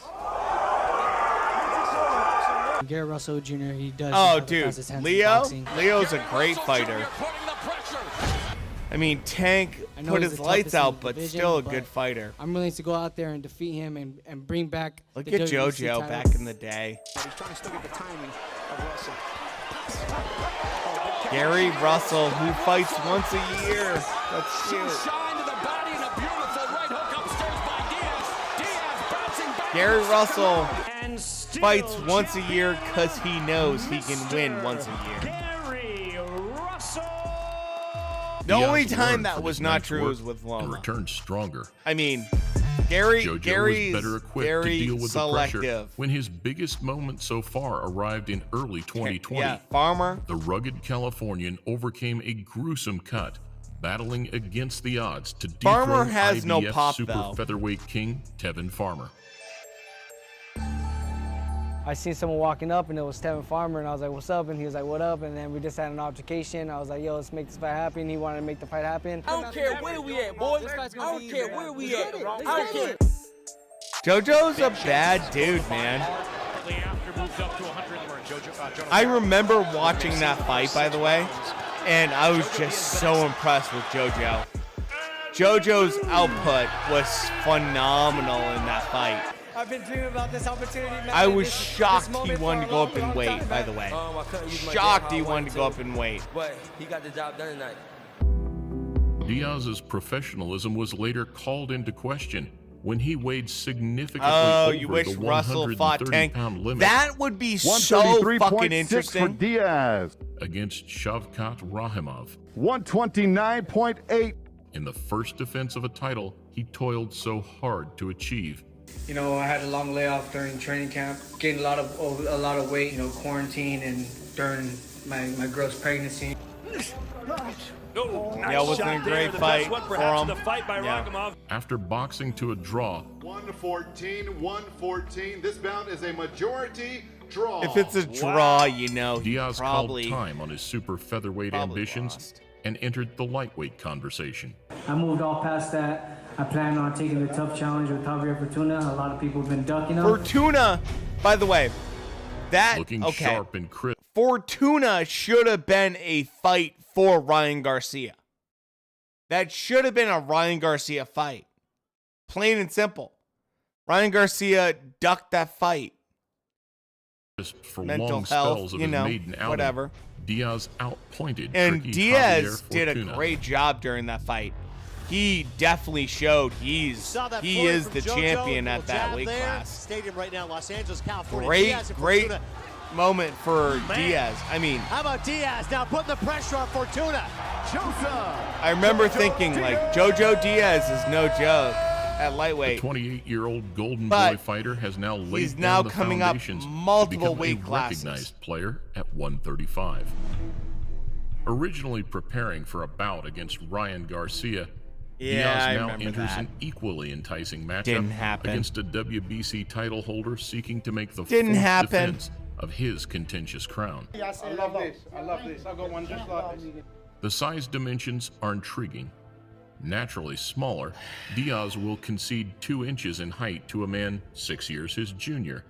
Gary Russell Jr., he does. Oh, dude, Leo's a great fighter. I mean, Tank I know put he's his the lights toughest in out, the but division, still a but good fighter. I'm willing to go out there and defeat him and bring back. Look the at WBC JoJo title. back in the day. But he's trying to still get the timing of Russell. Gary Russell, who fights once a year. That's cute. Shine to the body and a beautiful right hook upstairs by Diaz. Diaz bouncing back. Gary Russell fights once a year because he knows he can win once a year. Gary Russell. The only Diaz time learned that from was his not night's true work was with and Loma. returned stronger. I mean, Gary's JoJo was better equipped to deal with the pressure selective. when his biggest moment so far arrived in early 2020. Yeah, Farmer. The rugged Californian overcame a gruesome cut, battling against the odds to Farmer dethrone has no IBF pop, super though. featherweight king Tevin Farmer. I seen someone walking up and it was Tevin Farmer and I was like, what's up? And he was like, what up? And then we just had an altercation. I was like, yo, let's make this fight happen. He wanted to make the fight happen. I don't care where we at, boys. I don't care where we at. I don't care. JoJo's a bad dude, man. shortly after moved up to 100. I remember watching that fight, by the way, and I was just so impressed with JoJo. JoJo's output was phenomenal in that fight. I've been dreaming about this opportunity, man. I was shocked he wanted to go up in weight, by the way. Shocked he wanted to go up in weight. But he got the job done tonight. Diaz's professionalism was later called into question when he weighed significantly Oh, over you wish the Russell fought Tank. 130-pound limit. That would be so fucking interesting. For Diaz. Against Shavkat Rahimov. 129.8. In the first defense of a title he toiled so hard to achieve. You know, I had a long layoff during training camp, gained a lot of weight, you know, quarantine and during my girl's pregnancy. Yeah, it wasn't a great fight for him. Yeah. After boxing to a draw, 114. This bout is a majority draw. If it's a draw, you know, Diaz probably called time on his super featherweight ambitions and entered the lightweight conversation. I moved all past that. I plan on taking the tough challenge with Javier Fortuna. A lot of people have been ducking him. Fortuna, by the way, that Looking okay. sharp and crisp. Fortuna should have been a fight for Ryan Garcia. That should have been a Ryan Garcia fight. Plain and simple. Ryan Garcia ducked that fight. For Mental long health, spells of you his know, maiden outing, whatever. Diaz outpointed And tricky Diaz Javier did a Fortuna. great job during that fight. He definitely showed he is the champion at that weight class. Stadium right now, Los Angeles, California. Great moment for Diaz. I mean, how about Diaz now putting the pressure on Fortuna? I remember thinking like JoJo Diaz is no joke at lightweight. The 28-year-old Golden But Boy fighter has now laid he's down now the coming up foundations multiple to become weight a classes. recognized player at 135. Originally preparing for a bout against Ryan Garcia, Yeah, I Diaz now remember enters that. an equally enticing matchup Didn't happen. against a WBC title holder seeking to make the Didn't fourth happen. defense of his contentious crown. I love this. I'll go one just like this. The size dimensions are intriguing. Naturally smaller, Diaz will concede 2 inches in height to a man 6 years his junior.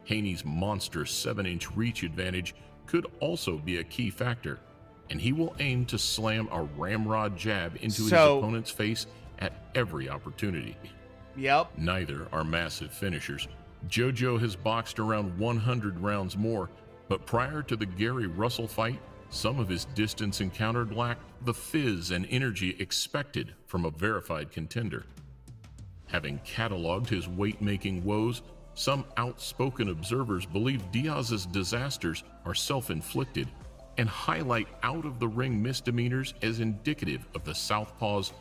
Haney's monster 7-inch reach advantage could also be a key factor, and he will aim to slam a ramrod jab into his opponent's face at every opportunity. Yep. Neither are massive finishers. JoJo has boxed around 100 rounds more, but prior to the Gary Russell fight, some of his distance encountered lacked the fizz and energy expected from a verified contender. Having cataloged his weight-making woes, some outspoken observers believe Diaz's disasters are self-inflicted and highlight out-of-the-ring misdemeanors as indicative of the Southpaw's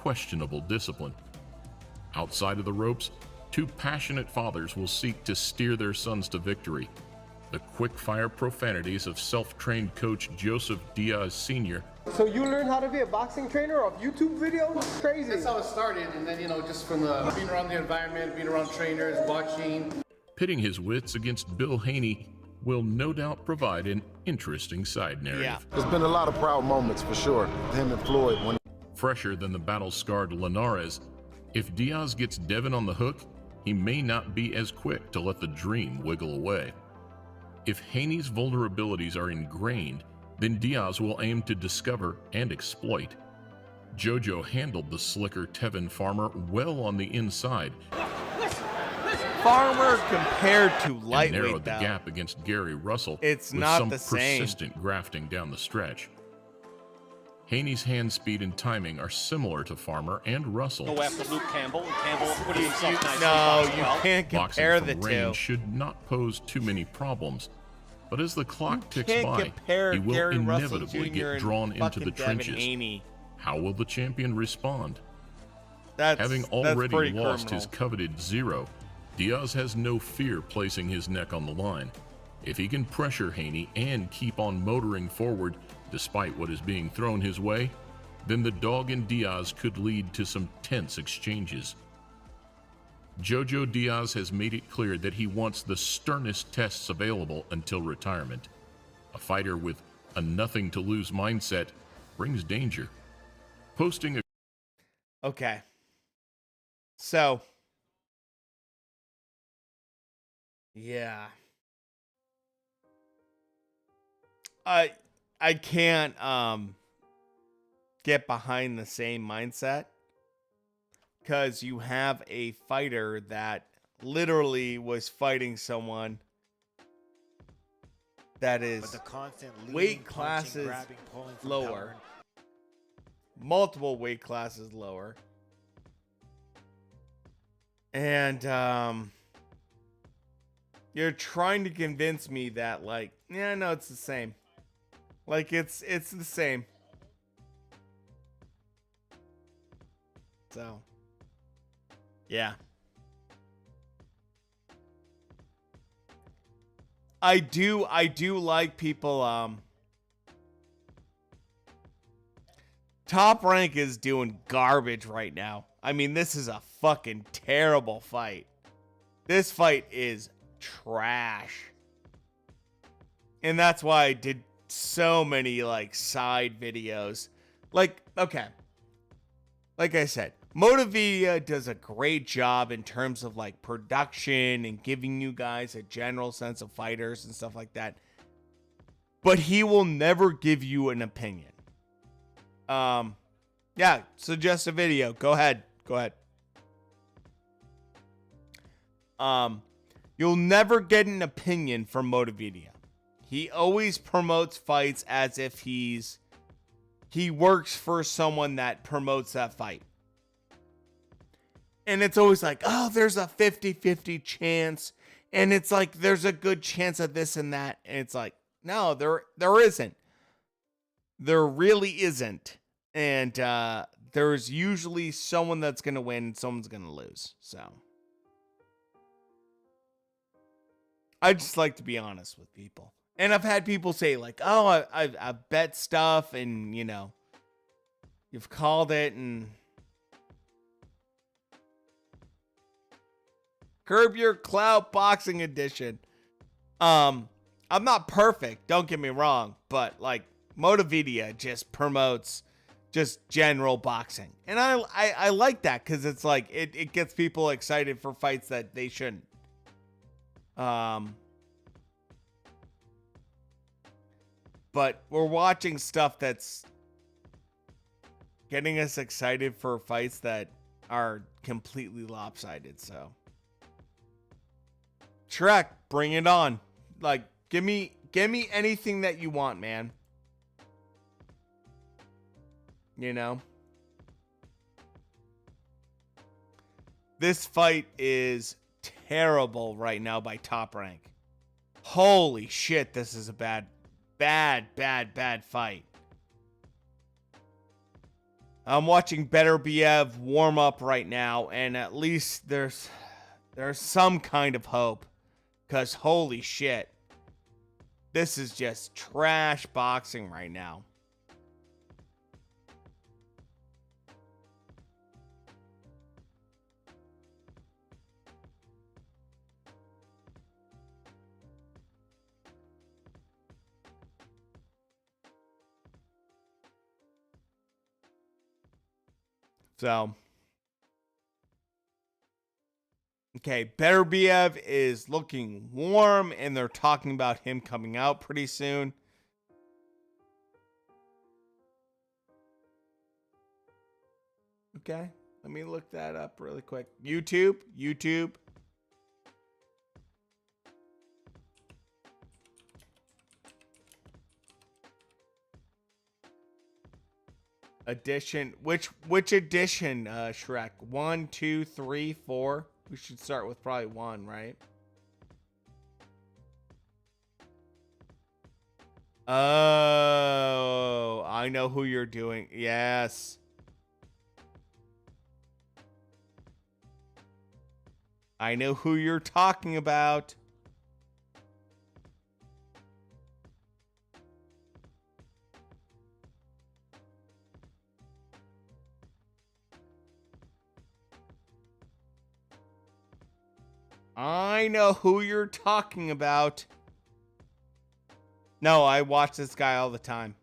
questionable discipline. Outside of the ropes, 2 passionate fathers will seek to steer their sons to victory. The quick-fire profanities of self-trained coach Joseph Diaz Sr. So you learned how to be a boxing trainer off YouTube videos? Crazy. That's how it started, and then, you know, just from the being around the environment, being around trainers, watching. Pitting his wits against Bill Haney will no doubt provide an interesting side narrative. Yeah. There's been a lot of proud moments for sure. Him and Floyd. Fresher than the battle-scarred Linares, if Diaz gets Devin on the hook, he may not be as quick to let the dream wiggle away. If Haney's vulnerabilities are ingrained, then Diaz will aim to discover and exploit. JoJo handled the slicker Tevin Farmer well on the inside. Farmer compared to And lightweight, narrowed the though. gap against Gary Russell It's with not some the same. persistent grafting down the stretch. Haney's hand speed and timing are similar to Farmer and Russell. Go after Luke Campbell. Campbell putting himself nicely. No, boxed you well. can't Boxing compare from the two. range should not pose too many problems, but as the clock ticks Can't by, compare he will Gary Russell inevitably Jr. get and drawn into fucking the Devin trenches. Haney. How will the champion respond? Having That's already pretty lost criminal. his coveted 0, Diaz has no fear placing his neck on the line. If he can pressure Haney and keep on motoring forward despite what is being thrown his way, then the dog and Diaz could lead to some tense exchanges. JoJo Diaz has made it clear that he wants the sternest tests available until retirement. A fighter with a nothing-to-lose mindset brings danger. Posting a Okay. So, yeah. I can't get behind the same mindset, because you have a fighter that literally was fighting someone that is weight classes lower, multiple weight classes lower, and you're trying to convince me that, like, yeah, no, it's the same. Like, it's the same. So, yeah. I do like people, Top Rank is doing garbage right now. I mean, this is a fucking terrible fight. This fight is trash. And that's why I did so many, like, side videos. Like, okay. Like I said, Motivedia does a great job in terms of, like, production and giving you guys a general sense of fighters and stuff like that. But he will never give you an opinion. Yeah, suggest a video. Go ahead. You'll never get an opinion from Motivedia. He always promotes fights as if he works for someone that promotes that fight. And it's always like, oh, there's a 50-50 chance. And it's like, there's a good chance of this and that. And it's like, no, there isn't. There really isn't. And there's usually someone that's going to win and someone's going to lose. So I just like to be honest with people. And I've had people say, like, oh, I bet stuff, and, you know, you've called it, and Curb Your Clout Boxing Edition. I'm not perfect, don't get me wrong, but, like, Motivedia just promotes just general boxing. And I like that, because it's like, it gets people excited for fights that they shouldn't. But we're watching stuff that's getting us excited for fights that are completely lopsided. So, Shrek, bring it on. Like, give me anything that you want, man. You know? This fight is terrible right now by Top Rank. Holy shit, this is a bad fight. I'm watching BETRBIEV warm up right now, and at least there's some kind of hope, because holy shit, this is just trash boxing right now. So, okay, BETRBIEV is looking warm, and they're talking about him coming out pretty soon. Okay, let me look that up really quick. YouTube. Edition. Which edition, Shrek? 1, 2, 3, 4. We should start with probably 1, right? Oh, I know who you're doing. Yes. I know who you're talking about. I know who you're talking about. No, I watch this guy all the time.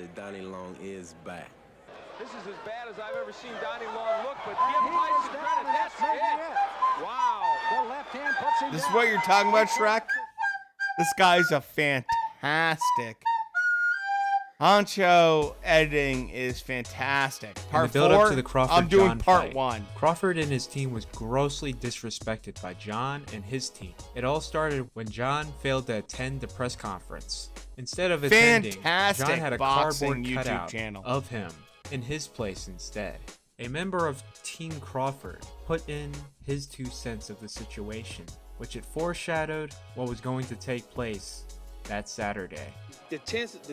reality, Donnie Long is back. This is as bad as I've ever seen Donnie Long look, but give Tyson credit. That's it. Wow. The left hand puts him This is down. what you're talking about, Shrek? This guy's a fantastic. Honcho editing is fantastic. Part in the build 4, up to the Crawford I'm doing John part fight, 1. Crawford and his team was grossly disrespected by John and his team. It all started when John failed to attend the press conference. Instead of attending, Fantastic John had a boxing cardboard YouTube cutout channel. of him in his place instead. A member of Team Crawford put in his 2 cents of the situation, which it foreshadowed what was going to take place that Saturday. The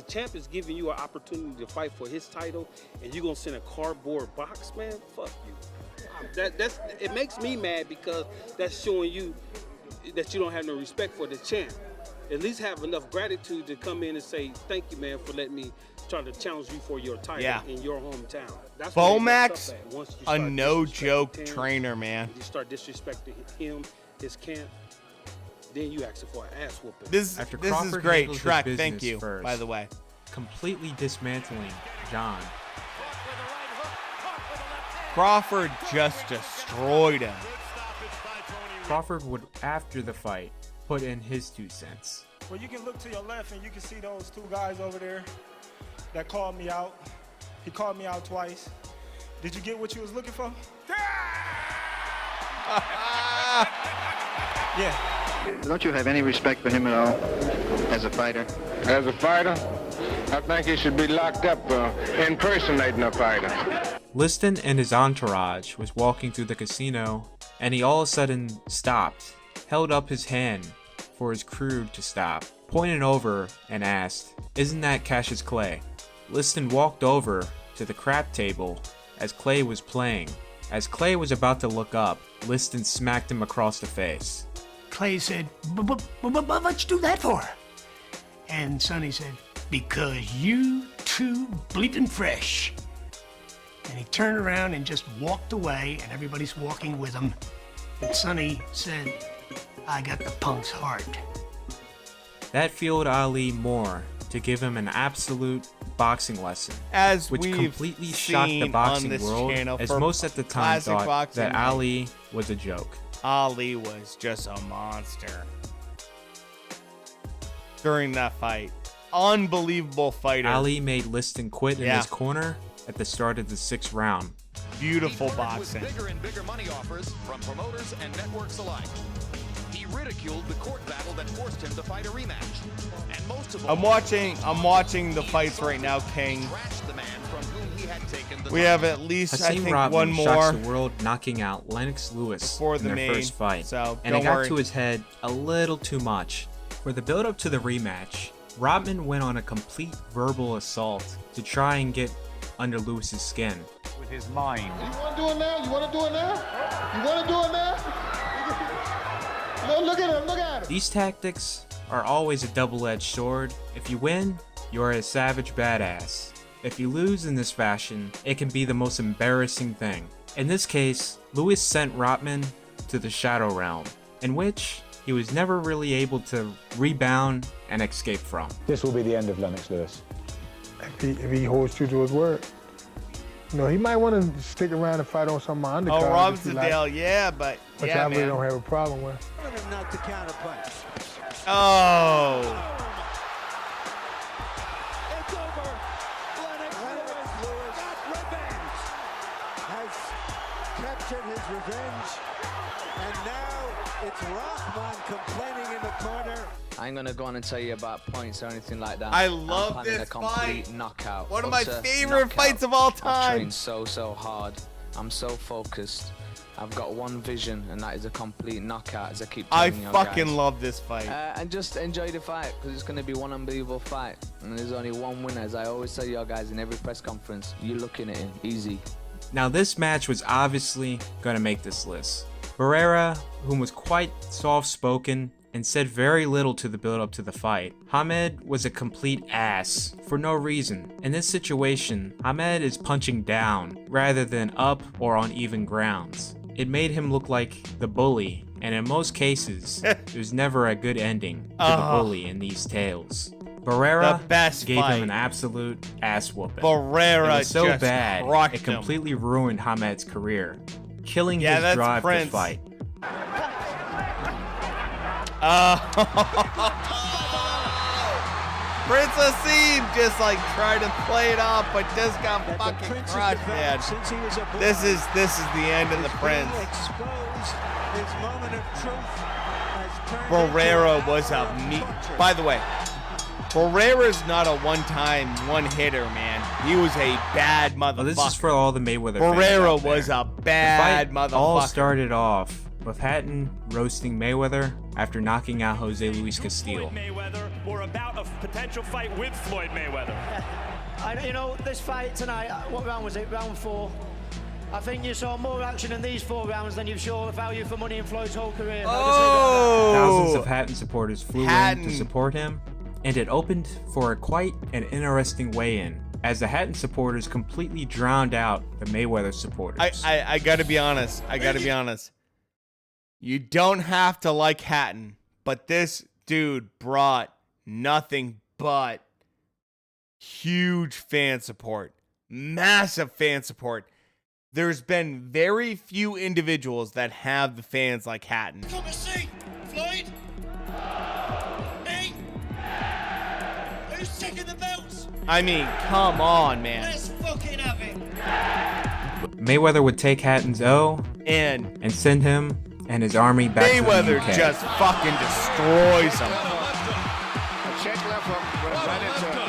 champ is giving you an opportunity to fight for his title, and you're gonna send a cardboard box, man? Fuck you. It makes me mad because that's showing you that you don't have no respect for the champ. At least have enough gratitude to come in and say, thank you, man, for letting me try to challenge you for your title in your hometown. That's Bomax, a no-joke trainer, man. You start disrespecting him, his camp, then you asking for an ass whooping. This is great, Shrek. Thank you, first, by the way. Completely dismantling John. Crawford just destroyed him. Crawford would, after the fight, put in his 2 cents. Well, you can look to your left and you can see those 2 guys over there that called me out. He called me out twice. Did you get what you was looking for? Yeah. Don't you have any respect for him at all as a fighter? As a fighter? I think he should be locked up for impersonating a fighter. Liston and his entourage was walking through the casino, and he all of a sudden stopped, held up his hand for his crew to stop, pointed over and asked, "Isn't that Cassius Clay?" Liston walked over to the crap table as Clay was playing. As Clay was about to look up, Liston smacked him across the face. Clay said, what'd you do that for? And Sonny said, because you too bleeping fresh. And he turned around and just walked away, and everybody's walking with him. And Sonny said, I got the punk's heart. That fueled Ali more to give him an absolute boxing lesson, which completely shocked the boxing world, as most at the time thought that Ali was a joke. Ali was just a monster during that fight. Unbelievable fighter. Ali made Liston quit in his corner at the start of the 6th round. Beautiful boxing. Bigger and bigger money offers from promoters and networks alike. He ridiculed the court battle that forced him to fight a rematch. And most of all, I'm watching the fights right now, King. We have at least, I think, one more. Shocks the world, knocking out Lennox Lewis in their first fight, and it got to his head a little too much. For the build-up to the rematch, Rodman went on a complete verbal assault to try and get under Lewis's skin. With his mind. You want to do it now? You want to do it now? You want to do it now? Look at him, look at him. These tactics are always a double-edged sword. If you win, you're a savage badass. If you lose in this fashion, it can be the most embarrassing thing. In this case, Lewis sent Rodman to the Shadow Realm, in which he was never really able to rebound and escape from. This will be the end of Lennox Lewis. If he holds true to his word. You know, he might want to stick around and fight on some of my undercards. Oh, Robinson-Dale, yeah, but which yeah, I really man. don't have a problem with. Not the counterpunch. Oh. It's over. Lennox Lewis got revenge. Has captured his revenge. And now it's Rothman complaining in the corner. I ain't gonna go on and tell you about points or anything like that. I love this a complete fight. Knockout. One of my favorite fights of all time. I've trained so hard. I'm so focused. I've got one vision, and that is a complete knockout, as I keep telling you guys. I fucking love this fight. And just enjoy the fight, because it's going to be one unbelievable fight. And there's only one winner, as I always tell you guys in every press conference. You're looking at him. Easy. Now, this match was obviously going to make this list. Barrera, whom was quite soft-spoken and said very little to the build-up to the fight. Hamed was a complete ass for no reason. In this situation, Hamed is punching down rather than up or on even grounds. It made him look like the bully, and in most cases, there's never a good ending to the bully in these tales. Barrera The best gave fight. him an absolute ass whooping. Barrera it was so just bad, crushed it him. completely ruined Hamad's career, killing Yeah, his that's drive Prince. to fight. Prince Asim just like tried to play it off, but just got fucking crushed, man. This is the end of the Prince. Barrera was a meat. By the way, Barrera's not a one-time one-hitter, man. He was a bad motherfucker. Well, this is for all the Mayweather fans Barrera out there. was a bad The fight motherfucker. all started off with Hatton roasting Mayweather after knocking out Jose Luis Castillo. Mayweather or about a potential fight with Floyd Mayweather. You know, this fight tonight, what round was it? Round 4. I think you saw more action in these 4 rounds than you saw the value for money in Floyd's whole career. Thousands of Hatton supporters flew in Hatton. to support him, and it opened for quite an interesting weigh-in, as the Hatton supporters completely drowned out the Mayweather supporters. I gotta be honest. You don't have to like Hatton, but this dude brought nothing but huge fan support. Massive fan support. There's been very few individuals that have the fans like Hatton. Come and see, Floyd. Hey, who's taking the belts? I mean, come on, man. Let's fucking have it. Mayweather would take Hatton's O and send him and his army back Mayweather to the UK. just fucking destroys him.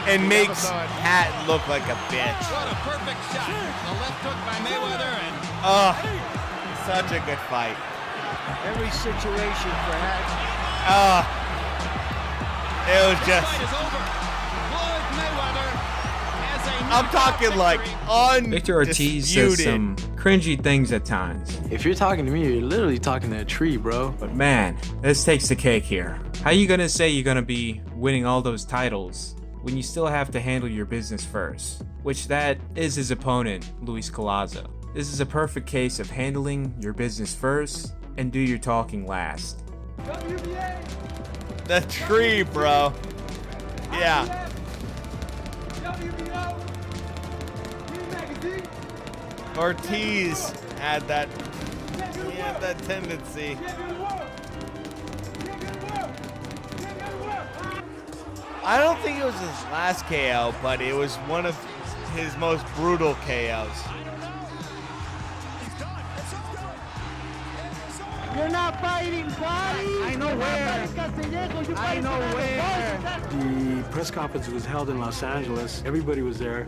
And makes Hatton look like a bitch. What a perfect shot. The left hook by Mayweather and Such a good fight. Every situation for Hatton. It was just. I'm talking like Victor Ortiz says some cringy things at times. If you're talking to me, you're literally talking to a tree, bro. But man, this takes the cake here. How you gonna say you're gonna be winning all those titles when you still have to handle your business first? Which that is his opponent, Luis Collazo. This is a perfect case of handling your business first and do your talking last. The tree, bro. Yeah. Ortiz had that tendency. I don't think it was his last KO, but it was one of his most brutal KOs. You're not fighting, buddy. I know where. I know where. The press conference was held in Los Angeles. Everybody was there.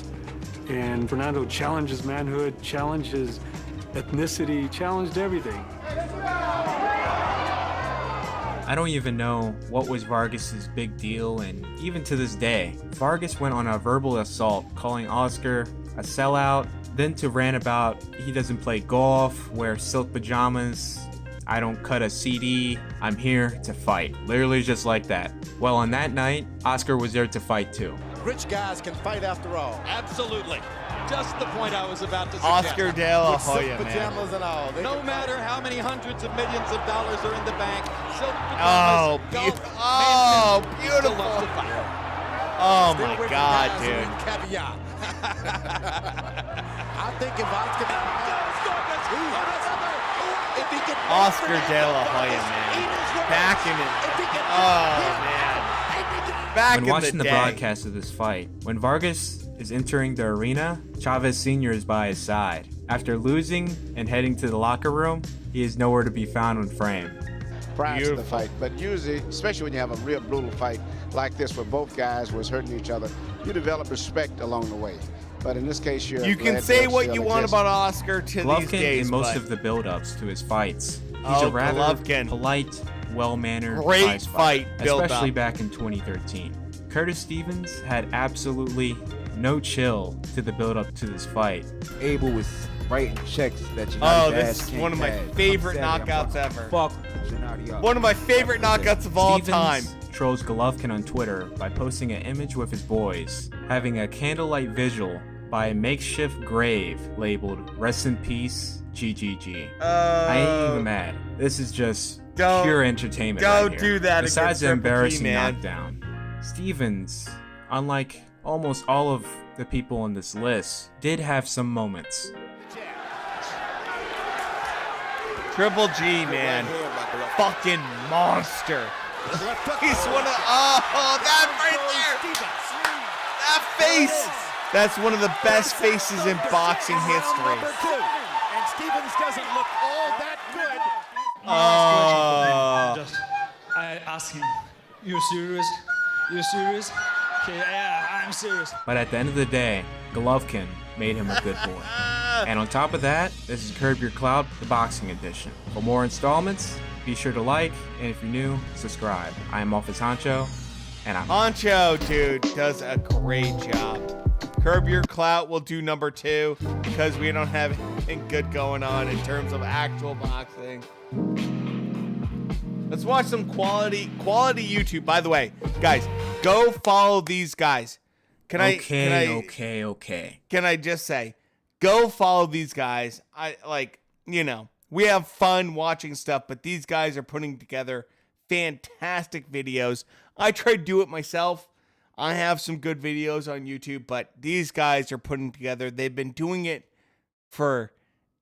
And Fernando challenged his manhood, challenged his ethnicity, challenged everything. I don't even know what was Vargas's big deal, and even to this day, Vargas went on a verbal assault calling Oscar a sellout, then to rant about he doesn't play golf, wear silk pajamas, I don't cut a CD, I'm here to fight. Literally just like that. Well, on that night, Oscar was there to fight too. Rich guys can fight after all. absolutely. Just the point I was about to suggest. Oscar De La Hoya, man. Pajamas and all. No matter how many hundreds of millions of dollars are in the bank, silk Oh, pajamas, beautiful. Oh my God, dude. Caviar. I think if Oscar Oscar De La Hoya, man. Back in it. Oh, man. Back When in watching the the day. broadcast of this fight, when Vargas is entering the arena, Chavez Sr. is by his side. After losing and heading to the locker room, he is nowhere to be found on frame. Prior to the fight, but usually, especially when you have a real brutal fight like this where both guys was hurting each other, you develop respect along the way. But in this case, You can say what you want about Oscar to these Golovkin days, in most but of the build-ups to his fights. He's Oh, a rather Golovkin. polite, well-mannered Great prize fight build-up. especially back in 2013. Curtis Stevens had absolutely no chill to the build-up to this fight. Abel was writing checks that Oh, this is one of my favorite knockouts ever. One of my favorite knockouts of all time. Stevens trolls Golovkin on Twitter by posting an image with his boys having a candlelight vigil by a makeshift grave labeled "Rest in Peace, GGG." I ain't even mad. This is just pure entertainment. Don't right do here. that Besides against the Triple G, embarrassing man. knockdown, Stevens, unlike almost all of the people on this list, did have some moments. Triple G, man. Fucking monster. He's one of, oh, that right there. That face. That's one of the best faces in boxing history. And Stevens doesn't look all that good. I asked him, "You serious? You serious?" Okay, yeah, I'm serious. But at the end of the day, Golovkin made him a good boy. And on top of that, this is Curb Your Clout, the boxing edition. For more installments, be sure to like, and if you're new, subscribe. I am Office Honcho, and I'm Honcho, dude, does a great job. Curb Your Clout will do number 2 because we don't have anything good going on in terms of actual boxing. Let's watch some quality YouTube. By the way, guys, go follow these guys. Can I just say, go follow these guys. We have fun watching stuff, but these guys are putting together fantastic videos. I try to do it myself. I have some good videos on YouTube, but these guys are putting together. They've been doing it for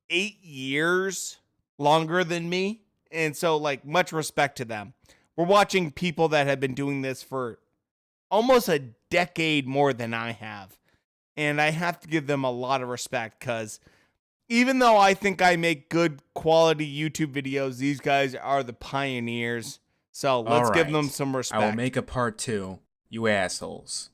8 years, longer than me. And so, much respect to them. We're watching people that have been doing this for almost a decade more than I have. And I have to give them a lot of respect because even though I think I make good quality YouTube videos, these guys are the pioneers. So let's give them some respect. I will make a part 2, you assholes.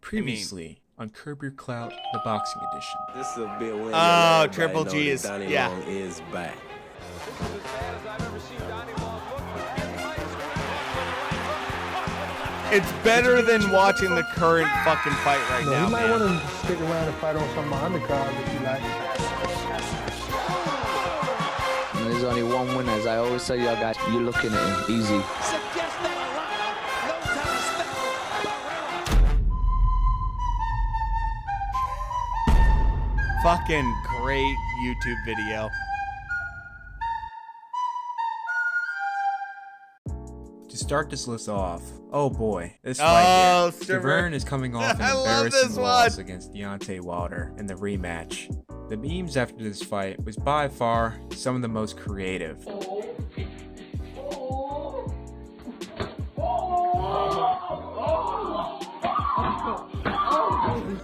Previously on Curb Your Clout, the boxing edition. This is a big win. Oh, Triple G is, yeah. Long is back. It's better than watching the current fucking fight right now. You might man. want to stick around and fight on some of my undercards if you like. And there's only one winner, as I always tell y'all guys. You're looking at him easy. Fucking great YouTube video. To start this list off, oh boy, this fight here. Stiverne is coming off an embarrassing loss against Deontay Wilder in the rematch. The memes after this fight was by far some of the most creative.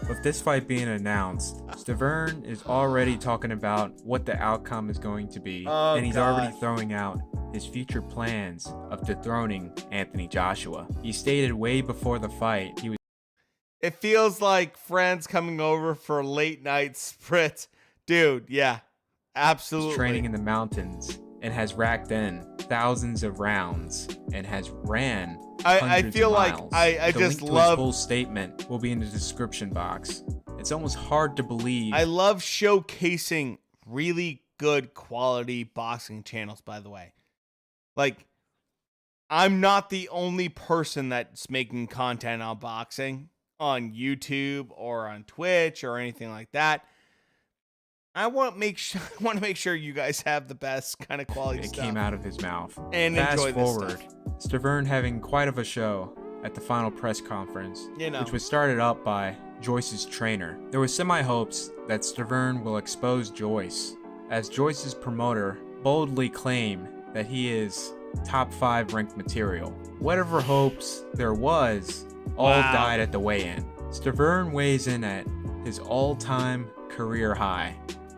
With this fight being announced, Stiverne is already talking about what the outcome is going to be, and he's already throwing out his future plans of dethroning Anthony Joshua. He stated way before the fight he was. It feels like friends coming over for a late night spritz. Dude, yeah, absolutely. Training in the mountains and has racked in thousands of rounds and has ran I feel like I the just link to love his full statement will be in the description box. It's almost hard to believe. I love showcasing really good quality boxing channels, by the way. I'm not the only person that's making content on boxing on YouTube or on Twitch or anything like that. I want to make sure you guys have the best kind of quality stuff. It came out of his mouth. And fast enjoy forward, this stuff. Stiverne having quite of a show at the final press conference, which was started up by Joyce's trainer. There was semi-hopes that Stiverne will expose Joyce, as Joyce's promoter boldly claim that he is top 5 ranked material. Whatever hopes there was, all died at the weigh-in. Stiverne weighs in at his all-time career high.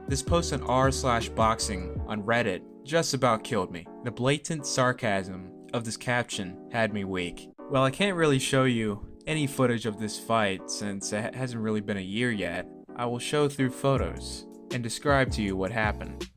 This post on r/boxing on Reddit just about killed me. The blatant sarcasm of this caption had me weak. Well, I can't really show you any footage of this fight since it hasn't really been a year yet. I will show through photos and describe to you what happened.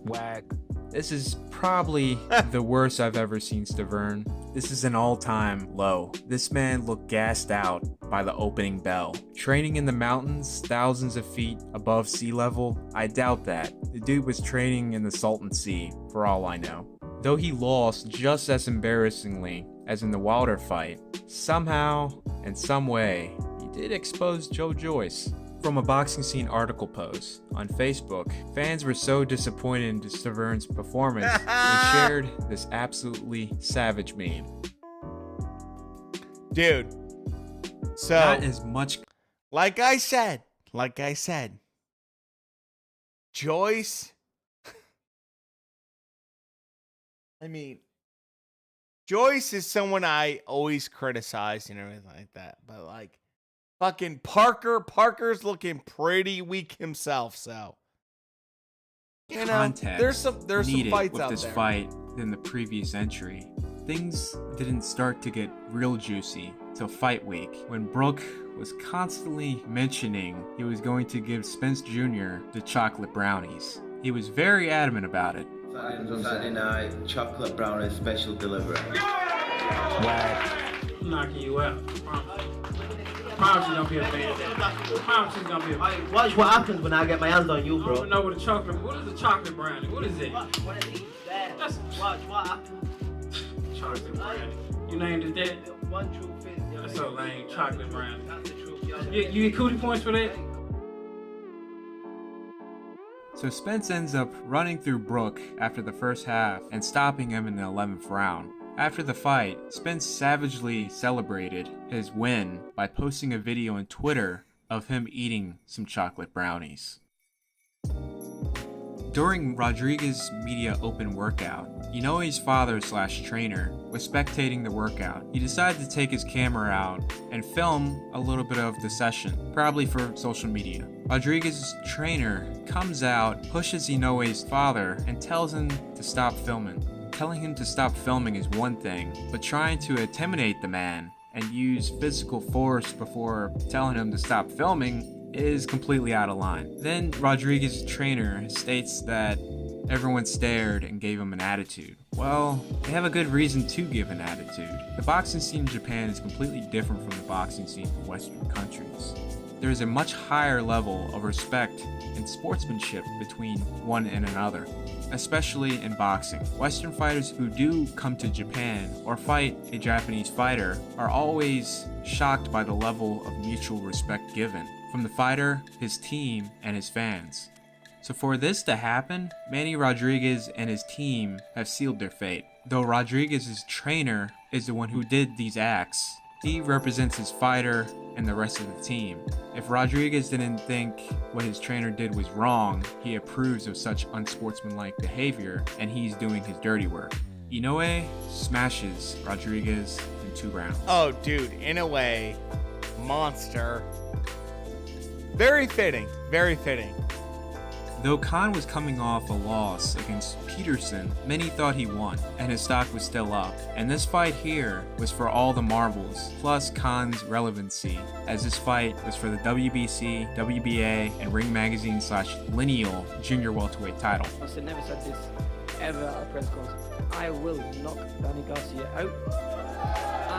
Whack. This is probably the worst I've ever seen Stiverne. This is an all-time low. This man looked gassed out by the opening bell. Training in the mountains, thousands of feet above sea level? I doubt that. The dude was training in the Salton Sea, for all I know. Though he lost just as embarrassingly as in the Wilder fight, somehow, in some way, he did expose Joe Joyce. From a Boxing Scene article post on Facebook, fans were so disappointed in Stiverne's performance, they shared this absolutely savage meme. Dude. So Not as much. Like I said, Joyce. I mean, Joyce is someone I always criticize and everything like that. But like fucking Parker's looking pretty weak himself, so you know, Context there's some needed fights with out this there. fight than the previous entry. Things didn't start to get real juicy till fight week, when Brooke was constantly mentioning he was going to give Spence Jr. the chocolate brownies. He was very adamant about it. Saturday night, chocolate brownie special delivery. I'm knocking you out. Promise you gonna be a fan. Promise you gonna be a fan. Watch what happens when I get my hands on you, bro. I don't know what a chocolate. What is a chocolate brownie? What is it? That's watch what happens. Chocolate brownie. You named it that? One true fit. That's so lame. Chocolate brownie. You get cootie points for that? So Spence ends up running through Brooke after the first half and stopping him in the 11th round. After the fight, Spence savagely celebrated his win by posting a video on Twitter of him eating some chocolate brownies. During Rodriguez's media open workout, Inoue's father/trainer was spectating the workout. He decided to take his camera out and film a little bit of the session, probably for social media. Rodriguez's trainer comes out, pushes Inoue's father, and tells him to stop filming. Telling him to stop filming is one thing, but trying to intimidate the man and use physical force before telling him to stop filming is completely out of line. Then Rodriguez's trainer states that everyone stared and gave him an attitude. Well, they have a good reason to give an attitude. The boxing scene in Japan is completely different from the boxing scene in Western countries. There is a much higher level of respect and sportsmanship between one and another, especially in boxing. Western fighters who do come to Japan or fight a Japanese fighter are always shocked by the level of mutual respect given from the fighter, his team, and his fans. So for this to happen, Manny Rodriguez and his team have sealed their fate. Though Rodriguez's trainer is the one who did these acts, he represents his fighter and the rest of the team. If Rodriguez didn't think what his trainer did was wrong, he approves of such unsportsmanlike behavior, and he's doing his dirty work. Inoue smashes Rodriguez in 2 rounds. Oh, dude, Inoue, monster. Very fitting, very fitting. Though Khan was coming off a loss against Peterson, many thought he won, and his stock was still up. And this fight here was for all the marbles, plus Khan's relevancy, as this fight was for the WBC, WBA, and Ring Magazine / Lineal Junior Welterweight title. I never said this ever at a press conference. I will knock Danny Garcia out,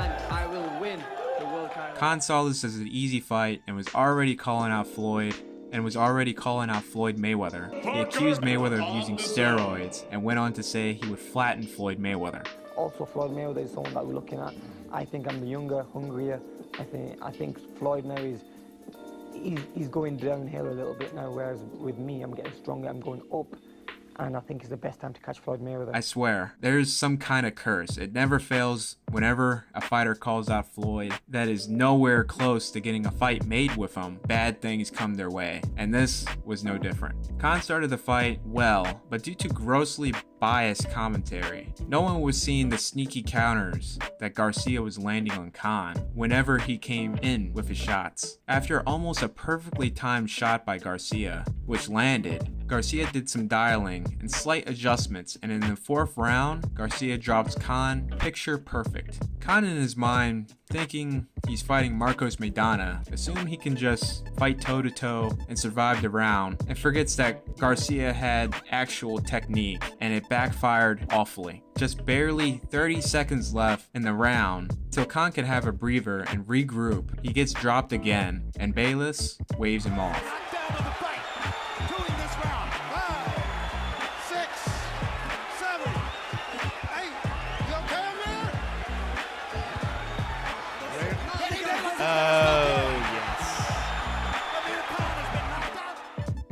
and I will win the world title. Khan saw this as an easy fight and was already calling out Floyd Mayweather. He accused Mayweather of using steroids and went on to say he would flatten Floyd Mayweather. Also, Floyd Mayweather is someone that we're looking at. I think I'm the younger, hungrier. I think Floyd now he's going downhill a little bit now, whereas with me, I'm getting stronger, I'm going up. And I think it's the best time to catch Floyd Mayweather. I swear, there's some kind of curse. It never fails whenever a fighter calls out Floyd that is nowhere close to getting a fight made with him. Bad things come their way, and this was no different. Khan started the fight well, but due to grossly biased commentary, no one was seeing the sneaky counters that Garcia was landing on Khan whenever he came in with his shots. After almost a perfectly timed shot by Garcia, which landed, Garcia did some dialing and slight adjustments, and in the 4th round, Garcia drops Khan picture perfect. Khan in his mind, thinking he's fighting Marcos Maidana, assumed he can just fight toe-to-toe and survive the round, and forgets that Garcia had actual technique, and it backfired awfully. Just barely 30 seconds left in the round till Khan can have a breather and regroup. He gets dropped again, and Bayless waves him off.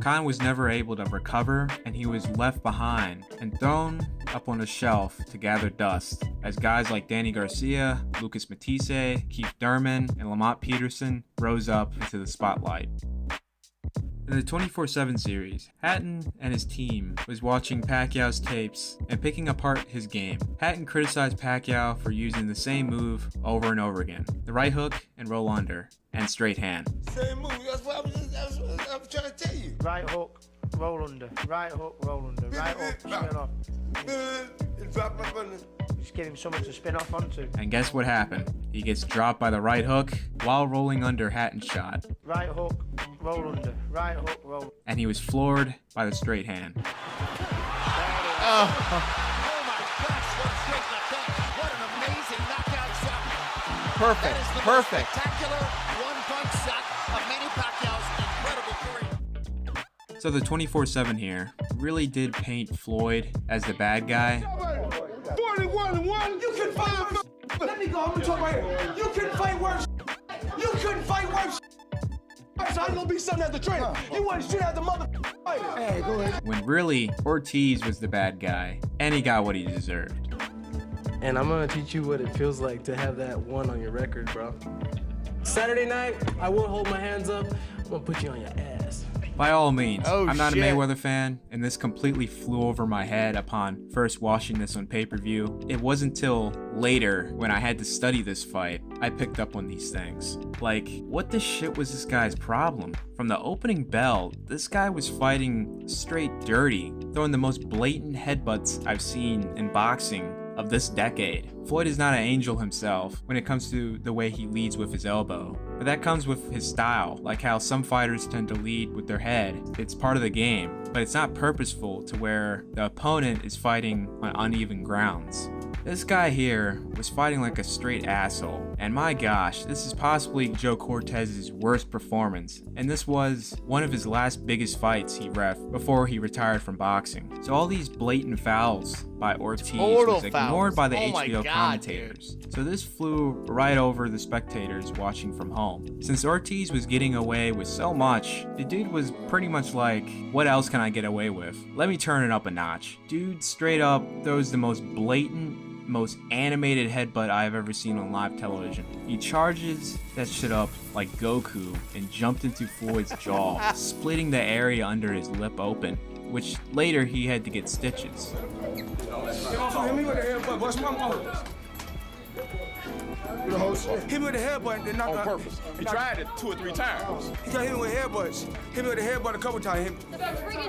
Khan was never able to recover, and he was left behind and thrown up on a shelf to gather dust as guys like Danny Garcia, Lucas Matisse, Keith Thurman, and Lamont Peterson rose up into the spotlight. In the 24/7 series, Hatton and his team was watching Pacquiao's tapes and picking apart his game. Hatton criticized Pacquiao for using the same move over and over again, the right hook and roll under, and straight hand. Same move, that's what I'm trying to tell you. Right hook, roll under. Right hook, roll under. Right hook, spin off. Drop my button. Just give him something to spin off onto. And guess what happened? He gets dropped by the right hook while rolling under Hatton's shot. Right hook, roll under. Right hook, roll. And he was floored by the straight hand. Oh my gosh, what a straight knockout. What an amazing knockout shot. Perfect, That is the perfect. most spectacular one-punch shot of Manny Pacquiao's incredible career. So the 24/7 here really did paint Floyd as the bad guy. 41-1, you can fight worse. Let me go, I'm gonna talk right here. You couldn't fight worse. You couldn't fight worse. So I'm gonna be something as the trainer. You want to shoot at the mother fighter. Hey, go ahead. When really, Ortiz was the bad guy, and he got what he deserved. And I'm gonna teach you what it feels like to have that one on your record, bro. Saturday night, I won't hold my hands up. I'm gonna put you on your ass. By all means, I'm not a shit. Mayweather fan, and this completely flew over my head upon first watching this on pay-per-view. It wasn't until later, when I had to study this fight, I picked up on these things. Like, what the shit was this guy's problem? From the opening bell, this guy was fighting straight dirty, throwing the most blatant headbutts I've seen in boxing of this decade. Floyd is not an angel himself when it comes to the way he leads with his elbow, but that comes with his style, like how some fighters tend to lead with their head. It's part of the game, but it's not purposeful to where the opponent is fighting on uneven grounds. This guy here was fighting like a straight asshole, and my gosh, this is possibly Joe Cortez's worst performance, and this was one of his last biggest fights he ref before he retired from boxing. So all these blatant fouls by Ortiz Total was ignored fouls. by the Oh my HBO God, commentators. So this flew right over the spectators watching from home. Since Ortiz was getting away with so much, the dude was pretty much like, what else can I get away with? Let me turn it up a notch. Dude straight up throws the most blatant, most animated headbutt I've ever seen on live television. He charges that shit up like Goku and jumped into Floyd's jaw, splitting the area under his lip open, which later he had to get stitches. Hit me with the headbutt, watch my mouth. Hit me with the headbutt and knock On purpose. He tried it 2 or 3 times. He got hit with headbutts. Hit me with the headbutt a couple times.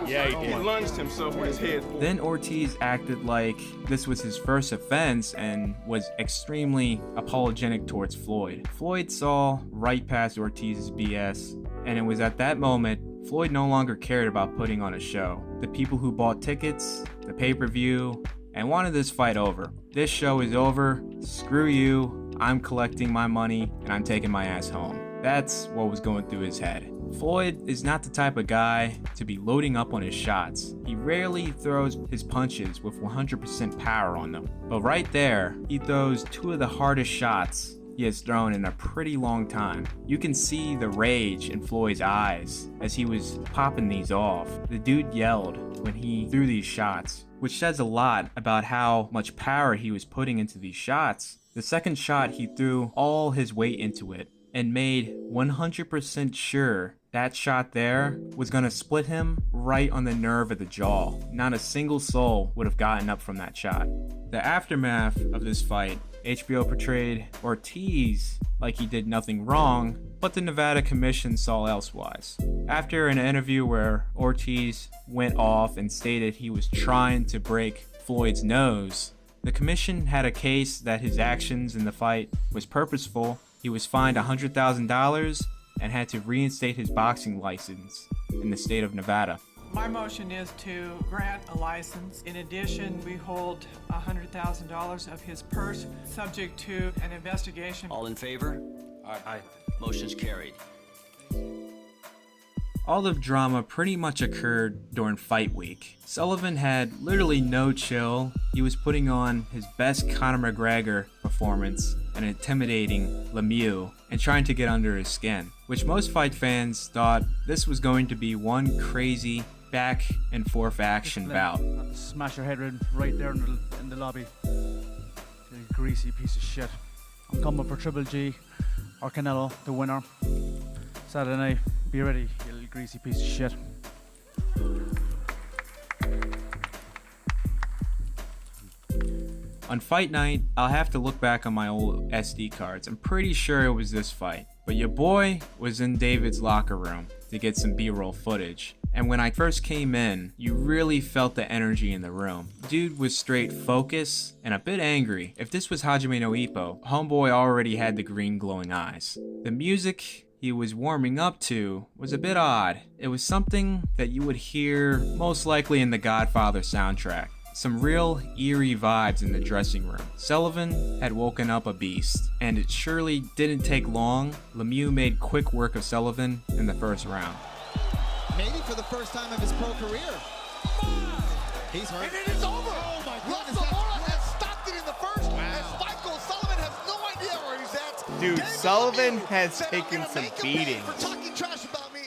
Yeah, he lunged himself with his head. Then Ortiz acted like this was his first offense and was extremely apologetic towards Floyd. Floyd saw right past Ortiz's BS, and it was at that moment Floyd no longer cared about putting on a show. The people who bought tickets, the pay-per-view, and wanted this fight over. This show is over, screw you, I'm collecting my money, and I'm taking my ass home. That's what was going through his head. Floyd is not the type of guy to be loading up on his shots. He rarely throws his punches with 100% power on them. But right there, he throws 2 of the hardest shots he has thrown in a pretty long time. You can see the rage in Floyd's eyes as he was popping these off. The dude yelled when he threw these shots, which says a lot about how much power he was putting into these shots. The second shot, he threw all his weight into it and made 100% sure that shot there was gonna split him right on the nerve of the jaw. Not a single soul would have gotten up from that shot. The aftermath of this fight, HBO portrayed Ortiz like he did nothing wrong, but the Nevada Commission saw elsewise. After an interview where Ortiz went off and stated he was trying to break Floyd's nose, the commission had a case that his actions in the fight was purposeful. He was fined $100,000 and had to reinstate his boxing license in the state of Nevada. My motion is to grant a license. In addition, we hold $100,000 of his purse, subject to an investigation. All in favor? Aye. Motion's carried. All the drama pretty much occurred during fight week. Sullivan had literally no chill. He was putting on his best Conor McGregor performance and intimidating Lemieux and trying to get under his skin. which most fight fans thought this was going to be one crazy back and forth action bout. Smash your head right there in the lobby. You greasy piece of shit. I'm coming for Triple G or Canelo, the winner. Saturday night, be ready, you little greasy piece of shit. On fight night, I'll have to look back on my old SD cards. I'm pretty sure it was this fight. But your boy was in David's locker room to get some B-roll footage. And when I first came in, you really felt the energy in the room. Dude was straight focused and a bit angry. If this was Hajime no Ippo, homeboy already had the green glowing eyes. The music he was warming up to was a bit odd. It was something that you would hear most likely in the Godfather soundtrack. Some real eerie vibes in the dressing room. Sullivan had woken up a beast, and it surely didn't take long. Lemieux made quick work of Sullivan in the first round. Maybe for the first time of his pro career. He's hurt. And it is over. Oh my goodness. Russell Mora has stopped it in the first. As Michael Sullivan has no idea where he's at. Dude, Sullivan has taken some beatings. For talking trash about me.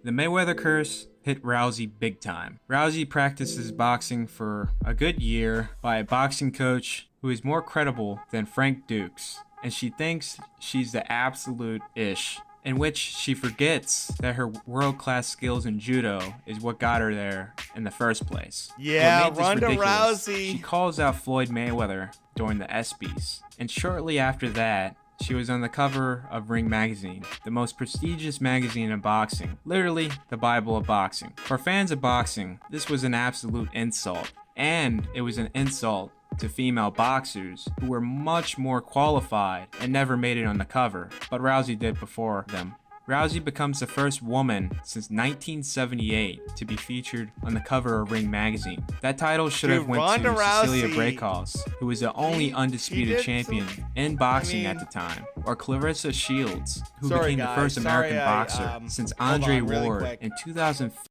The Mayweather curse hit Rousey big time. Rousey practices boxing for a good year by a boxing coach who is more credible than Frank Dukes, and she thinks she's the absolute ish, in which she forgets that her world-class skills in judo is what got her there in the first place. Yeah, Ronda Rousey. She calls out Floyd Mayweather during the ESPYs, and shortly after that, she was on the cover of Ring Magazine, the most prestigious magazine in boxing, literally the Bible of boxing. For fans of boxing, this was an absolute insult, and it was an insult to female boxers who were much more qualified and never made it on the cover, but Rousey did before them. Rousey becomes the first woman since 1978 to be featured on the cover of Ring Magazine. That title should have went to Cecilia Brækhus, who was the only undisputed champion in boxing at the time, or Clarissa Shields, who became the first American boxer since Andre Ward in 2004.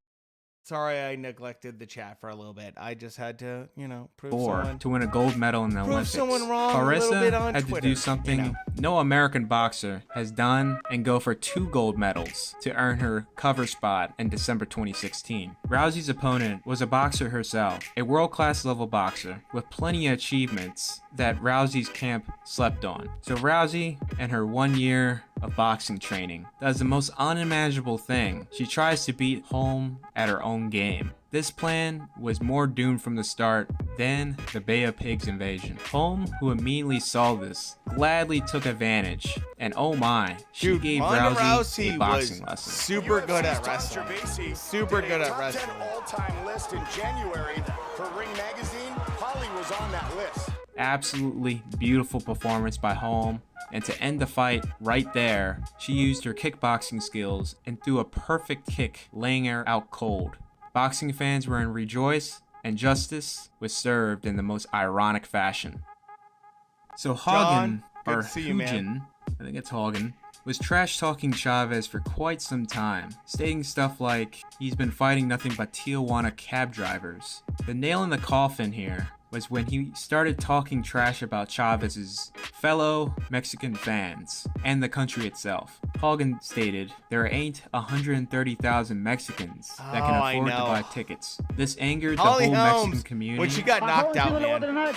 Sorry, I neglected the chat for a little bit. I just had to, prove someone to win a gold medal in the Olympics. Someone wrong Clarissa had Twitter, to do something no American boxer has done and go for 2 gold medals to earn her cover spot in December 2016. Rousey's opponent was a boxer herself, a world-class level boxer with plenty of achievements that Rousey's camp slept on. So Rousey, and her 1 year of boxing training, does the most unimaginable thing. She tries to beat Holm at her own game. This plan was more doomed from the start than the Bay of Pigs invasion. Holm, who immediately saw this, gladly took advantage, and oh my, she gave Rousey a boxing lesson. Super good at wrestling. Super good at wrestling. All-time list in January for Ring Magazine. Holly was on that list. Absolutely beautiful performance by Holm, and to end the fight right there, she used her kickboxing skills and threw a perfect kick, laying her out cold. Boxing fans were in rejoice, and justice was served in the most ironic fashion. So Hagen, or Hugin, I think it's Hagen, was trash-talking Chavez for quite some time, stating stuff like he's been fighting nothing but Tijuana cab drivers. The nail in the coffin here was when he started talking trash about Chavez's fellow Mexican fans and the country itself. Hagen stated, "There ain't 130,000 Mexicans that can afford to buy tickets." This angered the whole Mexican community. When she got knocked out, man.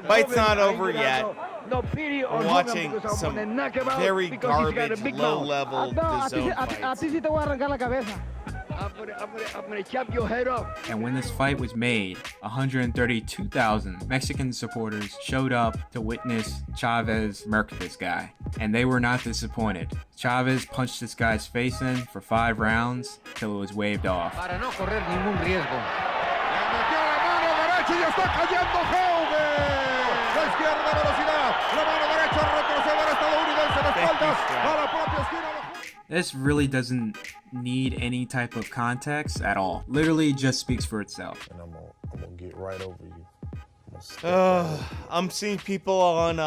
Fight's not over yet. We're watching some very garbage, low-level DAZN fights. I'm gonna chop your head off. And when this fight was made, 132,000 Mexican supporters showed up to witness Chavez murk this guy. And they were not disappointed. Chavez punched this guy's face in for 5 rounds till it was waved off. Para no correr ningún riesgo. Le metió la mano derecha y está cayendo Hogan. La izquierda velocidad. La mano derecha retroceder estadounidense de espaldas a la propia esquina. This really doesn't need any type of context at all. Literally just speaks for itself. And I'm gonna get right over you. I'm seeing people on,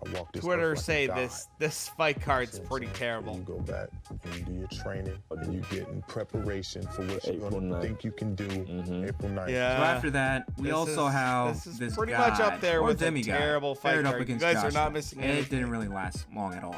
I walk this Twitter earth like say a god. this fight card's You know what pretty I'm saying? terrible. You go back and you do your training, and you get in preparation for what you're gonna think you can do. April 9th. Yeah. So after that, we also have this is pretty guy, much up there or with a demigod, terrible fight paired up card. You against guys are Joshua. not missing It anything. didn't really last long at all.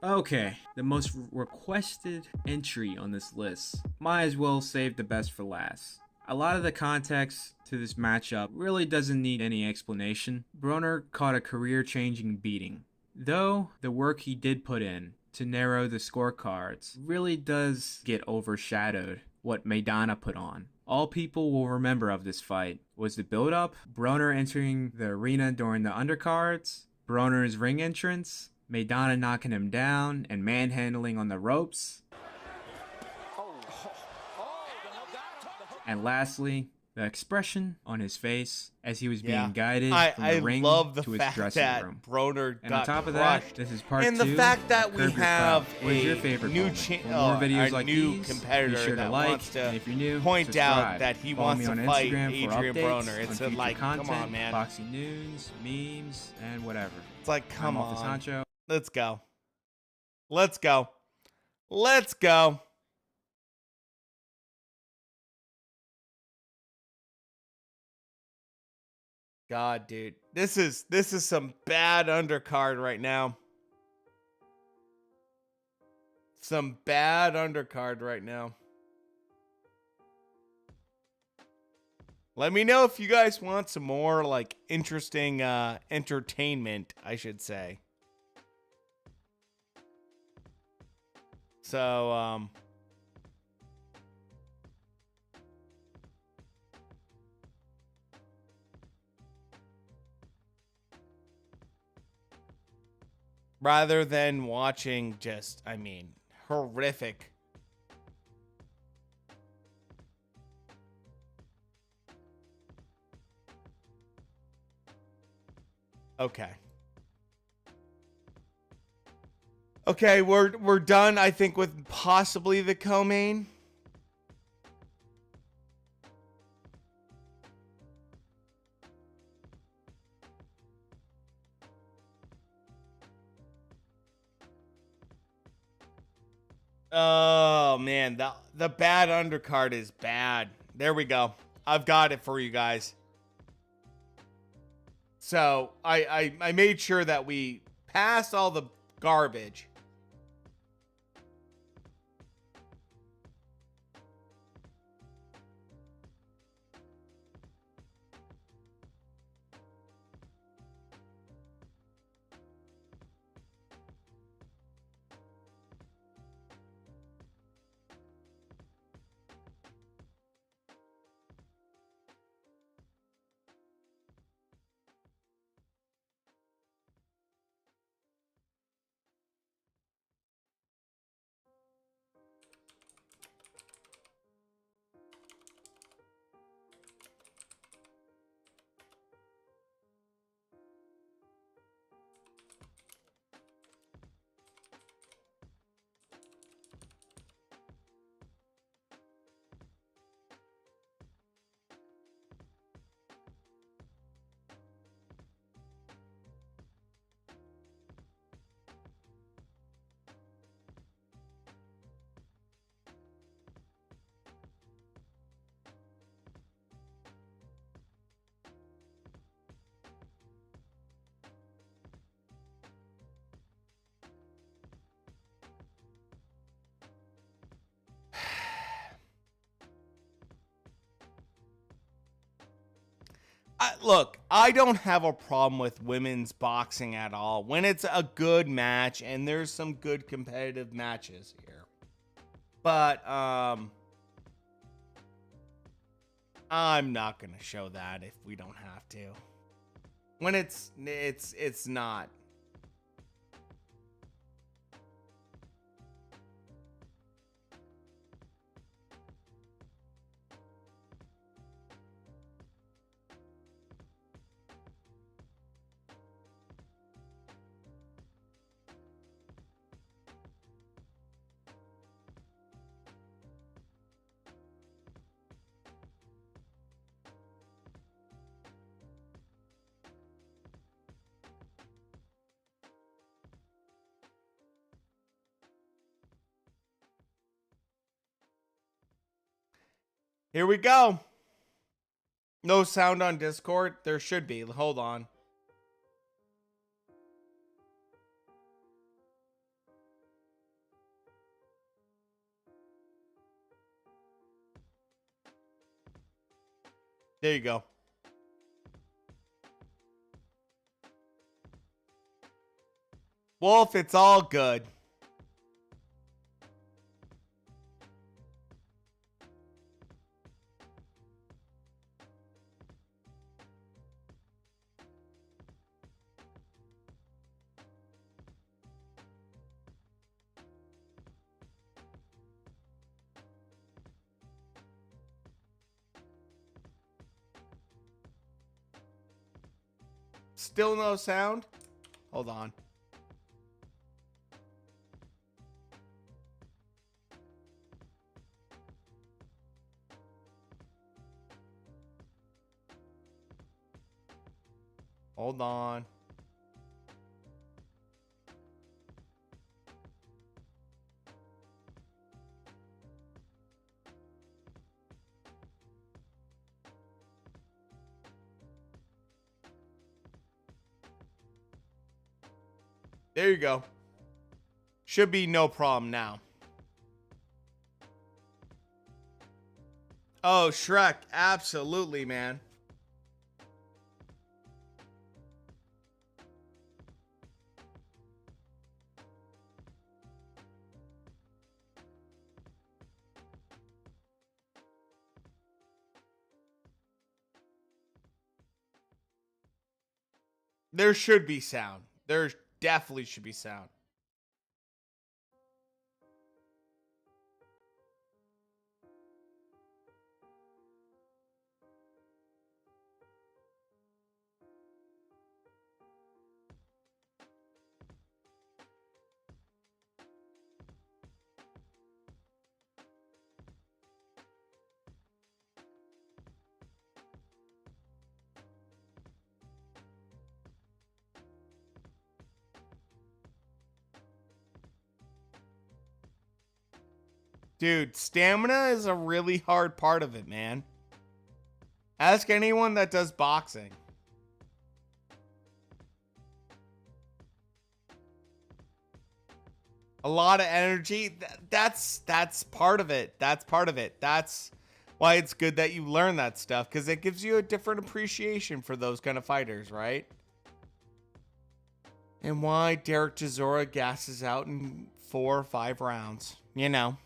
Okay, the most requested entry on this list. Might as well save the best for last. A lot of the context to this matchup really doesn't need any explanation. BROWNE caught a career-changing beating. Though the work he did put in to narrow the scorecards really does get overshadowed what Maidana put on. All people will remember of this fight was the build-up, BROWNE entering the arena during the undercards, BROWNE's ring entrance, Maidana knocking him down and manhandling on the ropes. And lastly, the expression on his face as he was being guided from the ring to his dressing room. BROWNE And on top of that, this is part 2. And the fact that we have what is your favorite new moment? For more videos like new these, competitor be sure to that like, wants to and if you're new, point subscribe. out that he Follow wants me to on fight Instagram for Adrian updates BROWNE. It's on future like, content, come on, man. boxing news, memes, and whatever. It's like, come I'm on. Office Honcho. Let's go. Let's go. Let's go. God, dude. This is some bad undercard right now. Some bad undercard right now. Let me know if you guys want some more like interesting entertainment, I should say. So rather than watching just, I mean, horrific. Okay. Okay, we're done, I think, with possibly the co-main. Oh man, the bad undercard is bad. There we go. I've got it for you guys. So I made sure that we passed all the garbage. Look, I don't have a problem with women's boxing at all when it's a good match and there's some good competitive matches here. But I'm not going to show that if we don't have to. When it's not. Here we go. No sound on Discord? There should be. Hold on. There you go. Wolf, it's all good. Still no sound? Hold on. Hold on. There you go. Should be no problem now. Oh, Shrek. Absolutely, man. There should be sound. There definitely should be sound. Dude, stamina is a really hard part of it, man. Ask anyone that does boxing. A lot of energy. That's part of it. That's part of it. That's why it's good that you learn that stuff, because it gives you a different appreciation for those kind of fighters, right? And why Derek Chisora gasses out in 4 or 5 rounds. You know.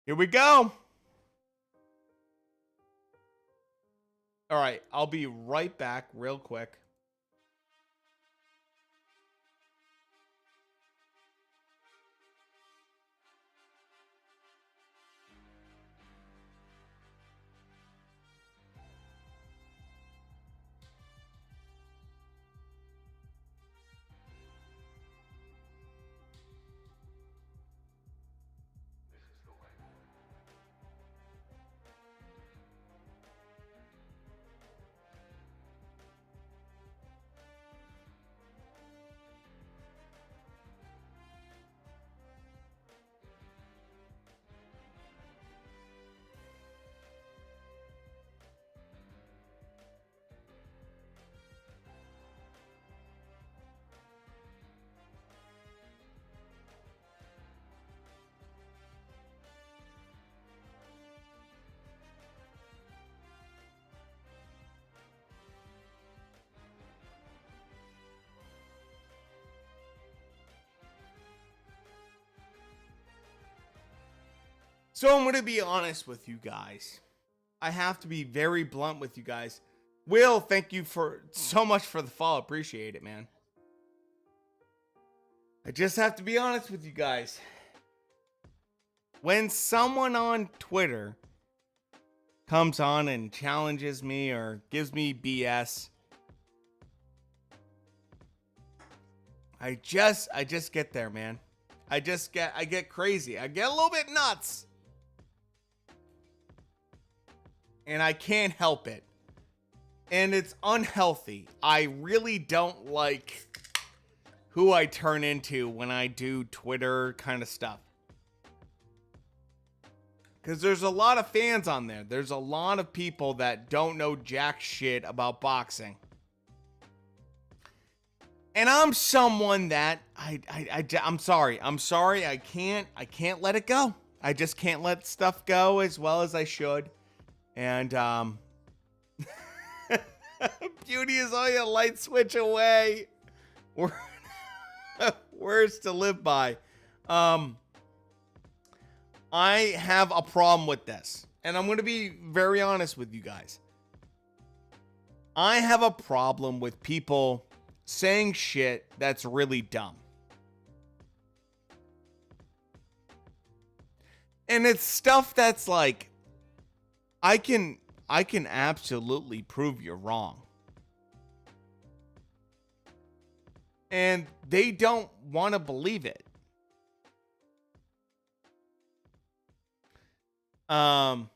Here we go. All right, I'll be right back real quick. So I'm going to be honest with you guys. I have to be very blunt with you guys. Will, thank you for so much for the follow. Appreciate it, man. I just have to be honest with you guys. When someone on Twitter comes on and challenges me or gives me BS, I just get there, man. I get crazy. I get a little bit nuts. And I can't help it. And it's unhealthy. I really don't like who I turn into when I do Twitter kind of stuff. Because there's a lot of fans on there. There's a lot of people that don't know jack shit about boxing. And I'm someone that I'm sorry. I can't let it go. I just can't let stuff go as well as I should. And beauty is only a light switch away. Words to live by. I have a problem with this. And I'm going to be very honest with you guys. I have a problem with people saying shit that's really dumb. And it's stuff that's like, I can absolutely prove you're wrong. And they don't want to believe it. Oh,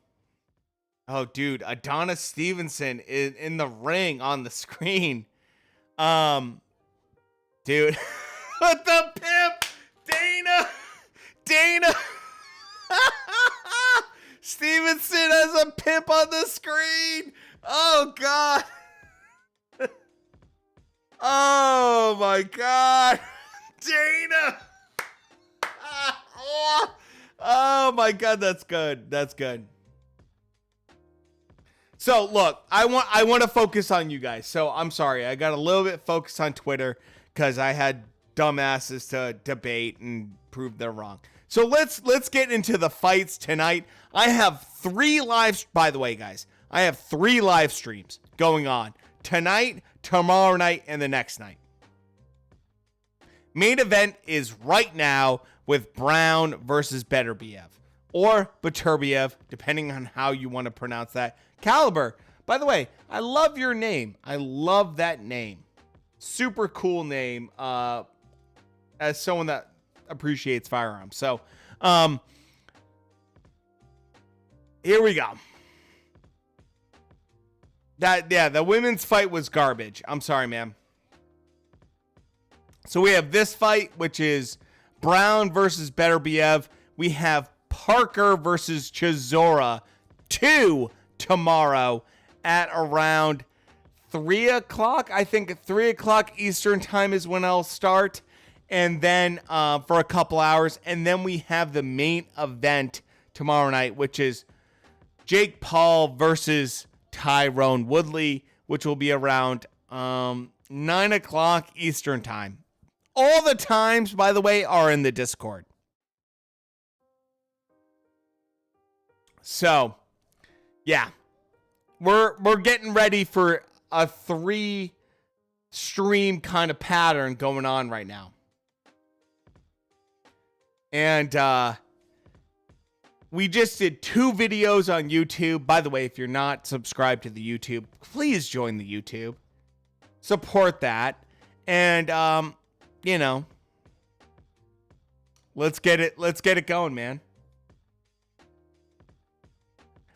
dude, Adonis Stevenson is in the ring on the screen. Dude, what the pimp? Dana. Stevenson has a pimp on the screen. Oh, God. Oh, my God. Dana. Oh, my God. That's good. That's good. So, look, I want to focus on you guys. So, I'm sorry. I got a little bit focused on Twitter because I had dumbasses to debate and prove they're wrong. So let's get into the fights tonight. I have 3 lives, by the way, guys. I have 3 live streams going on tonight, tomorrow night, and the next night. Main event is right now with Browne versus Beterbiev, or Beterbiev, depending on how you want to pronounce that. Caliber, by the way, I love your name. I love that name. Super cool name. As someone that appreciates firearms. So, here we go. The women's fight was garbage. I'm sorry, man. So we have this fight, which is Browne versus Beterbiev. We have Parker versus Chisora 2 tomorrow at around 3 o'clock. I think 3 o'clock Eastern time is when I'll start. And then for a couple hours. And then we have the main event tomorrow night, which is Jake Paul versus Tyrone Woodley, which will be around 9 o'clock Eastern time. All the times, by the way, are in the Discord. So, yeah. We're getting ready for a 3 stream kind of pattern going on right now. And we just did 2 videos on YouTube. By the way, if you're not subscribed to the YouTube, please join the YouTube. Support that. And, you know, let's get it going, man.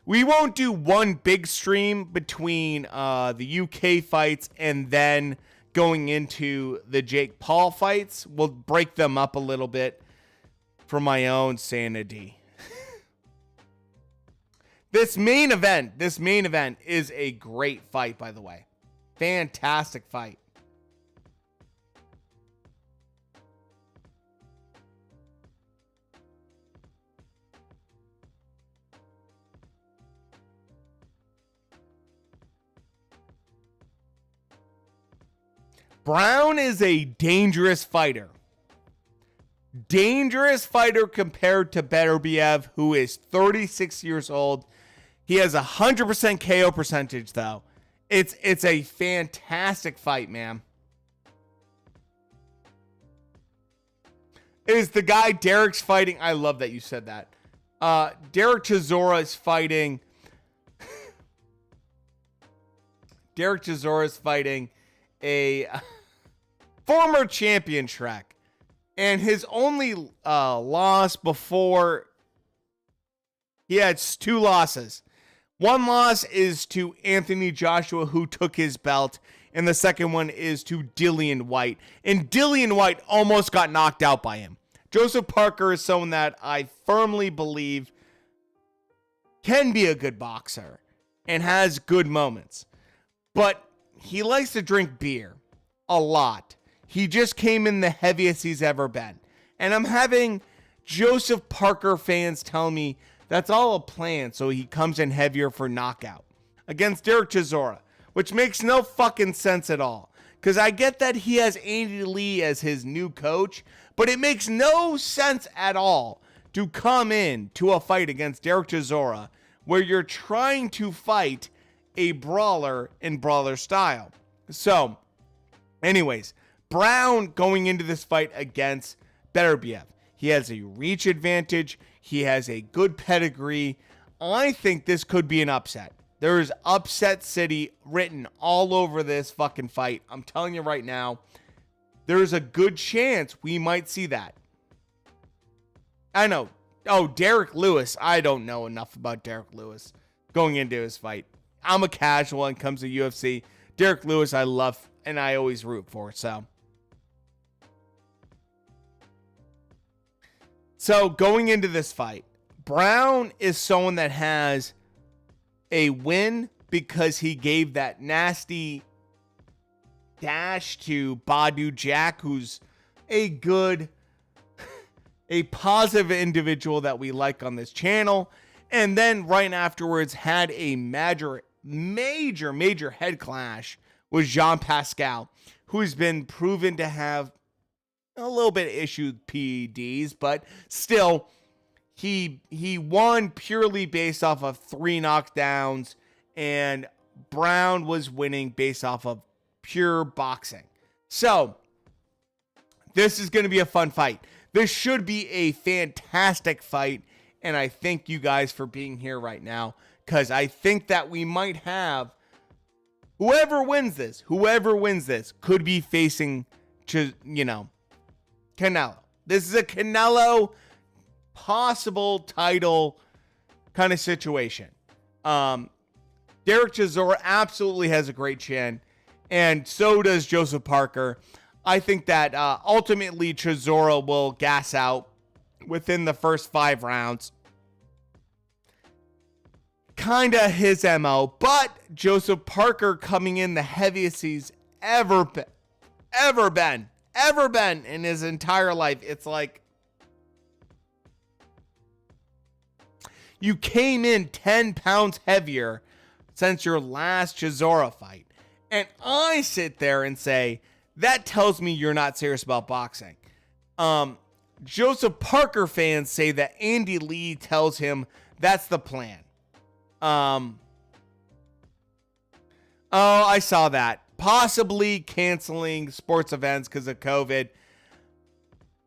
We won't do one big stream between the UK fights and then going into the Jake Paul fights. We'll break them up a little bit for my own sanity. This main event is a great fight, by the way. Fantastic fight. Browne is a dangerous fighter. dangerous fighter compared to Beterbiev, who is 36 years old. He has 100% KO percentage, though. It's a fantastic fight, man. Is the guy Derek's fighting? I love that you said that. Derek Chisora is fighting. Derek Chisora is fighting a former champion Shrek. And his only loss before, he had 2 losses. One loss is to Anthony Joshua, who took his belt. And the second one is to Dillian White. And Dillian White almost got knocked out by him. Joseph Parker is someone that I firmly believe can be a good boxer and has good moments. But he likes to drink beer a lot. He just came in the heaviest he's ever been. And I'm having Joseph Parker fans tell me that's all a plan so he comes in heavier for knockout against Derek Chisora, which makes no fucking sense at all. Because I get that he has Andy Lee as his new coach, but it makes no sense at all to come in to a fight against Derek Chisora where you're trying to fight a brawler in brawler style. So, anyways, Browne going into this fight against Beterbiev. He has a reach advantage. He has a good pedigree. I think this could be an upset. There is upset city written all over this fucking fight. I'm telling you right now, there's a good chance we might see that. I know. Oh, Derek Lewis. I don't know enough about Derek Lewis going into his fight. I'm a casual when it comes to UFC. Derek Lewis I love and I always root for. So going into this fight, Browne is someone that has a win because he gave that nasty dash to Badu Jack, who's a good, a positive individual that we like on this channel. And then right afterwards had a major head clash with Jean Pascal, who's been proven to have a little bit of issue with PEDs, but still, he won purely based off of 3 knockdowns, and Browne was winning based off of pure boxing. So, this is going to be a fun fight. This should be a fantastic fight, and I thank you guys for being here right now, because I think that we might have whoever wins this could be facing, Canelo. This is a Canelo possible title kind of situation. Derek Chisora absolutely has a great chin, and so does Joseph Parker. I think that ultimately Chisora will gas out within the first 5 rounds. Kinda his MO, but Joseph Parker coming in the heaviest he's ever been in his entire life. It's like you came in 10 pounds heavier since your last Chisora fight. And I sit there and say, that tells me you're not serious about boxing. Joseph Parker fans say that Andy Lee tells him that's the plan. Oh, I saw that. Possibly canceling sports events because of COVID.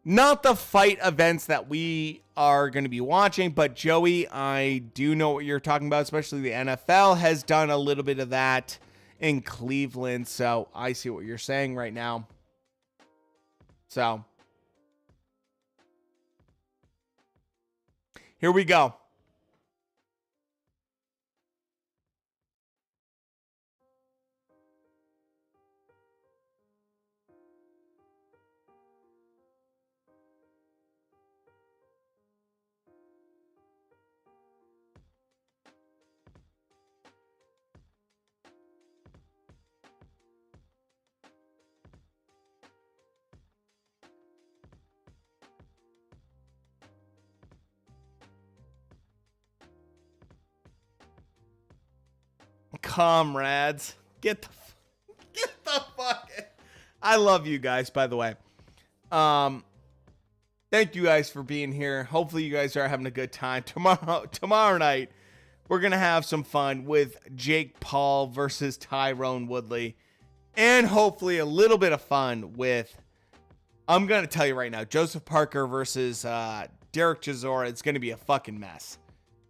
Not the fight events that we are going to be watching, but Joey, I do know what you're talking about, especially the NFL has done a little bit of that in Cleveland, so I see what you're saying right now. So, here we go. Comrades, get the fuck. I love you guys, by the way. Thank thank you guys for being here. Hopefully you guys are having a good time. Tomorrow night, we're going to have some fun with Jake Paul versus Tyrone Woodley. And hopefully a little bit of fun with, I'm going to tell you right now, Joseph Parker versus Derek Chisora. It's going to be a fucking mess.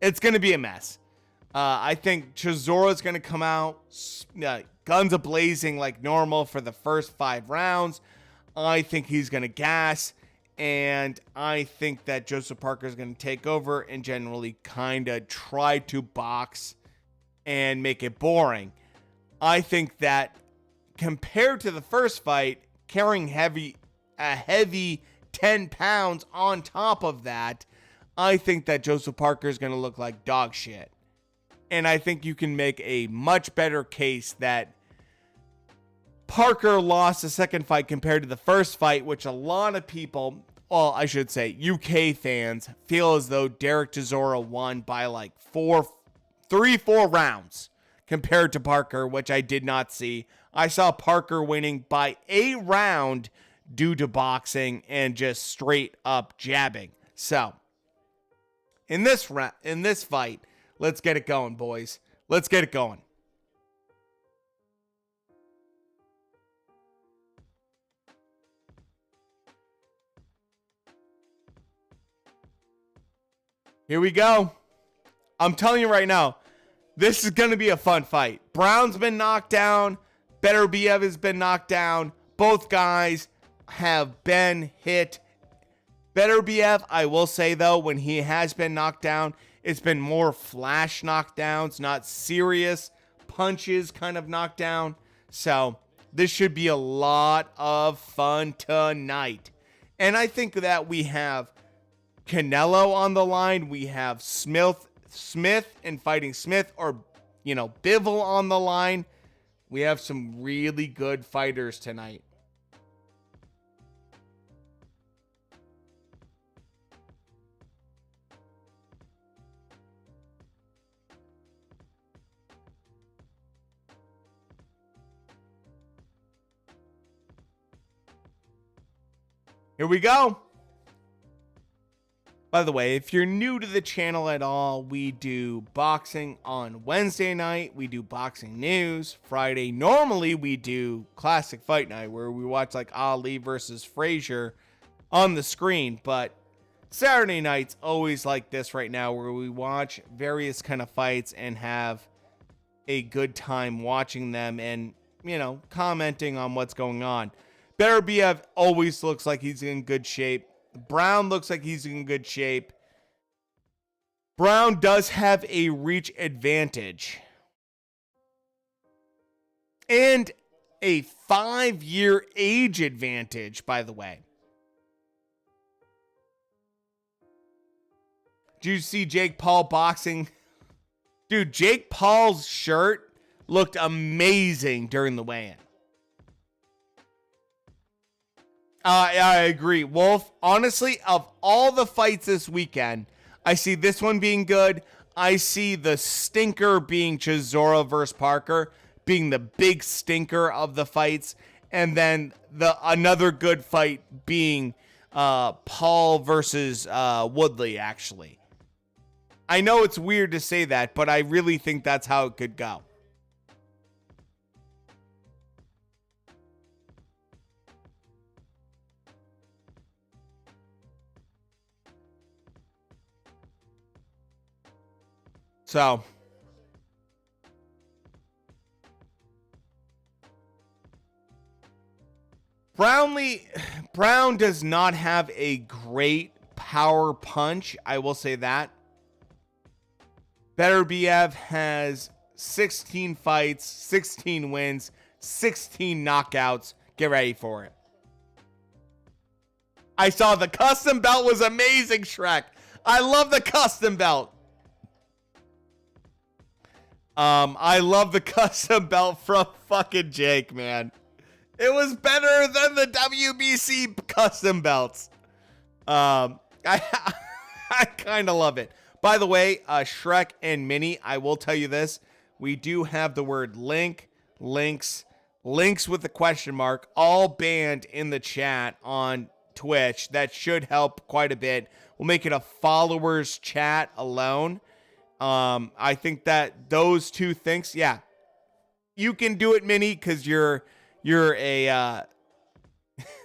It's going to be a mess. I think Chisora's going to come out guns a-blazing like normal for the first 5 rounds. I think he's going to gas. And I think that Joseph Parker is going to take over and generally kind of try to box and make it boring. I think that compared to the first fight, carrying a heavy 10 pounds on top of that, I think that Joseph Parker is going to look like dog shit. And I think you can make a much better case that Parker lost the second fight compared to the first fight, which a lot of people, well, I should say UK fans, feel as though Derek Chisora won by like 4 rounds compared to Parker, which I did not see. I saw Parker winning by a round due to boxing and just straight up jabbing. So, in this fight, let's get it going, boys. Let's get it going. Here we go. I'm telling you right now, this is going to be a fun fight. Brown's been knocked down. Beterbiev has been knocked down. Both guys have been hit. Beterbiev, I will say though, when he has been knocked down, it's been more flash knockdowns, not serious punches kind of knockdown. So this should be a lot of fun tonight. And I think that we have Canelo on the line. We have Smith and fighting Smith, or, Bivol on the line. We have some really good fighters tonight. Here we go. By the way, if you're new to the channel at all, we do boxing on Wednesday night. We do boxing news. Friday, normally we do classic fight night where we watch like Ali versus Frazier on the screen. But Saturday night's always like this right now where we watch various kind of fights and have a good time watching them and, commenting on what's going on. Beterbiev always looks like he's in good shape. Brown looks like he's in good shape. Brown does have a reach advantage. And a 5-year age advantage, by the way. Did you see Jake Paul boxing? Dude, Jake Paul's shirt looked amazing during the weigh-in. I agree. Wolf, honestly, of all the fights this weekend, I see this one being good. I see the stinker being Chisora versus Parker being the big stinker of the fights. And then another good fight being Paul versus Woodley, actually. I know it's weird to say that, but I really think that's how it could go. So, Brown does not have a great power punch, I will say that. Beterbiev has 16 fights, 16 wins, 16 knockouts. Get ready for it. I saw the custom belt was amazing, Shrek. I love the custom belt. I love the custom belt from fucking Jake, man. It was better than the WBC custom belts. I kind of love it. By the way, Shrek and Minnie, I will tell you this. We do have the word links with the question mark, all banned in the chat on Twitch. That should help quite a bit. We'll make it a followers chat alone. I think that those two things, yeah, you can do it, Minnie, because you're a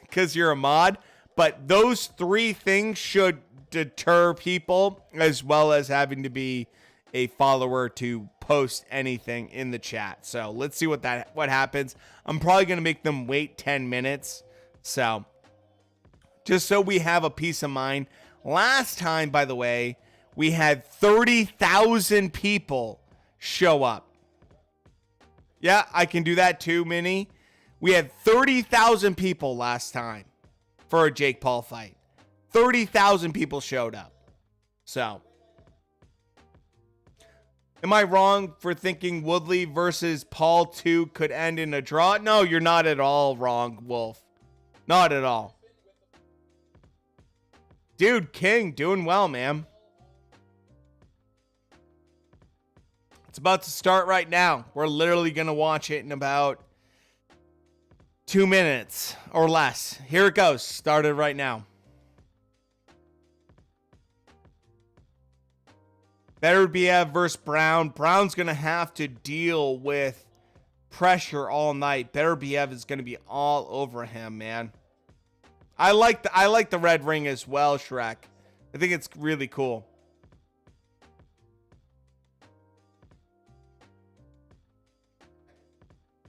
because you're a mod. But those three things should deter people, as well as having to be a follower to post anything in the chat. So let's see what happens. I'm probably gonna make them wait 10 minutes. So just so we have a peace of mind. Last time, by the way, we had 30,000 people show up. Yeah, I can do that too, Minnie. We had 30,000 people last time for a Jake Paul fight. 30,000 people showed up. So, am I wrong for thinking Woodley versus Paul 2 could end in a draw? No, you're not at all wrong, Wolf. Not at all. Dude, King, doing well, man. It's about to start right now. We're literally going to watch it in about 2 minutes or less. Here it goes. Started right now. Beterbiev versus Brown. Brown's going to have to deal with pressure all night. Beterbiev is going to be all over him, man. I like the red ring as well, Shrek. I think it's really cool.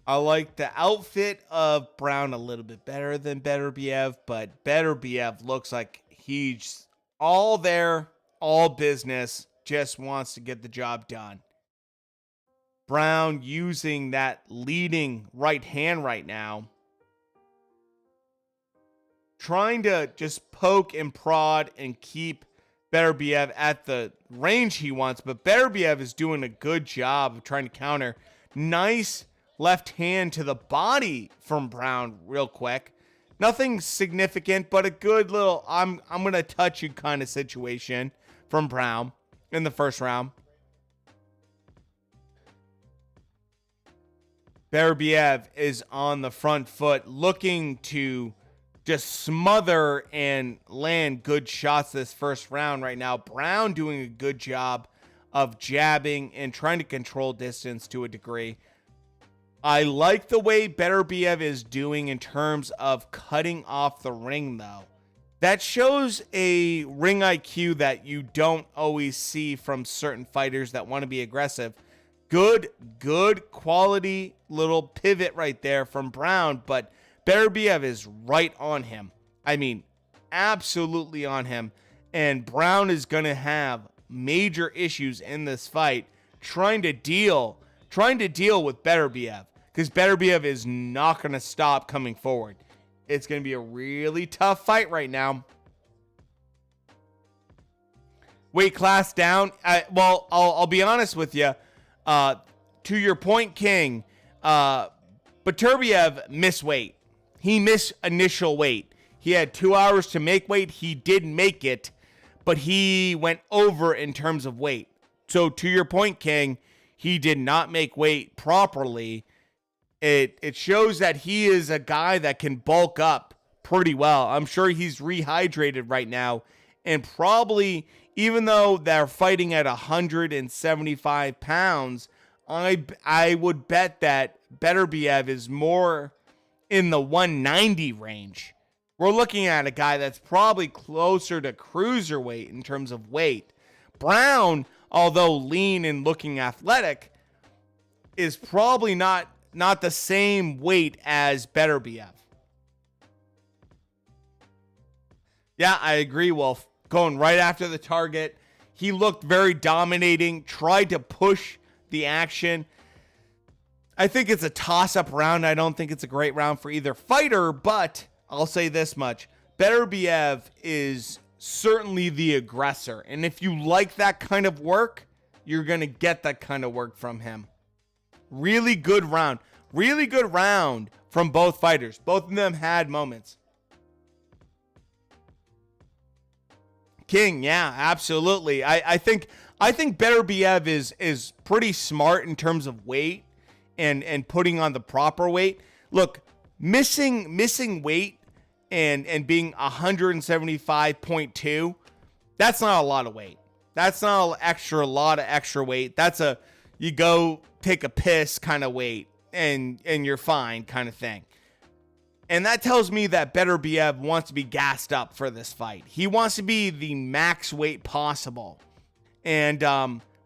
I like the outfit of Brown a little bit better than Beterbiev, but Beterbiev looks like he's all there, all business, just wants to get the job done. Brown using that leading right hand right now, trying to just poke and prod and keep Beterbiev at the range he wants, but Beterbiev is doing a good job of trying to counter. Nice left hand to the body from Brown real quick. Nothing significant, but a good little I'm going to touch you kind of situation from Brown in the first round. Beterbiev is on the front foot, looking to just smother and land good shots this first round right now. Brown doing a good job of jabbing and trying to control distance to a degree. I like the way Beterbiev is doing in terms of cutting off the ring, though. That shows a ring IQ that you don't always see from certain fighters that want to be aggressive. Good quality little pivot right there from Brown, but Beterbiev is right on him. I mean, absolutely on him. And Brown is going to have major issues in this fight trying to deal with Beterbiev, because Beterbiev is not going to stop coming forward. It's going to be a really tough fight right now. Weight class down. I'll be honest with you. To your point, King, Beterbiev missed weight. He missed initial weight. He had 2 hours to make weight. He did make it, but he went over in terms of weight. So to your point, King, he did not make weight properly. It shows that he is a guy that can bulk up pretty well. I'm sure he's rehydrated right now, and probably, even though they're fighting at 175 pounds, I would bet that Beterbiev is more in the 190 range. We're looking at a guy that's probably closer to cruiserweight in terms of weight. Brown, although lean and looking athletic, is probably not the same weight as Beterbiev. Yeah, I agree, Wolf. Going right after the target. He looked very dominating, tried to push the action. I think it's a toss-up round. I don't think it's a great round for either fighter, but I'll say this much. Beterbiev is certainly the aggressor, and if you like that kind of work, you're going to get that kind of work from him. Really good round. Really good round from both fighters. Both of them had moments. King, yeah, absolutely. I think Beterbiev is pretty smart in terms of weight and putting on the proper weight. Look, missing weight and being 175.2, that's not a lot of weight. That's not a lot of extra weight. That's a you go take a piss kind of weight and you're fine kind of thing. And that tells me that Beterbiev wants to be gassed up for this fight. He wants to be the max weight possible. And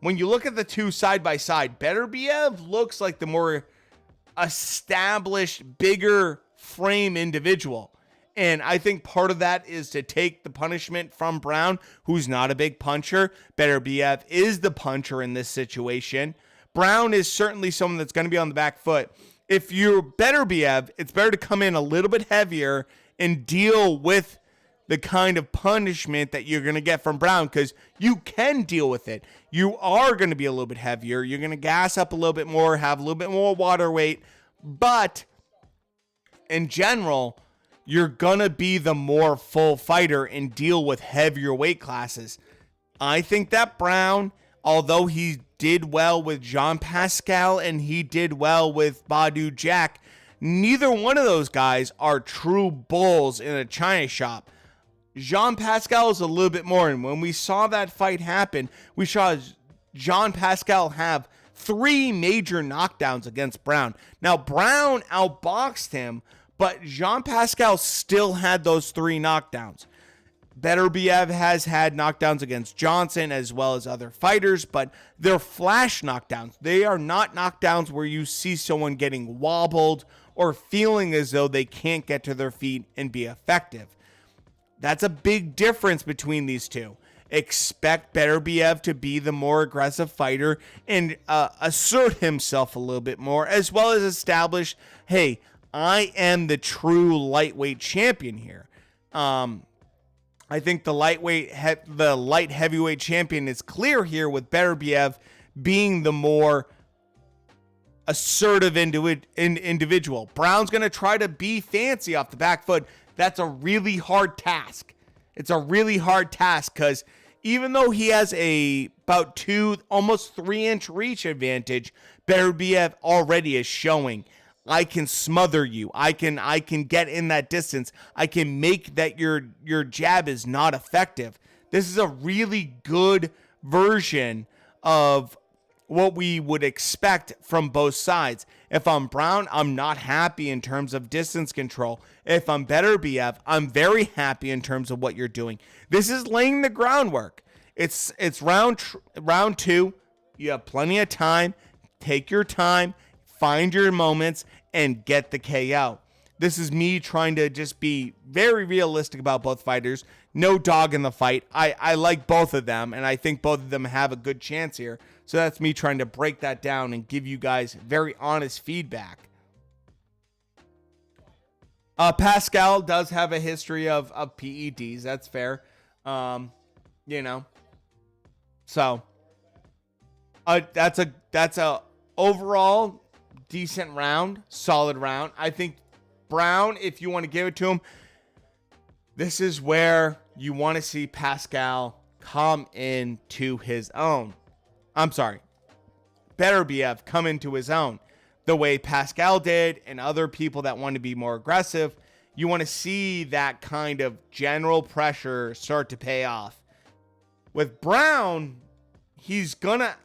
when you look at the two side by side, Beterbiev looks like the more established, bigger frame individual. And I think part of that is to take the punishment from Browne, who's not a big puncher. Beterbiev is the puncher in this situation. Browne is certainly someone that's going to be on the back foot. If you're Beterbiev, it's better to come in a little bit heavier and deal with the kind of punishment that you're going to get from Browne, because you can deal with it. You are going to be a little bit heavier. You're going to gas up a little bit more, have a little bit more water weight. But in general, you're going to be the more full fighter and deal with heavier weight classes. I think that Browne, although he did well with Jean Pascal and he did well with Badu Jack, neither one of those guys are true bulls in a china shop. Jean Pascal is a little bit more, and when we saw that fight happen, we saw Jean Pascal have 3 major knockdowns against Browne. Now, Browne outboxed him, but Jean Pascal still had those 3 knockdowns. Beterbiev has had knockdowns against Johnson as well as other fighters, but they're flash knockdowns. They are not knockdowns where you see someone getting wobbled or feeling as though they can't get to their feet and be effective. That's a big difference between these two. Expect Beterbiev to be the more aggressive fighter and assert himself a little bit more, as well as establish, hey, I am the true lightweight champion here. I think the light heavyweight champion is clear here, with Beterbiev being the more assertive individual. Browne's going to try to be fancy off the back foot. That's a really hard task. It's a really hard task because even though he has about 2, almost 3-inch reach advantage, Beterbiev already is showing, I can smother you. I can get in that distance. I can make that your jab is not effective. This is a really good version of what we would expect from both sides. If I'm Browne, I'm not happy in terms of distance control. If I'm Beterbiev, I'm very happy in terms of what you're doing. This is laying the groundwork. It's round 2. You have plenty of time. Take your time, find your moments, and get the KO. This is me trying to just be very realistic about both fighters. No dog in the fight. I like both of them, and I think both of them have a good chance here. So that's me trying to break that down and give you guys very honest feedback. Pascal does have a history of PEDs. That's fair. So that's a overall decent round, solid round. I think Browne, if you want to give it to him, this is where you want to see Pascal come into his own. I'm sorry, Beterbiev come into his own the way Pascal did and other people that want to be more aggressive. You want to see that kind of general pressure start to pay off. With Browne, he's gonna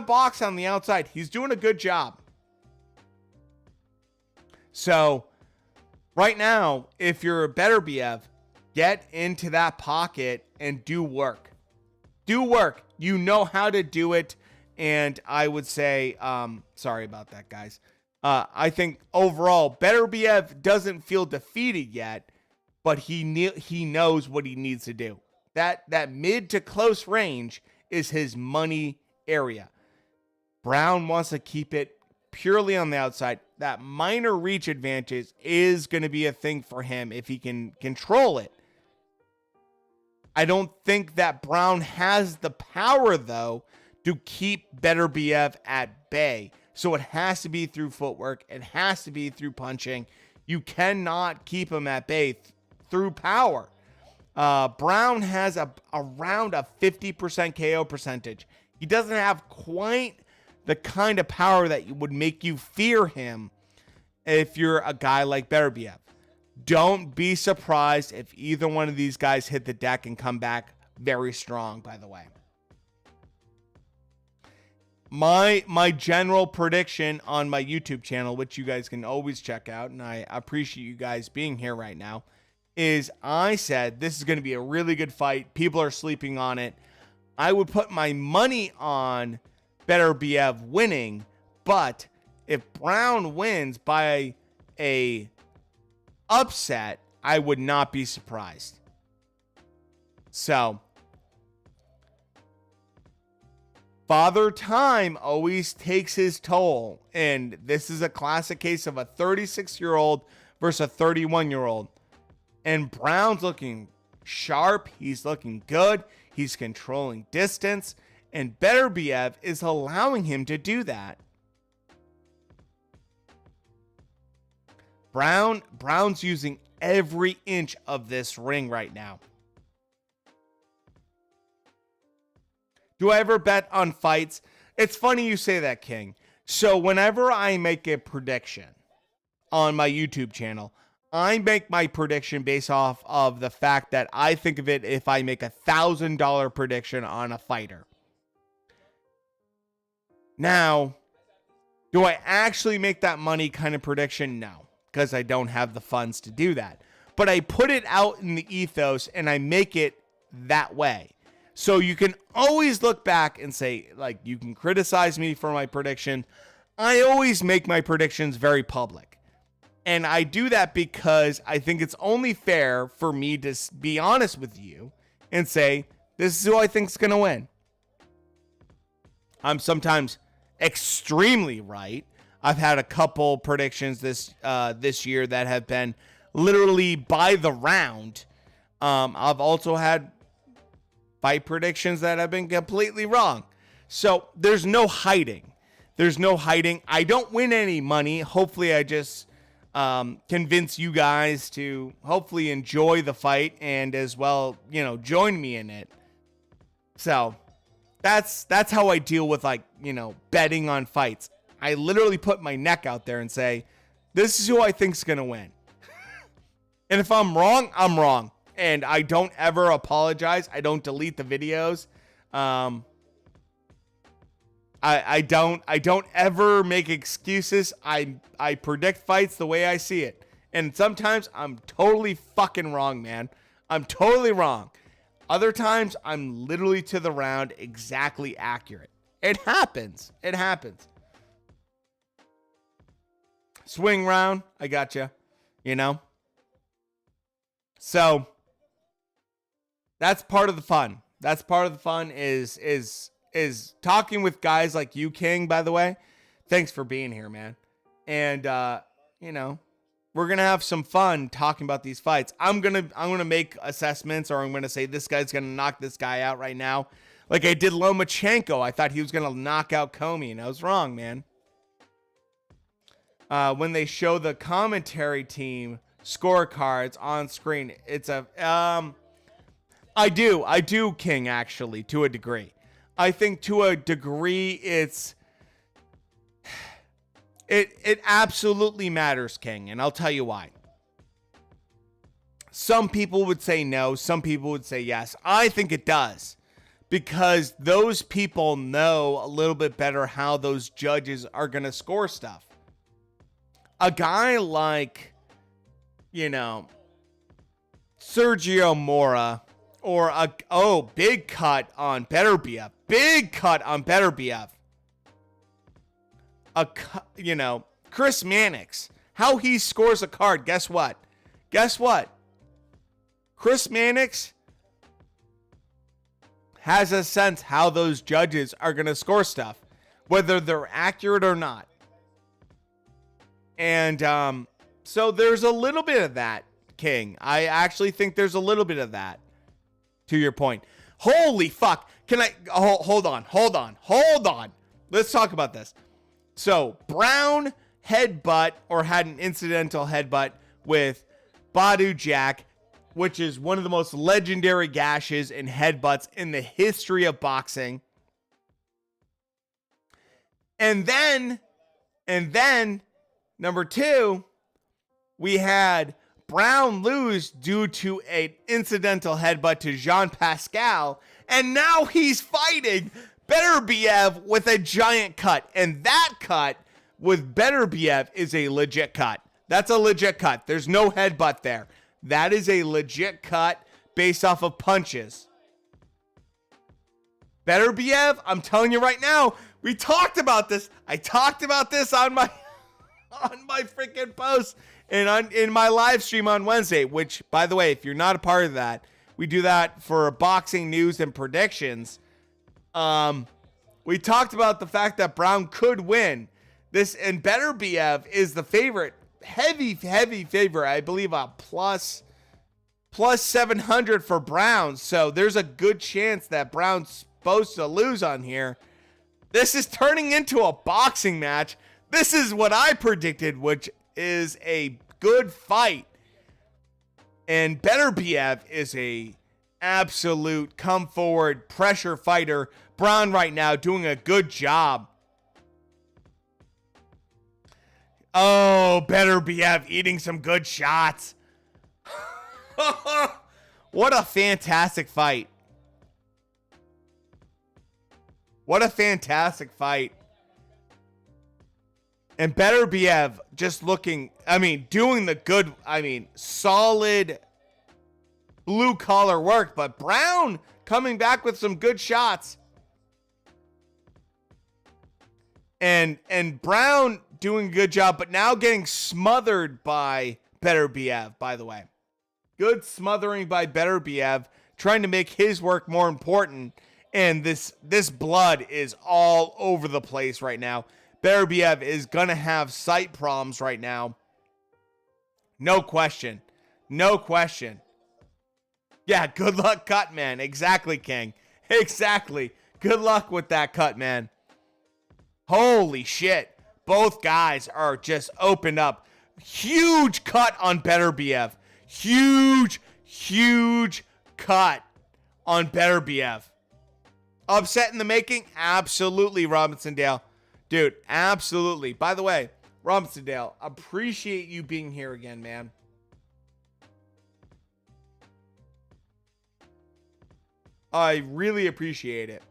box on the outside. He's doing a good job. So right now, if you're a Beterbiev, get into that pocket and do work. Do work. You know how to do it. And I would say, sorry about that, guys. I think overall, Beterbiev doesn't feel defeated yet, but he knows what he needs to do. That mid to close range is his money area. Browne wants to keep it purely on the outside. That minor reach advantage is going to be a thing for him if he can control it. I don't think that Browne has the power, though, to keep Beterbiev at bay. So it has to be through footwork. It has to be through punching. You cannot keep him at bay through power. Browne has around a 50% KO percentage. He doesn't have quite the kind of power that would make you fear him if you're a guy like Beterbiev. Don't be surprised if either one of these guys hit the deck and come back very strong, by the way. My general prediction on my YouTube channel, which you guys can always check out, and I appreciate you guys being here right now, is I said this is going to be a really good fight. People are sleeping on it. I would put my money on Beterbiev winning, but if Browne wins by a upset, I would not be surprised. So, Father Time always takes his toll, and this is a classic case of a 36-year-old versus a 31-year-old. And Browne's looking sharp, he's looking good, he's controlling distance, and Beterbiev is allowing him to do that. Browne's using every inch of this ring right now. Do I ever bet on fights? It's funny you say that, King. So whenever I make a prediction on my YouTube channel, I make my prediction based off of the fact that I think of it if I make $1,000 prediction on a fighter. Now, do I actually make that money kind of prediction? No, because I don't have the funds to do that. But I put it out in the ethos and I make it that way. So you can always look back and say, like, you can criticize me for my prediction. I always make my predictions very public. And I do that because I think it's only fair for me to be honest with you and say, this is who I think is going to win. I'm sometimes extremely right. I've had a couple predictions this year that have been literally by the round. I've also had fight predictions that have been completely wrong. So there's no hiding. There's no hiding. I don't win any money. Hopefully I just convince you guys to hopefully enjoy the fight and as well, you know, join me in it. So that's how I deal with, like, you know, betting on fights. I literally put my neck out there and say, this is who I think's going to win. And if I'm wrong, I'm wrong. And I don't ever apologize. I don't delete the videos. I don't ever make excuses. I predict fights the way I see it. And sometimes I'm totally fucking wrong, man. I'm totally wrong. Other times I'm literally to the round exactly accurate. It happens. It happens. Swing round, I gotcha. You know? So that's part of the fun. That's part of the fun is talking with guys like you, King, by the way. Thanks for being here, man. And you know, we're going to have some fun talking about these fights. I'm going to make assessments, or I'm going to say this guy's going to knock this guy out right now. Like I did Lomachenko. I thought he was going to knock out Comey, and I was wrong, man. When they show the commentary team scorecards on screen, it's a I do, King, actually, to a degree. I think to a degree it absolutely matters, King, and I'll tell you why. Some people would say no, some people would say yes. I think it does, because those people know a little bit better how those judges are going to score stuff. A guy like, you know, Sergio Mora, or big cut on Beterbiev. Big cut on Beterbiev. You know, Chris Mannix, how he scores a card. Guess what? Chris Mannix has a sense how those judges are going to score stuff, whether they're accurate or not. And so there's a little bit of that, King. I actually think there's a little bit of that, to your point. Holy fuck. Can I... hold on. Let's talk about this. So, Browne headbutt, or had an incidental headbutt with Badu Jack, which is one of the most legendary gashes and headbutts in the history of boxing. And then, number two, we had Brown lose due to an incidental headbutt to Jean Pascal, and now he's fighting Beterbiev with a giant cut, and that cut with Beterbiev is a legit cut. That's a legit cut. There's no headbutt there. That is a legit cut based off of punches. Beterbiev, I'm telling you right now, we talked about this. I talked about this on my freaking post and in my live stream on Wednesday, which, by the way, if you're not a part of that, we do that for boxing news and predictions. We talked about the fact that Brown could win this, and Beterbiev is the favorite, heavy favorite. I believe a plus 700 for Brown. So there's a good chance that Brown's supposed to lose on here. This is turning into a boxing match. This is what I predicted, which is a good fight. And Beterbiev is a absolute come forward pressure fighter. Brown right now doing a good job. Oh, Beterbiev eating some good shots. What a fantastic fight. What a fantastic fight. And Beterbiev just looking, doing the good, solid blue collar work. But Brown coming back with some good shots. And Brown doing a good job, but now getting smothered by Beterbiev, by the way. Good smothering by Beterbiev, trying to make his work more important. And this blood is all over the place right now. Beterbiev is going to have sight problems right now. No question. No question. Yeah, good luck cut, man. Exactly, King. Exactly. Good luck with that cut, man. Holy shit. Both guys are just opened up. Huge cut on Beterbiev. Huge cut on Beterbiev. Upset in the making? Absolutely, Robinson Dale. Dude, absolutely. By the way, Robinson Dale, appreciate you being here again, man. I really appreciate it.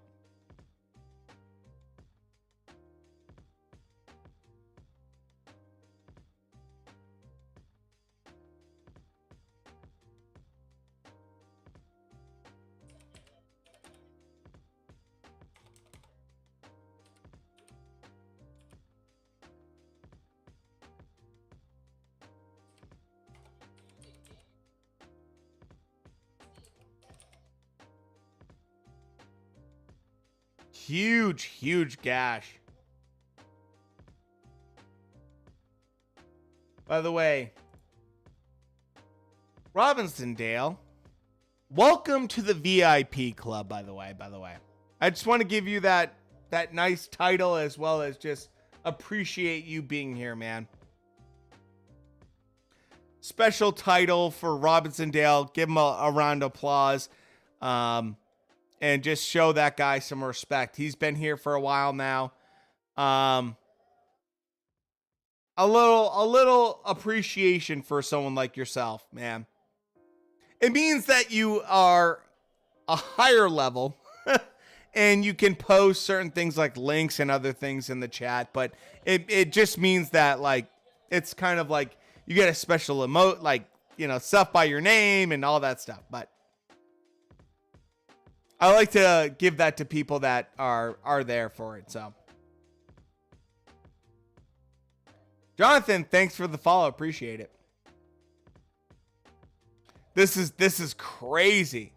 Huge gash. By the way, Robinson Dale, welcome to the VIP club, by the way. I just want to give you that nice title, as well as just appreciate you being here, man. Special title for Robinson Dale. Give him a round of applause. And just show that guy some respect. He's been here for a while now. A little appreciation for someone like yourself, man. It means that you are a higher level and you can post certain things like links and other things in the chat, but it just means that, like, it's kind of like you get a special emote, like, stuff by your name and all that stuff. But I like to give that to people that are there for it. So, Jonathan, thanks for the follow. Appreciate it. This is crazy.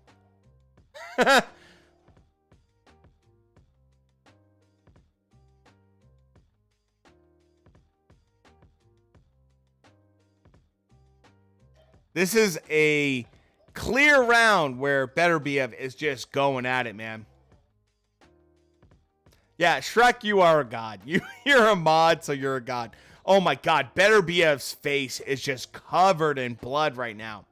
This is a clear round where Beterbiev is just going at it, man. Yeah, Shrek, you are a god. You're a mod, so you're a god. Oh my god, Beterbiev's face is just covered in blood right now.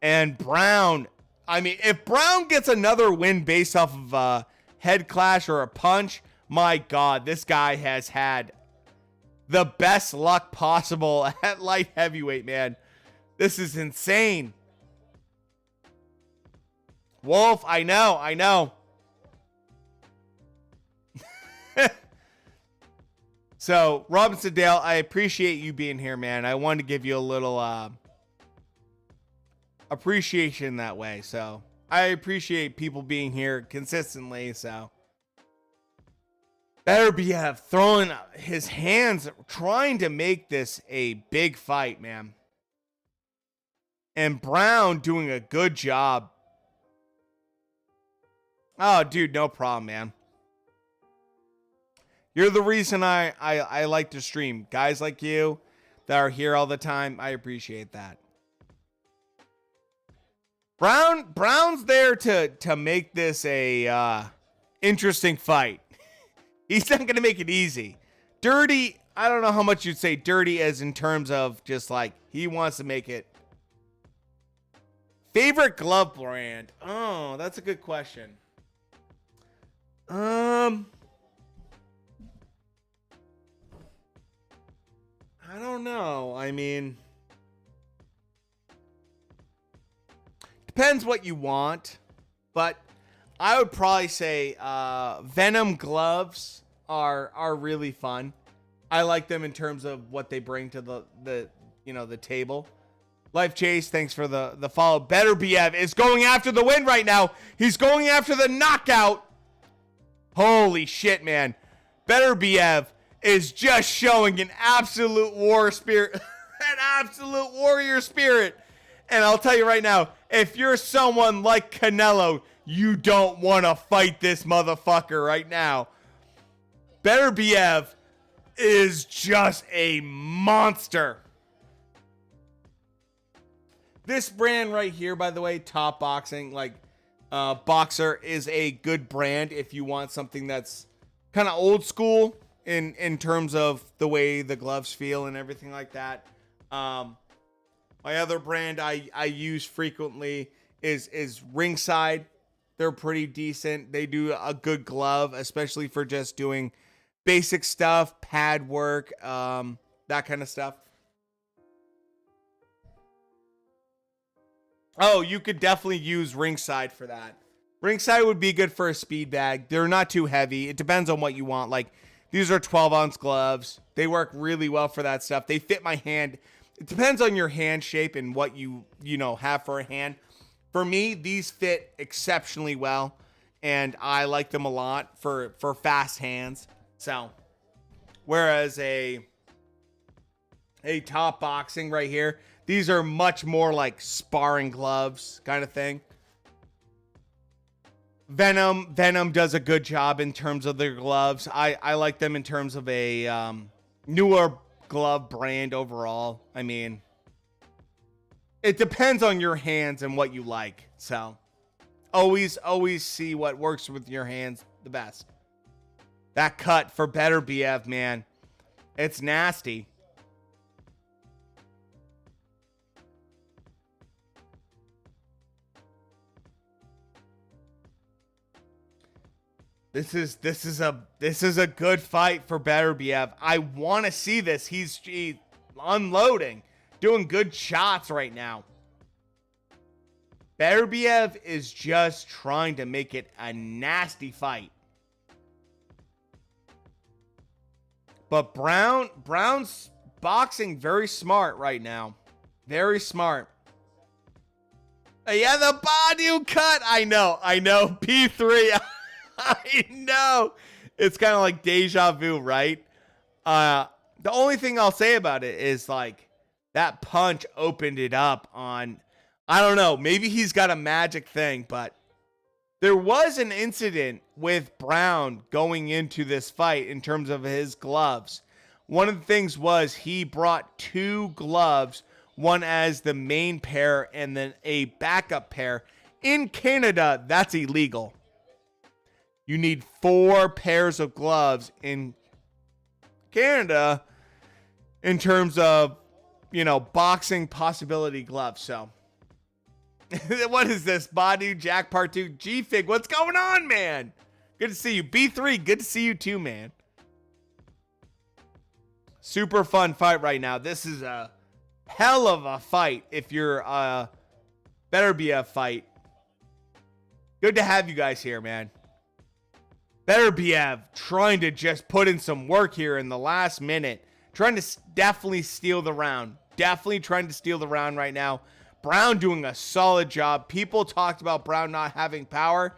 And Brown, if Brown gets another win based off of a head clash or a punch, my god, this guy has had the best luck possible at light heavyweight, man. This is insane. Wolf, I know. So, Robinson Dale, I appreciate you being here, man. I wanted to give you a little appreciation that way. So, I appreciate people being here consistently. So, Beterbiev throwing his hands, trying to make this a big fight, man. And Brown doing a good job. Oh, dude, no problem, man. You're the reason I like to stream. Guys like you that are here all the time, I appreciate that. Brown's there to make this a interesting fight. He's not going to make it easy. Dirty, I don't know how much you'd say dirty as in terms of just like he wants to make it. Favorite glove brand? Oh, that's a good question. I don't know. I mean, depends what you want, but I would probably say Venom gloves are really fun. I like them in terms of what they bring to the table. Life Chase, thanks for the follow. Beterbiev is going after the win right now. He's going after the knockout. Holy shit, man. Beterbiev is just showing an absolute war spirit, an absolute warrior spirit. And I'll tell you right now, if you're someone like Canelo, you don't want to fight this motherfucker right now. Beterbiev is just a monster. This brand right here, by the way, Top Boxing, like Boxer, is a good brand if you want something that's kind of old school in terms of the way the gloves feel and everything like that. My other brand I use frequently is Ringside. They're pretty decent. They do a good glove, especially for just doing basic stuff, pad work, that kind of stuff. Oh, you could definitely use Ringside for that. Ringside would be good for a speed bag. They're not too heavy. It depends on what you want. Like, these are 12-ounce gloves. They work really well for that stuff. They fit my hand. It depends on your hand shape and what you have for a hand. For me, these fit exceptionally well, and I like them a lot for fast hands. So, whereas a Top Boxing right here, these are much more like sparring gloves kind of thing. Venom does a good job in terms of their gloves. I like them in terms of a newer glove brand overall. I mean, it depends on your hands and what you like. So always see what works with your hands the best. That cut for Beterbiev, man, it's nasty. This is a good fight for Beterbiev. I want to see this. He's unloading, doing good shots right now. Beterbiev is just trying to make it a nasty fight. But Brown's boxing very smart right now. Very smart. Yeah, the Badu cut. I know. P3. I know. It's kind of like deja vu, right? The only thing I'll say about it is like that punch opened it up on, I don't know, maybe he's got a magic thing, but there was an incident with Brown going into this fight in terms of his gloves. One of the things was he brought two gloves, one as the main pair and then a backup pair. In Canada, that's illegal. You need 4 pairs of gloves in Canada in terms of, boxing possibility gloves. So, what is this? Badu, Jack Part 2, G-Fig, what's going on, man? Good to see you. B3, good to see you too, man. Super fun fight right now. This is a hell of a fight if you're a Beterbiev fight. Good to have you guys here, man. Beterbiev trying to just put in some work here in the last minute. Trying to definitely steal the round. Definitely trying to steal the round right now. Brown doing a solid job. People talked about Brown not having power.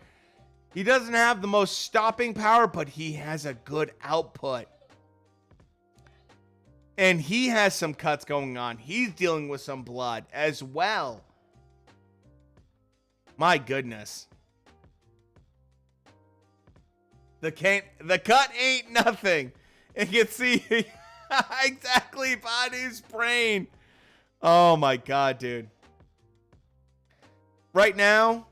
He doesn't have the most stopping power, but he has a good output. And he has some cuts going on. He's dealing with some blood as well. My goodness. The cut ain't nothing. You can see exactly body's brain. Oh my God, dude. Right now,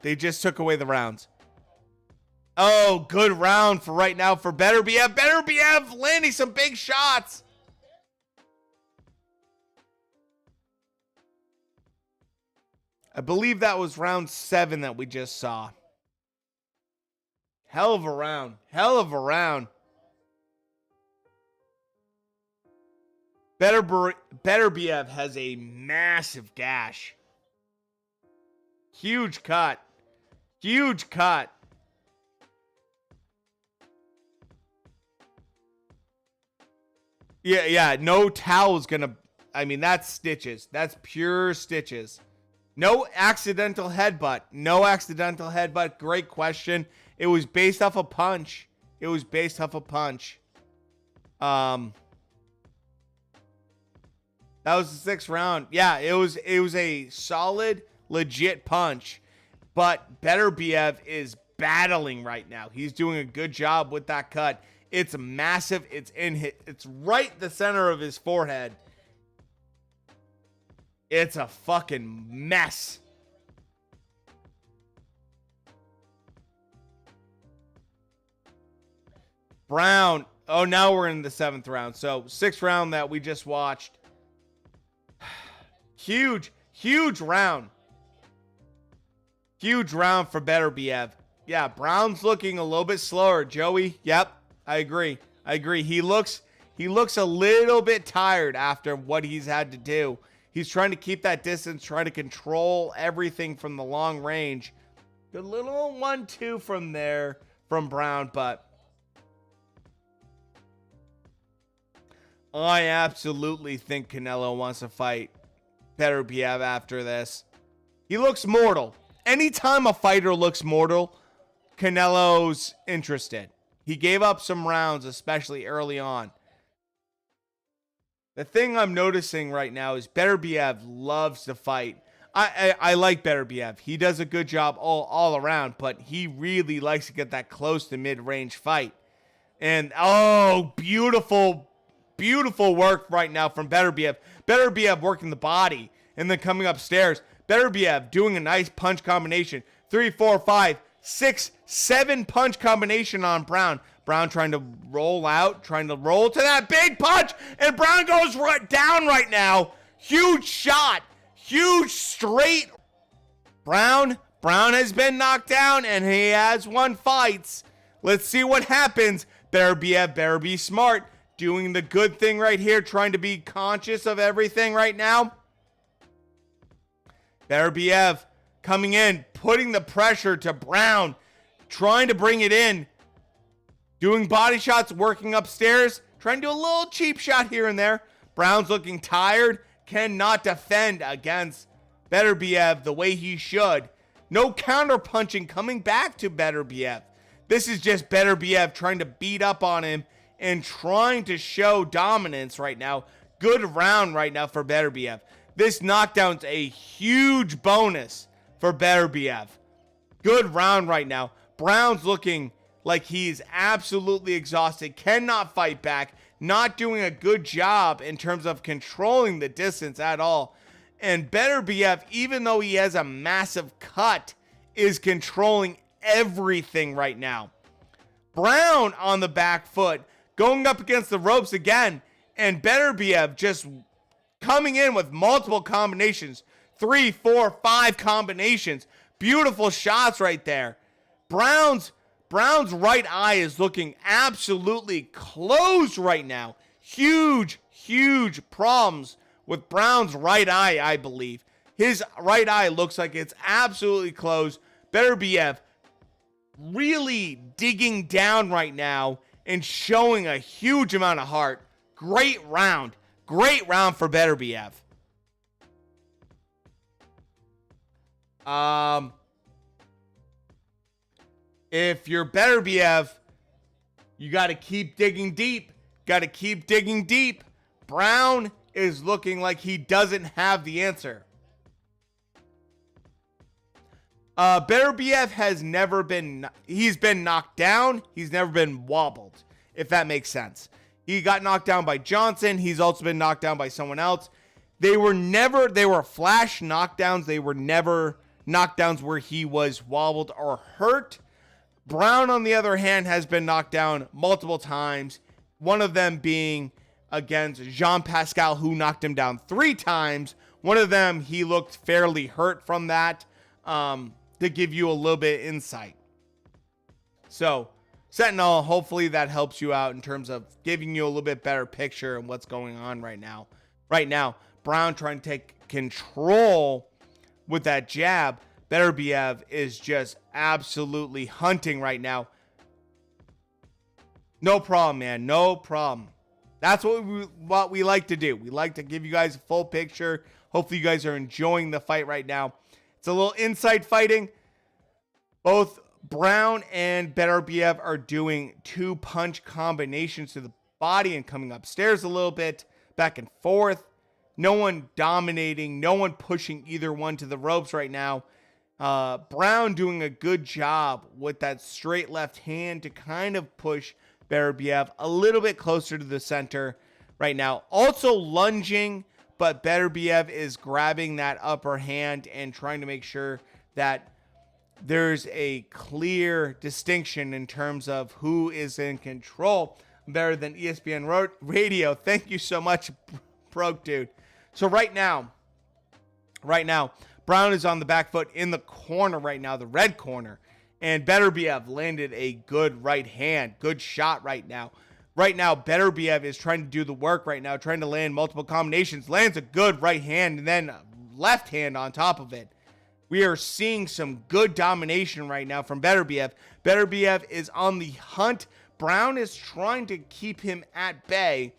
they just took away the rounds. Oh, good round for right now for Beterbiev. Beterbiev landing some big shots. I believe that was round 7 that we just saw. Hell of a round. Hell of a round. Beterbiev has a massive gash. Huge cut. Huge cut. Yeah, no towel's gonna... I mean, that's stitches. That's pure stitches. No accidental headbutt. No accidental headbutt. Great question. It was based off a punch. It was based off a punch. That was the 6th round. Yeah, it was a solid, legit punch. But Beterbiev is battling right now. He's doing a good job with that cut. It's massive. It's right the center of his forehead. It's a fucking mess. Brown. Oh, now we're in the 7th round. So 6th round that we just watched. Huge round. Huge round for Beterbiev. Yeah, Brown's looking a little bit slower. Joey, yep, I agree. He looks a little bit tired after what he's had to do. He's trying to keep that distance, trying to control everything from the long range. Good little 1-2 from there from Brown, but I absolutely think Canelo wants to fight Beterbiev after this. He looks mortal. Anytime a fighter looks mortal, Canelo's interested. He gave up some rounds, especially early on. The thing I'm noticing right now is Beterbiev loves to fight. I like Beterbiev. He does a good job all around, but he really likes to get that close to mid-range fight. And, oh, beautiful work right now from Beterbiev. Beterbiev working the body and then coming upstairs. Beterbiev doing a nice punch combination. 3, 4, 5, 6, 7 punch combination on Brown. Brown trying to roll out, trying to roll to that big punch, and Brown goes right down right now. Huge shot. Huge straight. Brown has been knocked down, and he has won fights. Let's see what happens. Beterbiev better be smart. Doing the good thing right here, trying to be conscious of everything right now. Beterbiev coming in, putting the pressure to Brown, trying to bring it in. Doing body shots, working upstairs, trying to do a little cheap shot here and there. Brown's looking tired, cannot defend against Beterbiev the way he should. No counter punching coming back to Beterbiev. This is just Beterbiev trying to beat up on him and trying to show dominance right now. Good round right now for Beterbiev. This knockdown's a huge bonus for Beterbiev. Good round right now. Brown's looking like he's absolutely exhausted, cannot fight back, not doing a good job in terms of controlling the distance at all. And Beterbiev, even though he has a massive cut, is controlling everything right now. Brown on the back foot, going up against the ropes again, and Beterbiev just coming in with multiple combinations. 3, 4, 5 combinations. Beautiful shots right there. Brown's Brown's right eye is looking absolutely closed right now. Huge problems with Brown's right eye, I believe. His right eye looks like it's absolutely closed. Beterbiev really digging down right now and showing a huge amount of heart. Great round. Great round for Beterbiev. If you're Beterbiev, you got to keep digging deep. Got to keep digging deep. Brown is looking like he doesn't have the answer. Beterbiev has never been, he's been knocked down. He's never been wobbled, if that makes sense. He got knocked down by Johnson. He's also been knocked down by someone else. They were flash knockdowns. They were never knockdowns where he was wobbled or hurt. Brown, on the other hand, has been knocked down multiple times. One of them being against Jean Pascal, who knocked him down 3 times. One of them, he looked fairly hurt from that, to give you a little bit of insight. So, Sentinel, hopefully that helps you out in terms of giving you a little bit better picture of what's going on right now. Right now, Brown trying to take control with that jab. Beterbiev is just absolutely hunting right now. No problem, man. No problem. That's what we like to do. We like to give you guys a full picture. Hopefully you guys are enjoying the fight right now. It's a little inside fighting. Both Brown and Beterbiev are doing 2-punch combinations to the body and coming upstairs a little bit, back and forth. No one dominating, no one pushing either one to the ropes right now. Brown doing a good job with that straight left hand to kind of push Beterbiev a little bit closer to the center right now. Also lunging, but Beterbiev is grabbing that upper hand and trying to make sure that there's a clear distinction in terms of who is in control. Better than ESPN Radio. Thank you so much, Broke Dude. So right now, Brown is on the back foot in the corner right now, the red corner. And Beterbiev landed a good right hand, good shot right now. Right now, Beterbiev is trying to do the work right now, trying to land multiple combinations. Lands a good right hand and then left hand on top of it. We are seeing some good domination right now from Beterbiev. Beterbiev is on the hunt. Brown is trying to keep him at bay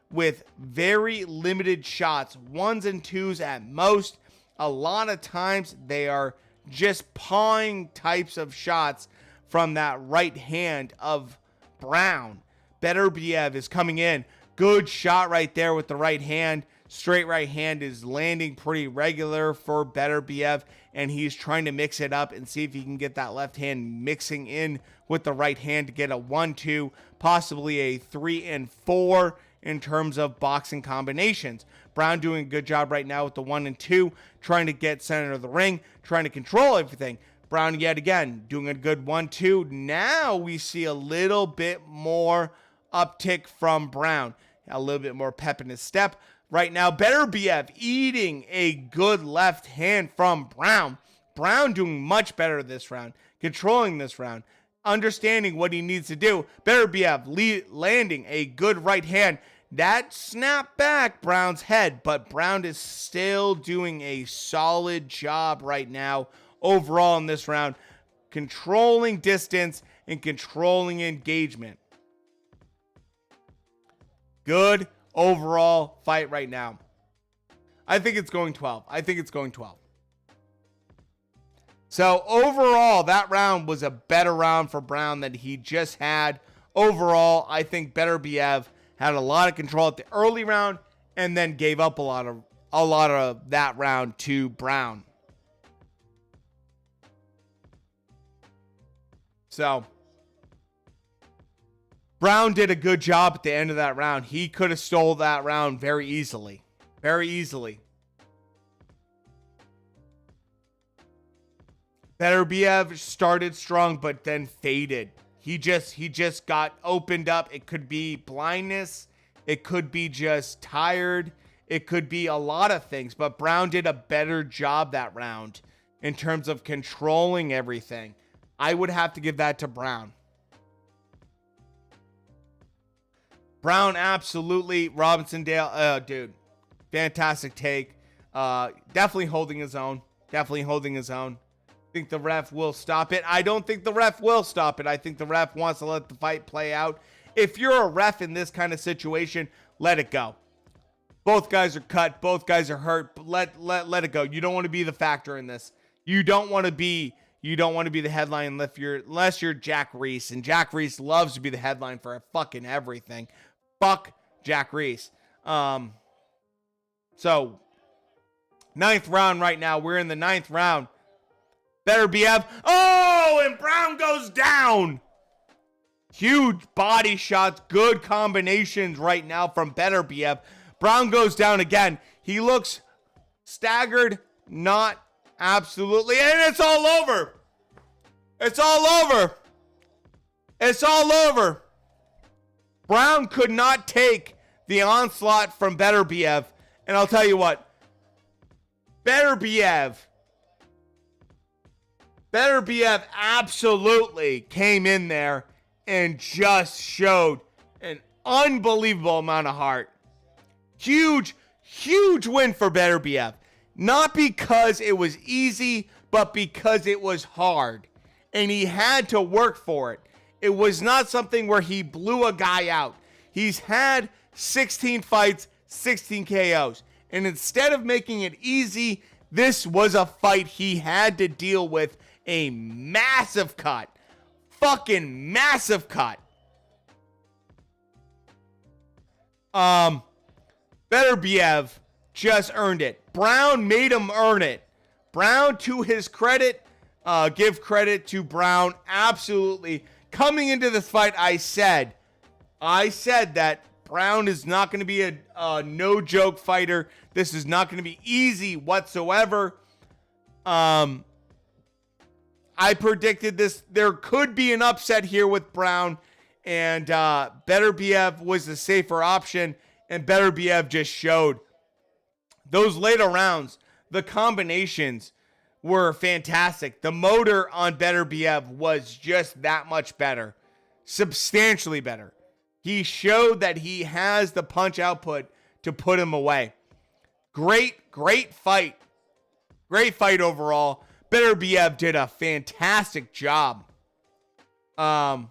with very limited shots, 1s and 2s at most. A lot of times they are just pawing types of shots from that right hand of Brown. Beterbiev is coming in. Good shot right there with the right hand. Straight right hand is landing pretty regular for Beterbiev, and he's trying to mix it up and see if he can get that left hand mixing in with the right hand to get a 1-2, possibly a 3 and 4 in terms of boxing combinations. Brown doing a good job right now with the 1 and 2, trying to get center of the ring, trying to control everything. Brown yet again doing a good 1-2. Now we see a little bit more uptick from Brown. A little bit more pep in his step. Right now, Beterbiev eating a good left hand from Brown. Brown doing much better this round, controlling this round, understanding what he needs to do. Beterbiev landing a good right hand. That snapped back Brown's head, but Brown is still doing a solid job right now overall in this round, controlling distance and controlling engagement. Good overall fight right now. I think it's going 12. So overall, that round was a better round for Brown than he just had. Overall, I think Beterbiev had a lot of control at the early round and then gave up a lot of that round to Brown. So Brown did a good job at the end of that round. He could have stole that round very easily. Very easily. Beterbiev started strong but then faded. He just got opened up. It could be blindness. It could be just tired. It could be a lot of things. But Brown did a better job that round in terms of controlling everything. I would have to give that to Brown. Brown, absolutely. Robinson Dale, dude, fantastic take. Definitely holding his own. Definitely holding his own. Think the ref will stop it. I don't think the ref will stop it. I think the ref wants to let the fight play out. If you're a ref in this kind of situation, let it go. Both guys are cut. Both guys are hurt. Let it go. You don't want to be the factor in this. You don't want to be the headline unless you're Jack Reese, and Jack Reese loves to be the headline for fucking everything. Fuck Jack Reese. So 9th round right now. We're in the 9th round. Beterbiev. Oh, and Brown goes down. Huge body shots. Good combinations right now from Beterbiev. Brown goes down again. He looks staggered. Not absolutely. And it's all over. It's all over. It's all over. Brown could not take the onslaught from Beterbiev. And I'll tell you what. Beterbiev absolutely came in there and just showed an unbelievable amount of heart. Huge win for Beterbiev. Not because it was easy, but because it was hard. And he had to work for it. It was not something where he blew a guy out. He's had 16 fights, 16 KOs. And instead of making it easy, this was a fight he had to deal with a massive cut. Fucking massive cut. Beterbiev just earned it. Brown made him earn it. Brown, to his credit, give credit to Brown. Absolutely. Coming into this fight, I said that Brown is not going to be a no-joke fighter. This is not going to be easy whatsoever. I predicted this. There could be an upset here with Brown, and Beterbiev was the safer option, and Beterbiev just showed. Those later rounds, the combinations were fantastic. The motor on Beterbiev was just that much better. Substantially better. He showed that he has the punch output to put him away. Great fight. Great fight overall. Beterbiev did a fantastic job. I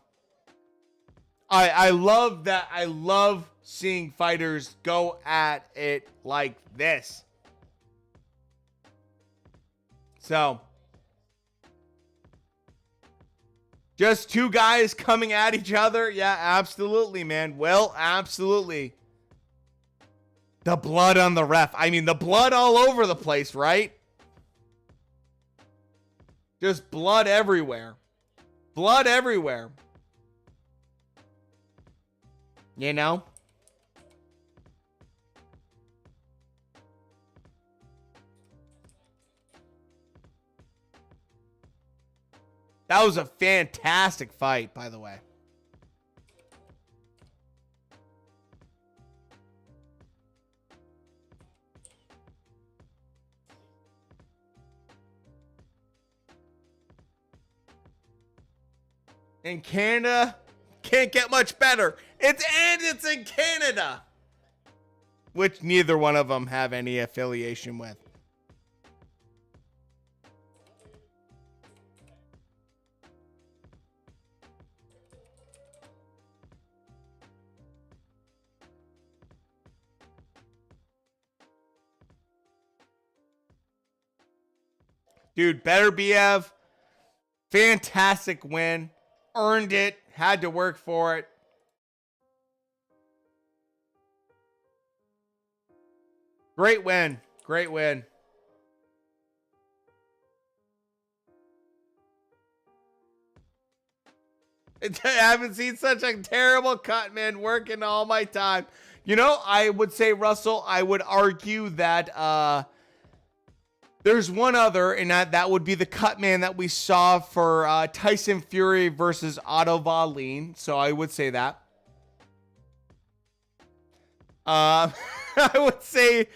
love that. I love seeing fighters go at it like this. So, just two guys coming at each other? Yeah, absolutely, man. Well, absolutely. The blood on the ref. I mean, the blood all over the place, right? Just blood everywhere. Blood everywhere. You know? That was a fantastic fight, by the way. In Canada, can't get much better. It's in Canada, which neither one of them have any affiliation with. Dude, Beterbiev, fantastic win. Earned it. Had to work for it. Great win. Great win. I haven't seen such a terrible cut, man, working all my time. You know, I would say, Russell, I would argue that there's one other, and that would be the cut man that we saw for Tyson Fury versus Otto Wallin. So I would say that. I would say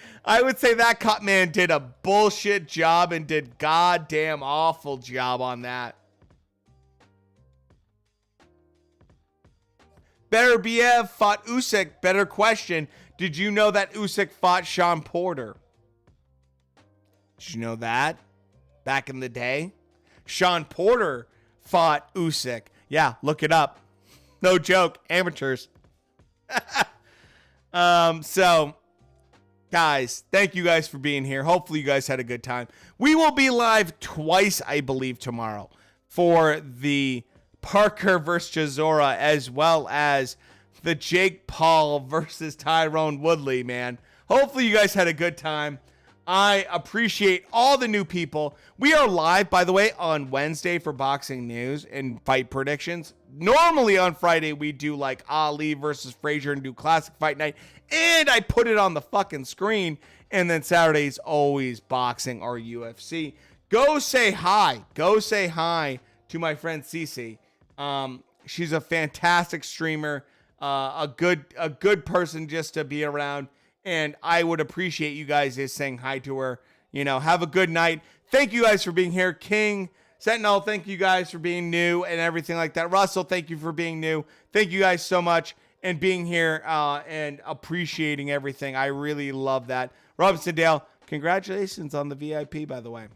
that cut man did a bullshit job and did goddamn awful job on that. Beterbiev fought Usyk. Better question. Did you know that Usyk fought Sean Porter? Did you know that? Back in the day? Sean Porter fought Usyk. Yeah, look it up. No joke. Amateurs. So, guys, thank you guys for being here. Hopefully you guys had a good time. We will be live twice, I believe, tomorrow for the Parker versus Chisora, as well as the Jake Paul versus Tyrone Woodley, man. Hopefully you guys had a good time. I appreciate all the new people. We are live, by the way, on Wednesday for boxing news and fight predictions. Normally on Friday, we do like Ali versus Frazier and do classic fight night. And I put it on the fucking screen. And then Saturday's always boxing or UFC. Go say hi. Go say hi to my friend Cece. She's a fantastic streamer, a good person just to be around, and I would appreciate you guys just saying hi to her. You know, have a good night. Thank you guys for being here. King, Sentinel, thank you guys for being new and everything like that. Russell, thank you for being new. Thank you guys so much and being here and appreciating everything. I really love that. Robinson Dale, congratulations on the VIP, by the way.